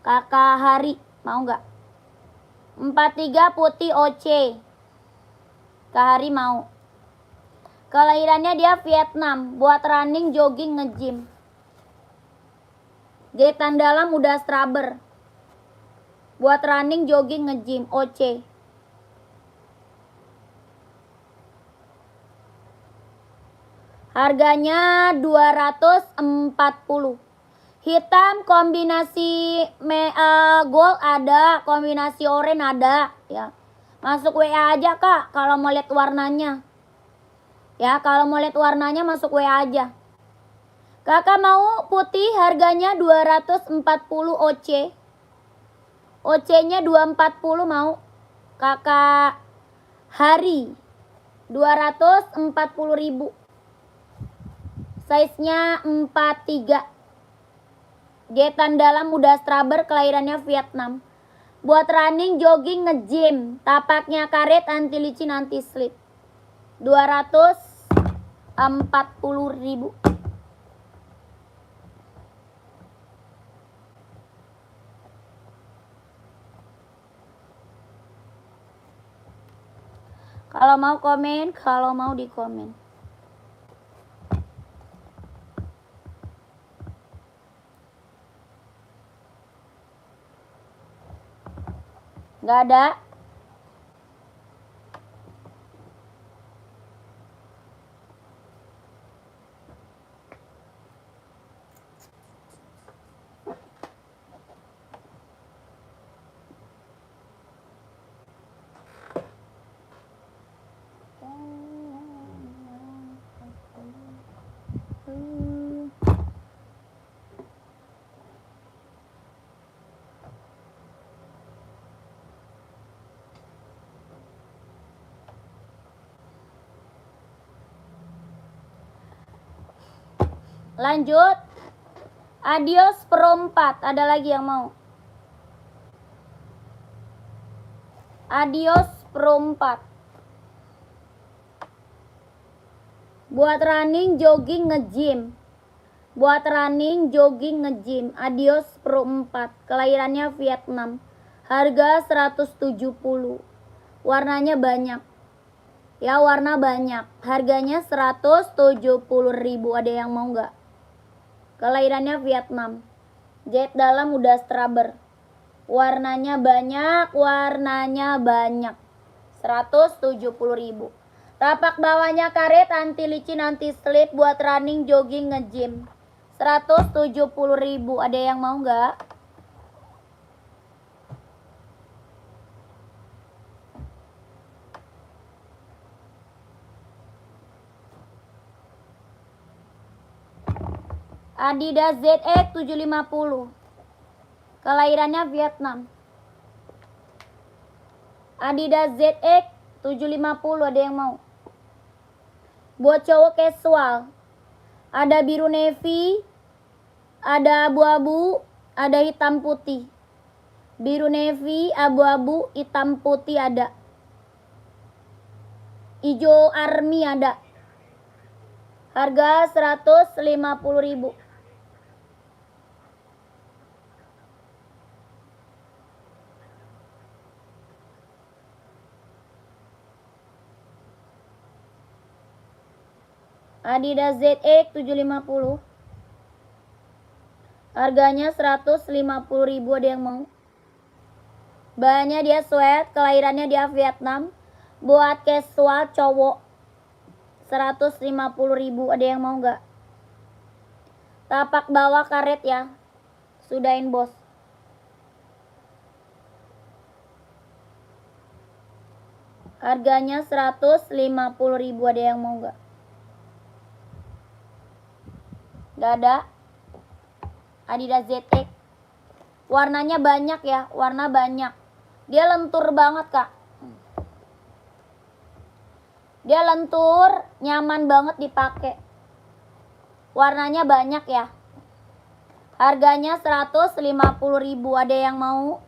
Kakak Hari, mau nggak? 43 putih OC. Kak Hari mau. Kelahirannya dia Vietnam. Buat running, jogging, nge-gym. Jahitan dalam udah scrubber. Buat running, jogging, nge-gym. OC. Harganya 240. Hitam kombinasi gold ada, kombinasi oranye ada ya. Masuk WA aja Kak kalau mau lihat warnanya. Ya, kalau mau lihat warnanya masuk WA aja. Kakak mau putih harganya 240 OC. OC-nya 240 mau. Kakak Hari 240.000. Size-nya 43. Jahitan dalam udah scrubber, kelahirannya Vietnam. Buat running, jogging, nge-gym. Tapaknya karet, anti licin, anti slip. 240.000. Kalau mau komen, kalau mau di komen. Gak ada. Lanjut. Adios Pro 4. Ada lagi yang mau? Adios Pro 4. Buat running, jogging, nge-gym. Buat running, jogging, nge-gym. Adios Pro 4. Kelahirannya Vietnam. Harga 170. Warnanya banyak. Ya, warna banyak. Harganya 170.000. Ada yang mau nggak? Kelahirannya Vietnam. Jahit dalam udah scrubber. Warnanya banyak, warnanya banyak. 170.000. Tapak bawahnya karet, anti licin, anti slip. Buat running, jogging, nge-gym. 170.000. Ada yang mau nggak? Adidas ZX 750. Kelahirannya Vietnam. Adidas ZX 750. Ada yang mau? Buat cowok casual. Ada biru navy, ada abu-abu, ada hitam putih. Biru navy, abu-abu, hitam putih ada. Ijo army ada. Harga 150.000. Adidas ZX 750. Harganya 150.000. Ada yang mau? Bahannya dia sweat, kelahirannya dia Vietnam. Buat casual cowok 150.000. Ada yang mau nggak? Tapak bawah karet ya. Sudahin bos. Harganya 150.000. Ada yang mau nggak? Nggak ada. Adidas ZX. Warnanya banyak ya. Warna banyak. Dia lentur banget kak. Dia lentur. Nyaman banget dipakai. Warnanya banyak ya. Harganya 150.000. Ada yang mau?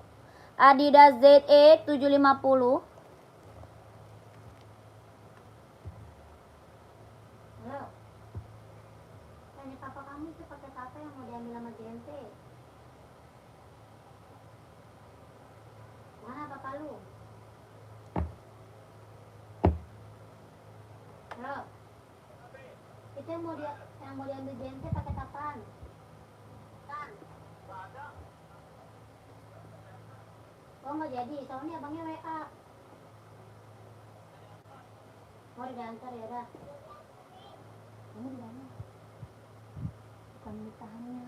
Adidas ZX 750. Itu yang mau diambil JNT pakai apaan? Oh nggak jadi, soalnya abangnya WA. Mau diantar ya dah. Kamu di mana? Bukan ditahannya.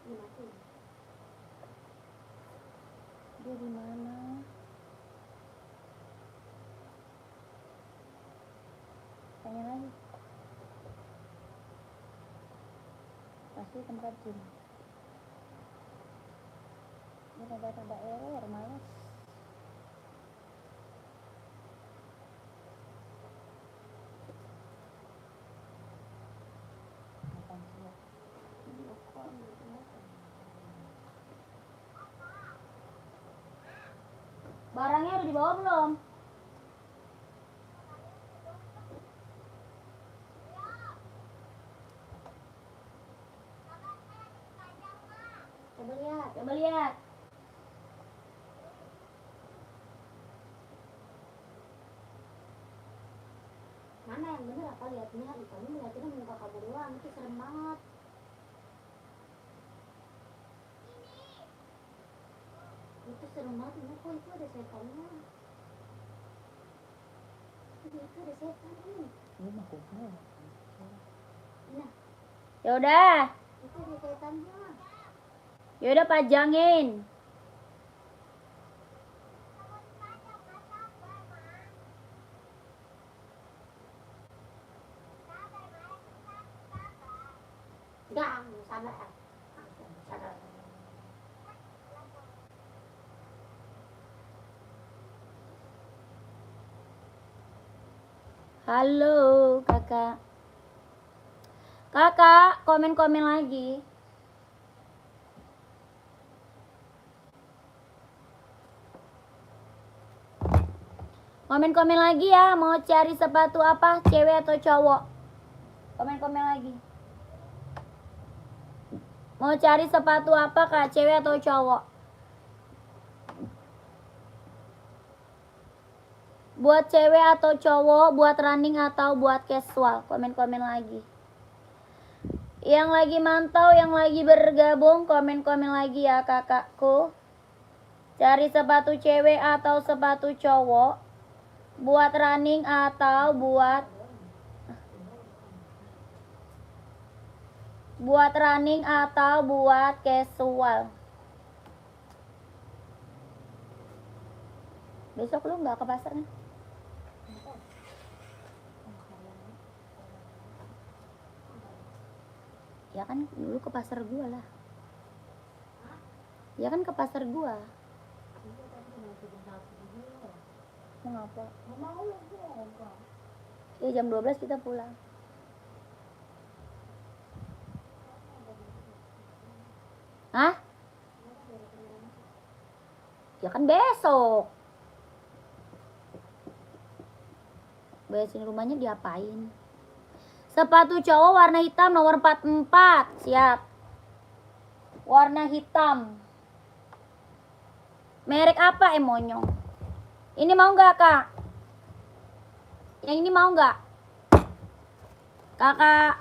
Mati. Dia di mana? Tanya lagi. Pasti tempat gym. Ini ada error malas. Barangnya udah dibawa belum? Coba lihat. Mana yang bener apa lihatnya? Kamu lihatnya muka kamu doang, itu serem banget. Itu serem banget, kok itu ada setannya. Itu ada setan nih. Ini mah kumpul. Nah. Ya udah. Itu ada setannya. Ya udah pajangin. Jangan sabar. Halo kakak. Kakak komen-komen lagi. Komen-komen lagi ya, mau cari sepatu apa, cewek atau cowok? Komen-komen lagi. Mau cari sepatu apa kak, cewek atau cowok? Buat cewek atau cowok, buat running atau buat casual? Komen-komen lagi. Yang lagi mantau, yang lagi bergabung, komen-komen lagi ya kakakku. Cari sepatu cewek atau sepatu cowok? Buat running atau buat running atau buat casual? Besok lu nggak ke pasar kan? Ya kan dulu ke pasar gua lah. Ya kan ke pasar gua. Mengapa? Ya jam 12 kita pulang. Hah? Ya kan besok. Beresin rumahnya diapain? Sepatu cowok warna hitam nomor 44. Siap. Warna hitam. Merek apa monyong? Ini mau nggak kak? Yang ini mau nggak? Kakak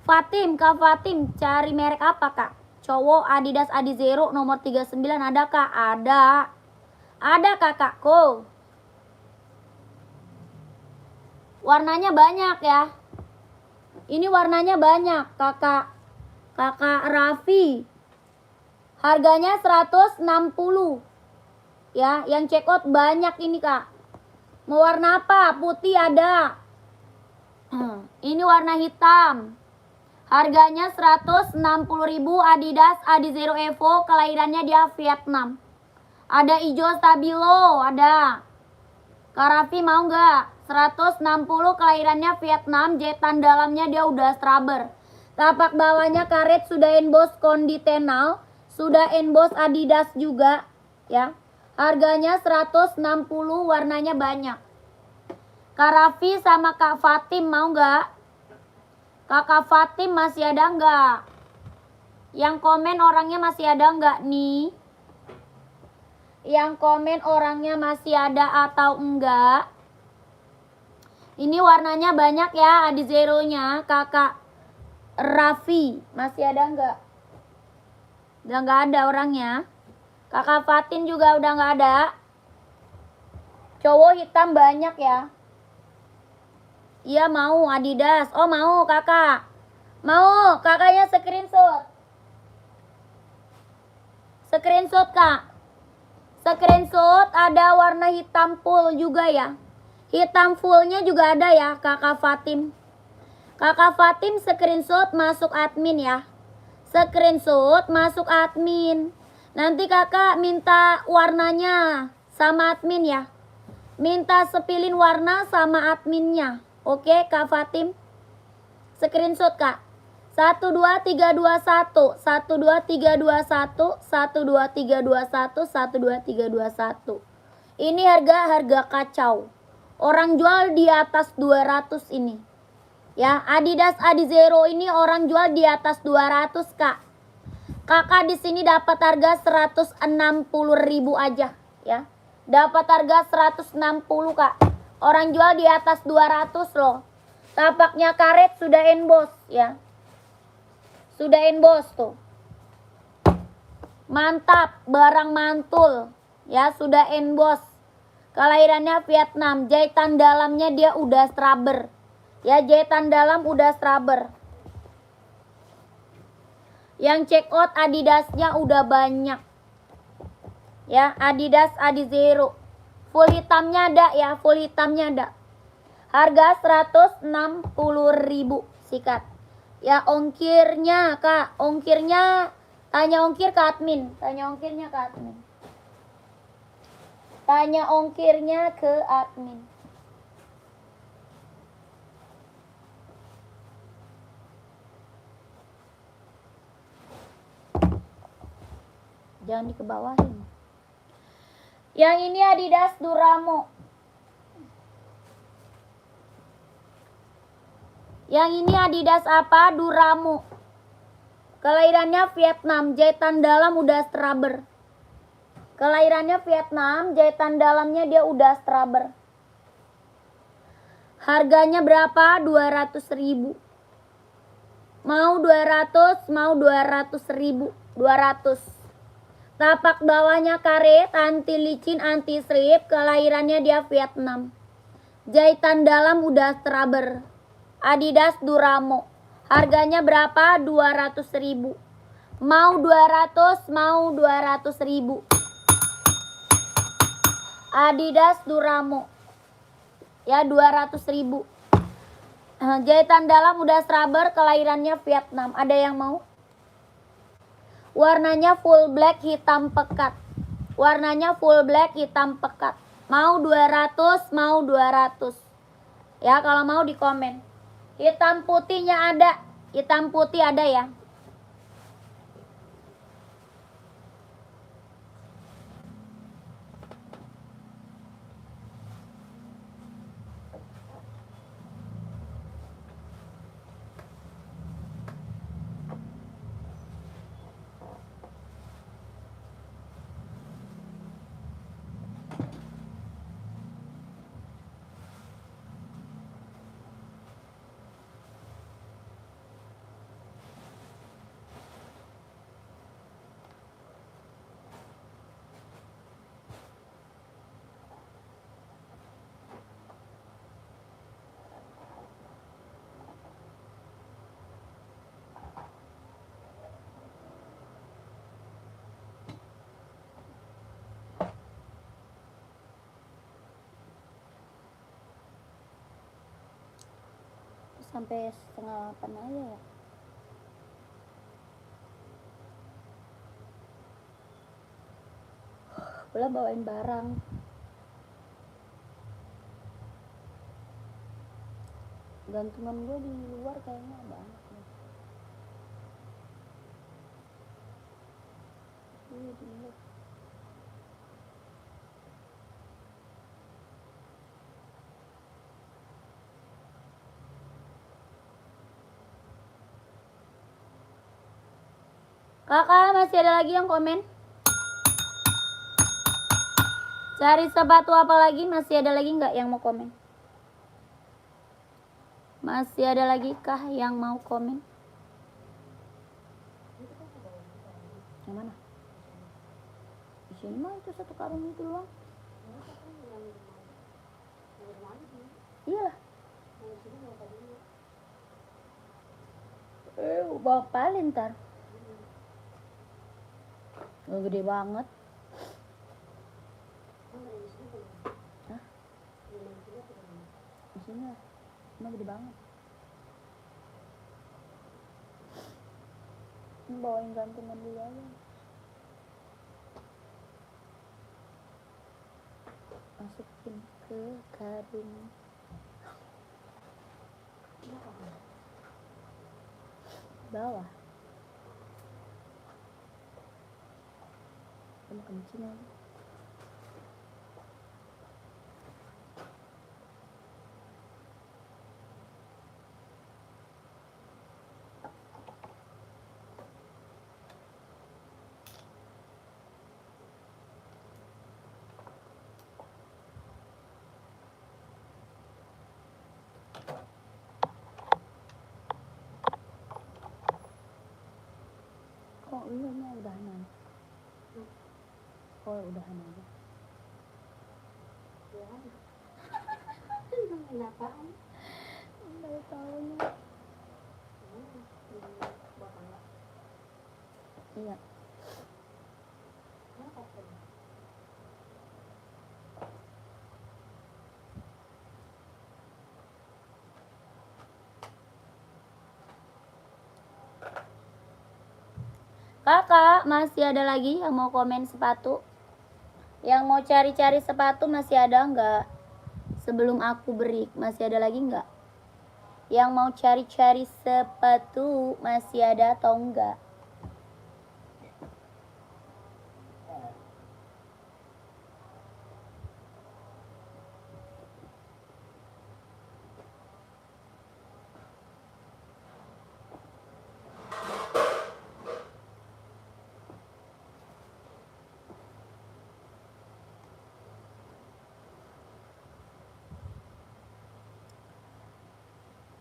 Fatim, Kak Fatim, cari merek apa kak? Cowok Adidas Adizero nomor 39 ada kak? Ada. Ada kakakku. Warnanya banyak ya. Ini warnanya banyak kakak Raffi. Harganya 160. Ya, yang check out banyak ini kak. Mau warna apa? Putih ada. Ini warna hitam. Harganya 160.000 Adidas Adizero Evo. Kelahirannya dia Vietnam. Ada hijau stabilo, ada. Kak Raffi mau nggak? 160 kelahirannya Vietnam, jahitan dalamnya dia udah straber. Tapak bawahnya karet sudah emboss konditenal, sudah emboss Adidas juga, ya. Harganya 160, warnanya banyak. Kak Raffi sama Kak Fatim mau nggak? Kakak Fatim masih ada nggak? Yang komen orangnya masih ada nggak nih? Yang komen orangnya masih ada atau enggak? Ini warnanya banyak ya, Adi Zero-nya. Kakak Raffi, masih ada nggak? Udah nggak ada orangnya. Kakak Fatin juga udah nggak ada. Cowok hitam banyak ya. Iya mau Adidas. Oh mau kakak. Mau kakaknya screenshot. Screenshot kak. Screenshot ada warna hitam full juga ya. Hitam fullnya juga ada ya kakak Fatim. Kakak Fatim screenshot masuk admin ya. Screenshot masuk admin. Nanti kakak minta warnanya sama admin ya. Minta sepilin warna sama adminnya. Oke kak Fatim. Screenshot kak. 12321 12321 12321 12321. Ini harga kacau. Orang jual di atas 200 ini. Ya, Adidas Adi Zero ini orang jual di atas 200, Kak. Kakak di sini dapat harga 160.000 aja, ya. Dapat harga 160, Kak. Orang jual di atas 200 loh. Tapaknya karet sudah emboss, ya. Sudah emboss tuh. Mantap, barang mantul. Ya, sudah emboss. Kelahirannya Vietnam, jahitan dalamnya dia udah strabber. Ya, jahitan dalam udah strabber. Yang check out Adidasnya udah banyak. Ya, Adidas Adi Zero. Full hitamnya ada ya, full hitamnya ada. Harga 160.000 sikat. Ya, ongkirnya Kak, ongkirnya tanya ongkir ke admin, tanya ongkirnya ke admin. Tanya ongkirnya ke admin. Jangan dikebawahin. Yang ini Adidas Duramo. Yang ini Adidas apa? Duramo. Kelahirannya Vietnam, jahitan dalam udah strabber. Kelahirannya Vietnam, jahitan dalamnya dia udah strabber. Harganya berapa? 200.000. Mau 200, mau 200.000. 200. Tapak bawahnya karet, anti licin, anti strip. Kelahirannya dia Vietnam. Jahitan dalam udah strabber. Adidas Duramo. Harganya berapa? 200.000. Mau 200, mau 200.000. Adidas Duramo. Ya, 200.000. Jahitan dalam udah strabber, kelahirannya Vietnam. Ada yang mau? Warnanya full black hitam pekat. Warnanya full black hitam pekat. Mau 200, mau 200. Ya, kalau mau di komen. Hitam putihnya ada. Hitam putih ada ya. Sampai 7:30 aja ya. Boleh bawain barang. Gantungan gue di luar kayaknya banget nih. Di luar. Kakak masih ada lagi yang komen? Cari sepatu apa lagi? Masih ada lagi nggak yang mau komen? Masih ada lagi kah yang mau komen? Yang mana? Di sini mah itu satu karung itu doang. Iya. Bawa palin ntar. Gede banget. Hah? Di sini lah. Emang gede banget. Ini bawain gantungan dulu aja. Masukin ke karung. Bawah. Kamu kencing lagi. Kok iya mah udahan. Oh udahan aja. Kenapa? Nggak tahu nih. Iya. Kakak, masih ada lagi yang mau komen sepatu? Yang mau cari-cari sepatu masih ada nggak? Sebelum aku break, masih ada lagi nggak? Yang mau cari-cari sepatu masih ada atau enggak?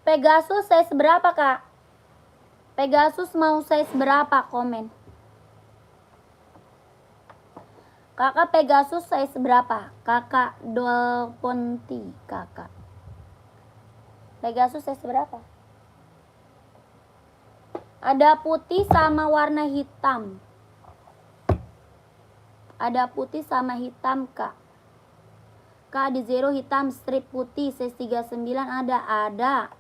Pegasus size berapa, Kak? Pegasus mau size berapa? Komen. Kakak Pegasus size berapa? Kakak Dolponti, kakak. Pegasus size berapa? Ada putih sama warna hitam. Ada putih sama hitam, Kak. Kak di zero hitam strip putih size 39 ada.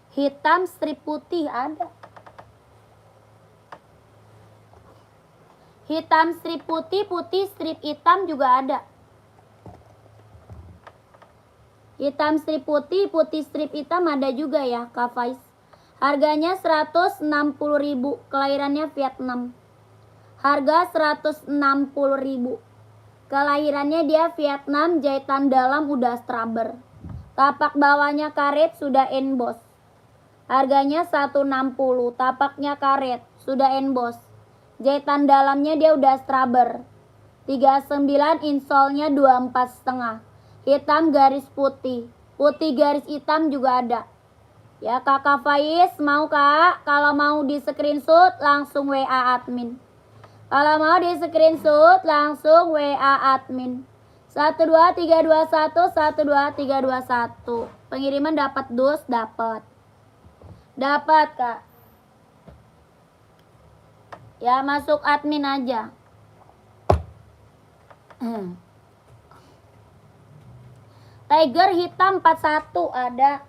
Hitam strip putih ada. Hitam strip putih, putih strip hitam juga ada. Hitam strip putih, putih strip hitam ada juga ya, Kak Faiz. Harganya 160.000, kelahirannya Vietnam. Harga 160.000. Kelahirannya dia Vietnam, jahitan dalam udah straber. Tapak bawahnya karet sudah emboss. Harganya 160, tapaknya karet, sudah emboss. Jahitan dalamnya dia udah straber. 39, insolnya 24,5. Hitam garis putih. Putih garis hitam juga ada. Ya Kakak Faiz, mau Kak? Kalau mau di screenshot langsung WA admin. Kalau mau di screenshot langsung WA admin. 12321 12321. Pengiriman dapat dus, dapat. Dapat, Kak. Ya, masuk admin aja. Tiger hitam 41 ada.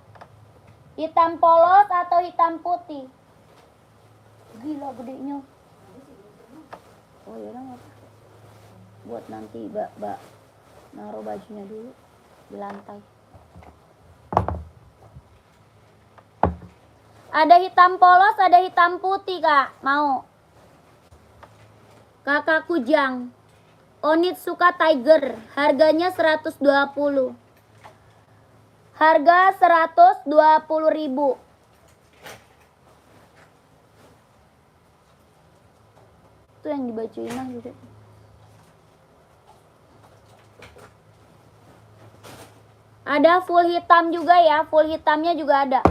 Hitam polos atau hitam putih? Gila gedenya. Oh ya udah apa? Buat nanti Mbak naruh bajunya dulu di lantai. Ada hitam polos, ada hitam putih, Kak. Mau? Kakak Kujang. Onitsuka Tiger. Harganya 120. Harga 120.000. Itu yang dibacain lah juga. Ada full hitam juga ya, full hitamnya juga ada.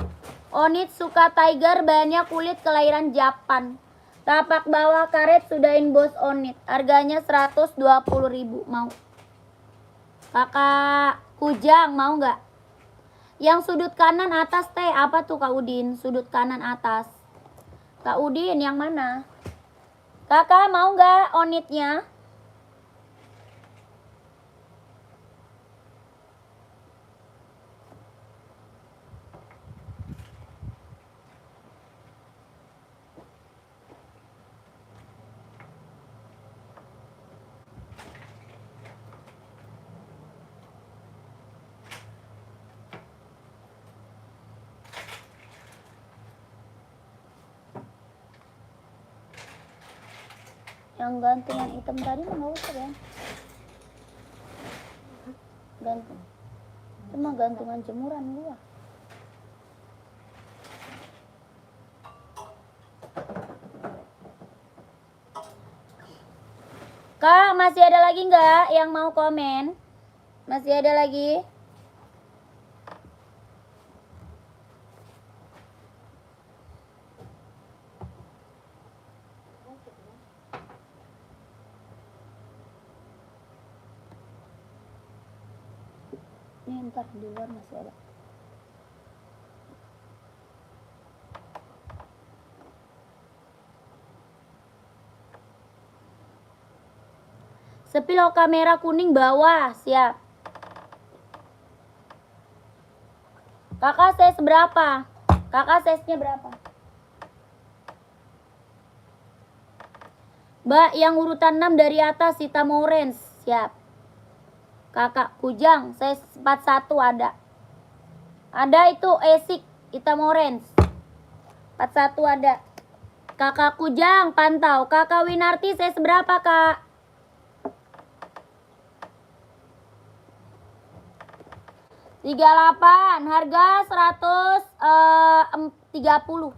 Onitsuka Tiger, bahannya kulit, kelahiran Japan. Tapak bawah karet sudah inbox Onit. Harganya 120.000. Mau? Kakak Kujang mau nggak? Yang sudut kanan atas teh apa tuh Kak Udin? Sudut kanan atas. Kak Udin yang mana? Kakak mau nggak Onitnya? Yang gantungan hitam tadi mah nggak usah kan? Gantung. Cuma gantungan jemuran gua. Kak, masih ada lagi nggak yang mau komen? Masih ada lagi? Ini ntar di luar masih ada. Sepil kamera kuning bawah, siap. Kakak size berapa? Kakak size-nya berapa? Mbak, yang urutan 6 dari atas hitam orange, siap. Kakak Kujang, size 41 ada. Ada itu esik hitam orange. 41 ada. Kakak Kujang pantau. Kakak Winarti size berapa, Kak? $38, harga 130.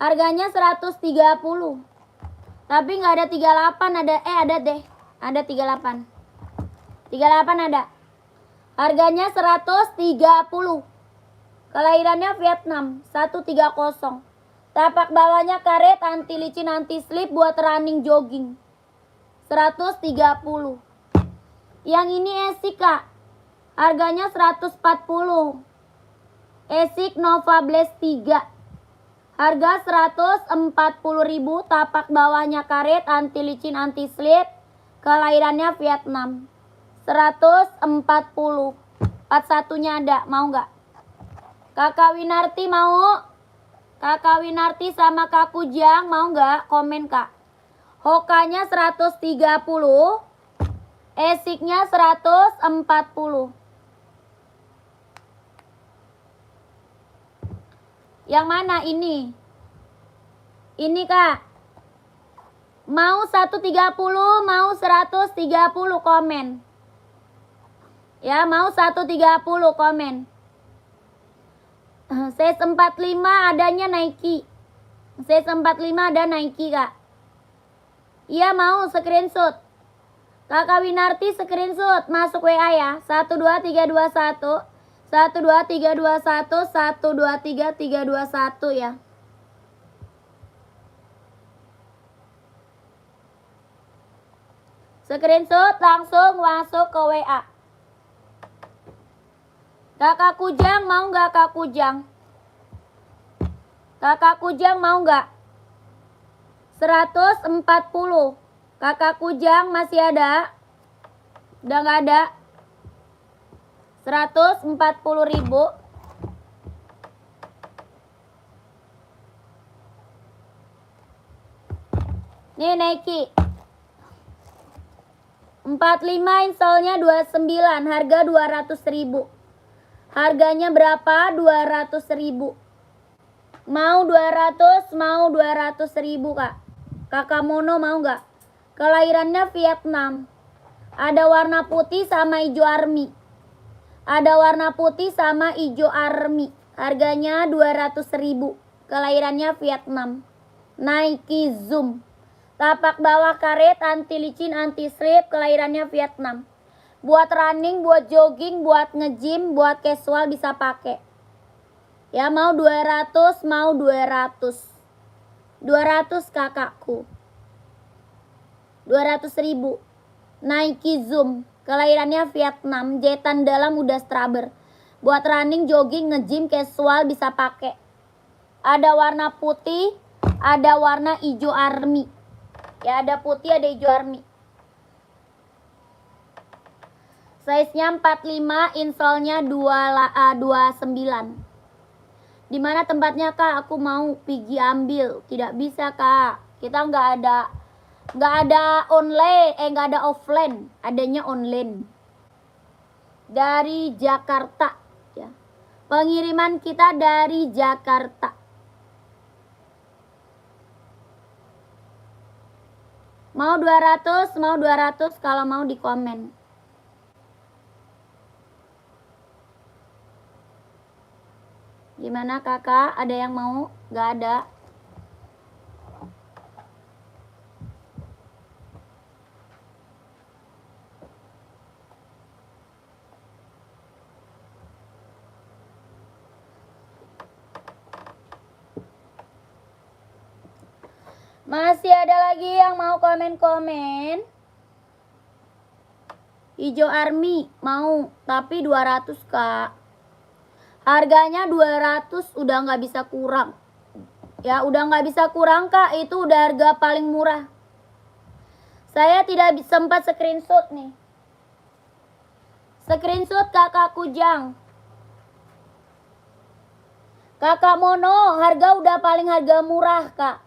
Harganya 130. Tapi nggak ada 38, ada deh. Ada 38. 38 ada. Harganya 130. Kelahirannya Vietnam, 130. Tapak bawahnya karet, anti licin, anti slip buat running jogging. 130. Yang ini esik, Kak. Harganya 140. Esik Nova Blast 3. Harga 140.000. Tapak bawahnya karet, anti licin, anti slip. Kelahirannya Vietnam. 140. 41-nya ada, mau nggak? Kakak Winarti mau? Kakak Winarti sama Kak Kujang mau nggak? Komen, Kak. Hokanya 130. Esiknya 140. Yang mana ini? Ini, Kak. Mau 130, mau 130 komen. Ya, mau 130 komen. Size 45 adanya Nike. Size 45 ada Nike, Kak. Iya, mau screenshot. Kakak Winarti screenshot masuk WA ya. 12321 12321 123321 ya. Screenshot langsung masuk ke WA. Kakak Kujang mau nggak, Kak Kujang? Kakak Kujang mau nggak? 140. Kakak Kujang masih ada? Udah nggak ada? 140.000. Nih Nike. 45 insole-nya 29, harga 200.000. Harganya berapa? 200.000. Mau 200, mau 200.000, Kak. Kakak Mono mau nggak? Kelahirannya Vietnam. Ada warna putih sama hijau army. Ada warna putih sama hijau army. Harganya 200.000. Kelahirannya Vietnam. Nike Zoom. Tapak bawah karet, anti licin, anti slip. Kelahirannya Vietnam. Buat running, buat jogging, buat nge-gym, buat casual bisa pakai. Ya mau 200, mau 200. 200 kakakku. 200.000. Nike Zoom. Kelahirannya Vietnam. Jahitan dalam udah straber. Buat running, jogging, nge-gym, casual bisa pakai. Ada warna putih, ada warna hijau army. Ya ada putih, ada hijau army. Size-nya 45, insole-nya 29. Di mana tempatnya kak? Aku mau pergi ambil. Tidak bisa kak. Kita nggak ada online, nggak ada offline. Adanya online. Dari Jakarta. Ya. Pengiriman kita dari Jakarta. Mau 200 kalau mau di komen. Gimana kakak? Ada yang mau? Gak ada. Masih ada lagi yang mau komen-komen? Hijau army mau, tapi 200 kak. Harganya 200 udah nggak bisa kurang. Ya udah nggak bisa kurang kak, itu udah harga paling murah. Saya tidak sempat screenshot nih. Screenshot kakak Kujang. Kakak Mono, harga udah paling harga murah kak.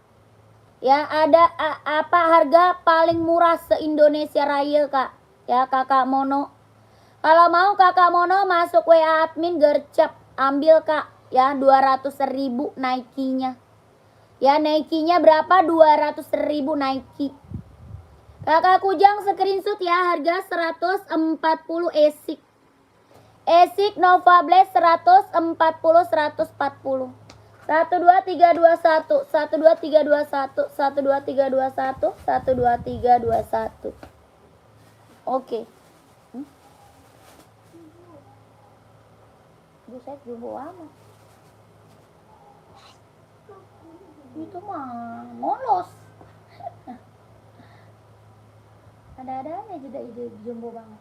Ya ada apa harga paling murah se-Indonesia Raya kak. Ya kakak Mono. Kalau mau kakak Mono masuk WA admin gercep. Ambil kak, ya 200.000 Nike-nya. Ya Nike-nya berapa? 200.000 Nike. Kakak Kujang screenshot ya, harga 140 ASIC. ASIC Nova Blast 140 140. 12321 12321 12321 12321. Oke. Buset jumbo amat. Itu mah molos. Ada-ada aja jeda ide jumbo banget.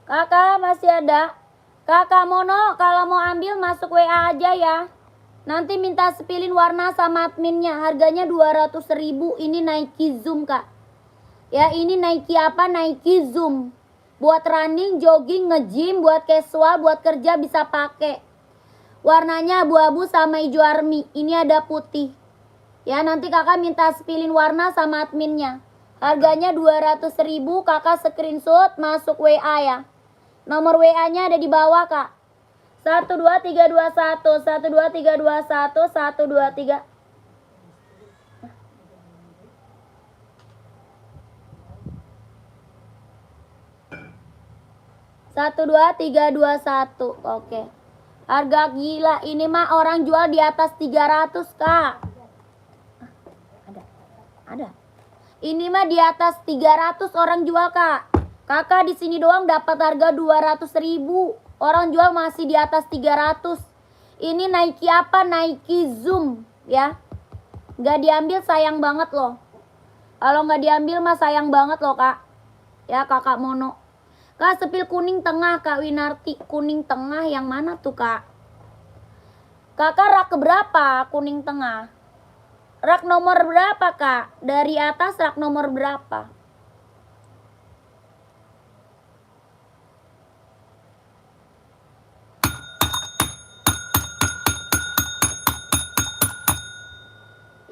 Kakak masih ada. Kakak Mono kalau mau ambil masuk WA aja ya. Nanti minta sepilin warna sama adminnya. Harganya 200.000. Ini Nike Zoom kak. Ya ini Nike apa? Nike Zoom. Buat running, jogging, nge-gym, buat casual, buat kerja bisa pakai. Warnanya abu-abu sama hijau army. Ini ada putih. Ya nanti kakak minta sepilin warna sama adminnya. Harganya 200.000. Kakak screenshot masuk WA ya. Nomor WA-nya ada di bawah kak. 12321 12321 123. 12321. Oke. Harga gila ini mah orang jual di atas 300 kak. Ada. Ini mah di atas 300 orang jual kak. Kakak di sini doang dapat harga 200.000. Orang jual masih di atas 300. Ini Nike apa? Nike Zoom ya. Gak diambil sayang banget loh. Kalau gak diambil mah sayang banget loh kak. Ya kakak Mono. Kak sepil kuning tengah kak Winarti. Kuning tengah yang mana tuh kak? Kakak rak berapa kuning tengah? Rak nomor berapa kak? Dari atas rak nomor berapa?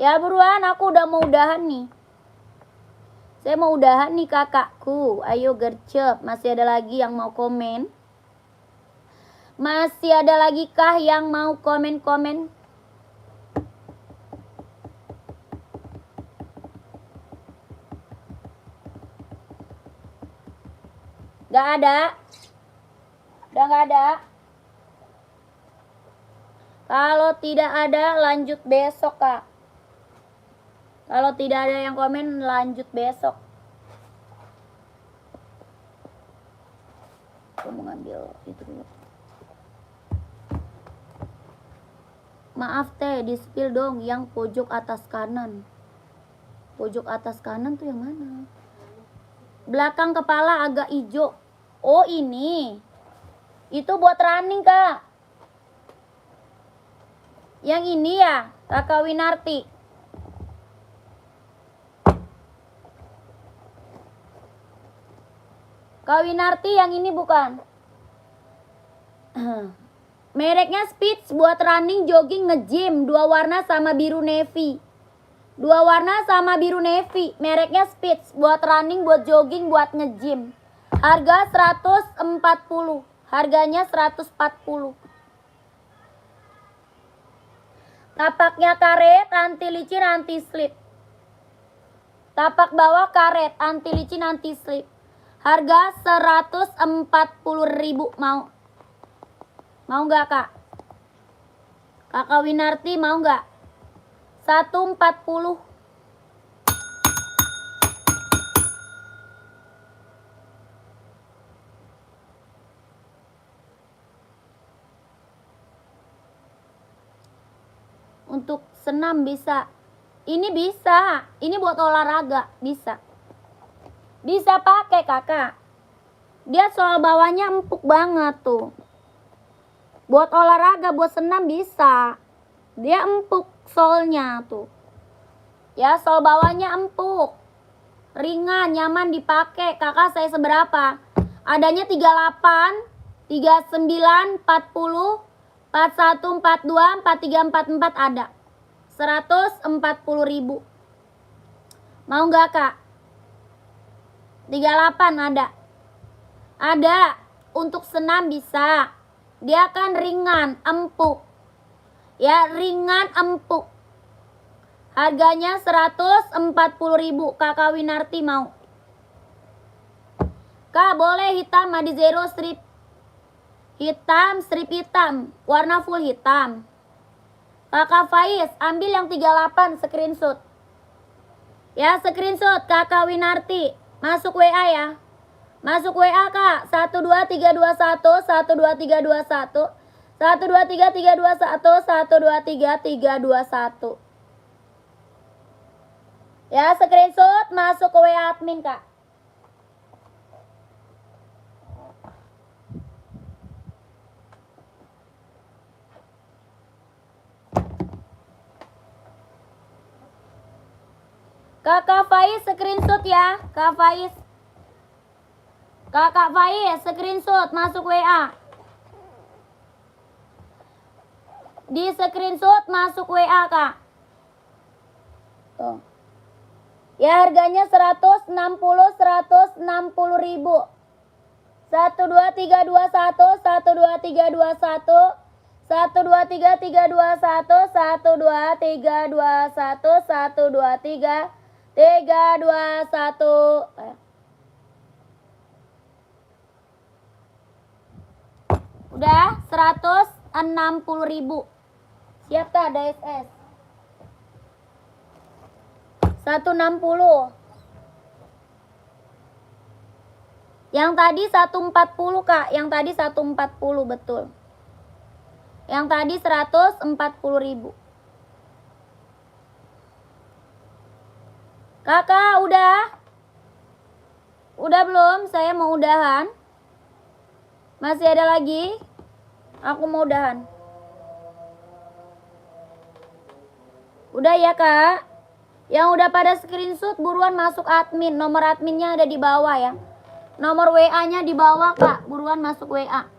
Ya buruan, aku udah mau udahan nih. Saya mau udahan nih kakakku. Ayo gercep. Masih ada lagi yang mau komen? Masih ada lagi kah yang mau komen-komen? Gak ada. Udah gak ada. Kalau tidak ada lanjut besok kak. Kalau tidak ada yang komen lanjut besok. Aku mau ngambil itu dulu. Maaf teh, di spill dong yang pojok atas kanan. Pojok atas kanan tuh yang mana? Belakang kepala agak hijau. Oh ini. Itu buat running kak. Yang ini ya, Kakak Winarti. Kak Winarti yang ini bukan? Mereknya Spitz buat running, jogging, nge-gym. 2 warna sama biru navy. 2 warna sama biru navy. Mereknya Spitz buat running, buat jogging, buat nge-gym. Harga 140. Harganya 140. Tapaknya karet, anti licin, anti slip. Tapak bawah karet, anti licin, anti slip. Harga 140.000 mau. Mau nggak kak? Kakak Winarti mau nggak? 140. Untuk senam bisa. Ini bisa. Ini buat olahraga bisa. Bisa pakai kakak. Dia soal bawahnya empuk banget tuh. Buat olahraga, buat senam bisa. Dia empuk solnya tuh. Ya, sol bawahnya empuk. Ringan, nyaman dipakai. Kakak saya seberapa? Adanya 38, 39, 40, 41, 42, 43, 44 ada. 140.000. Mau nggak kak? 38 ada. Ada. Untuk senam bisa. Dia kan ringan, empuk. Ya, ringan, empuk. Harganya 140.000. Kakak Winarti mau. Kak, boleh hitam di zero strip. Hitam, strip hitam. Warna full hitam. Kakak Faiz, ambil yang 38 screenshot. Ya, screenshot Kakak Winarti. Masuk WA ya. Masuk WA kak. 12321 12321 12331 12331. Ya, screenshot masuk ke WA admin kak. Kakak Faiz screenshot ya, Kak Faiz. Kakak Faiz screenshot masuk WA. Di screenshot masuk WA kak. Tuh. Ya harganya 160.000. 12321 12321 12321 12321 12331. Udah 160.000. Siap kak DSS 160. Yang tadi 140 kak. Yang tadi 140 betul. Yang tadi 140.000. Kakak udah? Udah belum? Saya mau udahan. Masih ada lagi? Aku mau udahan. Udah ya kak? Yang udah pada screenshot buruan masuk admin. Nomor adminnya ada di bawah ya. Nomor WA-nya di bawah kak. Buruan masuk WA.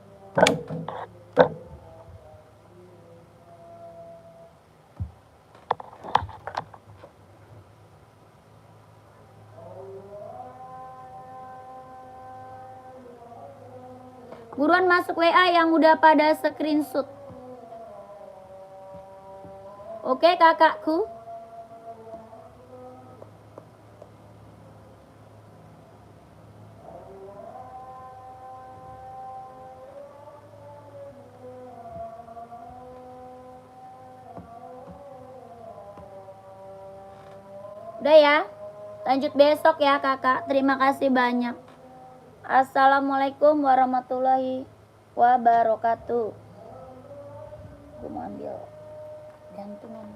masuk WA yang udah pada screenshot. Oke, kakakku. Udah ya. Lanjut besok ya, kakak. Terima kasih banyak. Assalamualaikum warahmatullahi wabarakatuh. Gue mau ambil gantungan.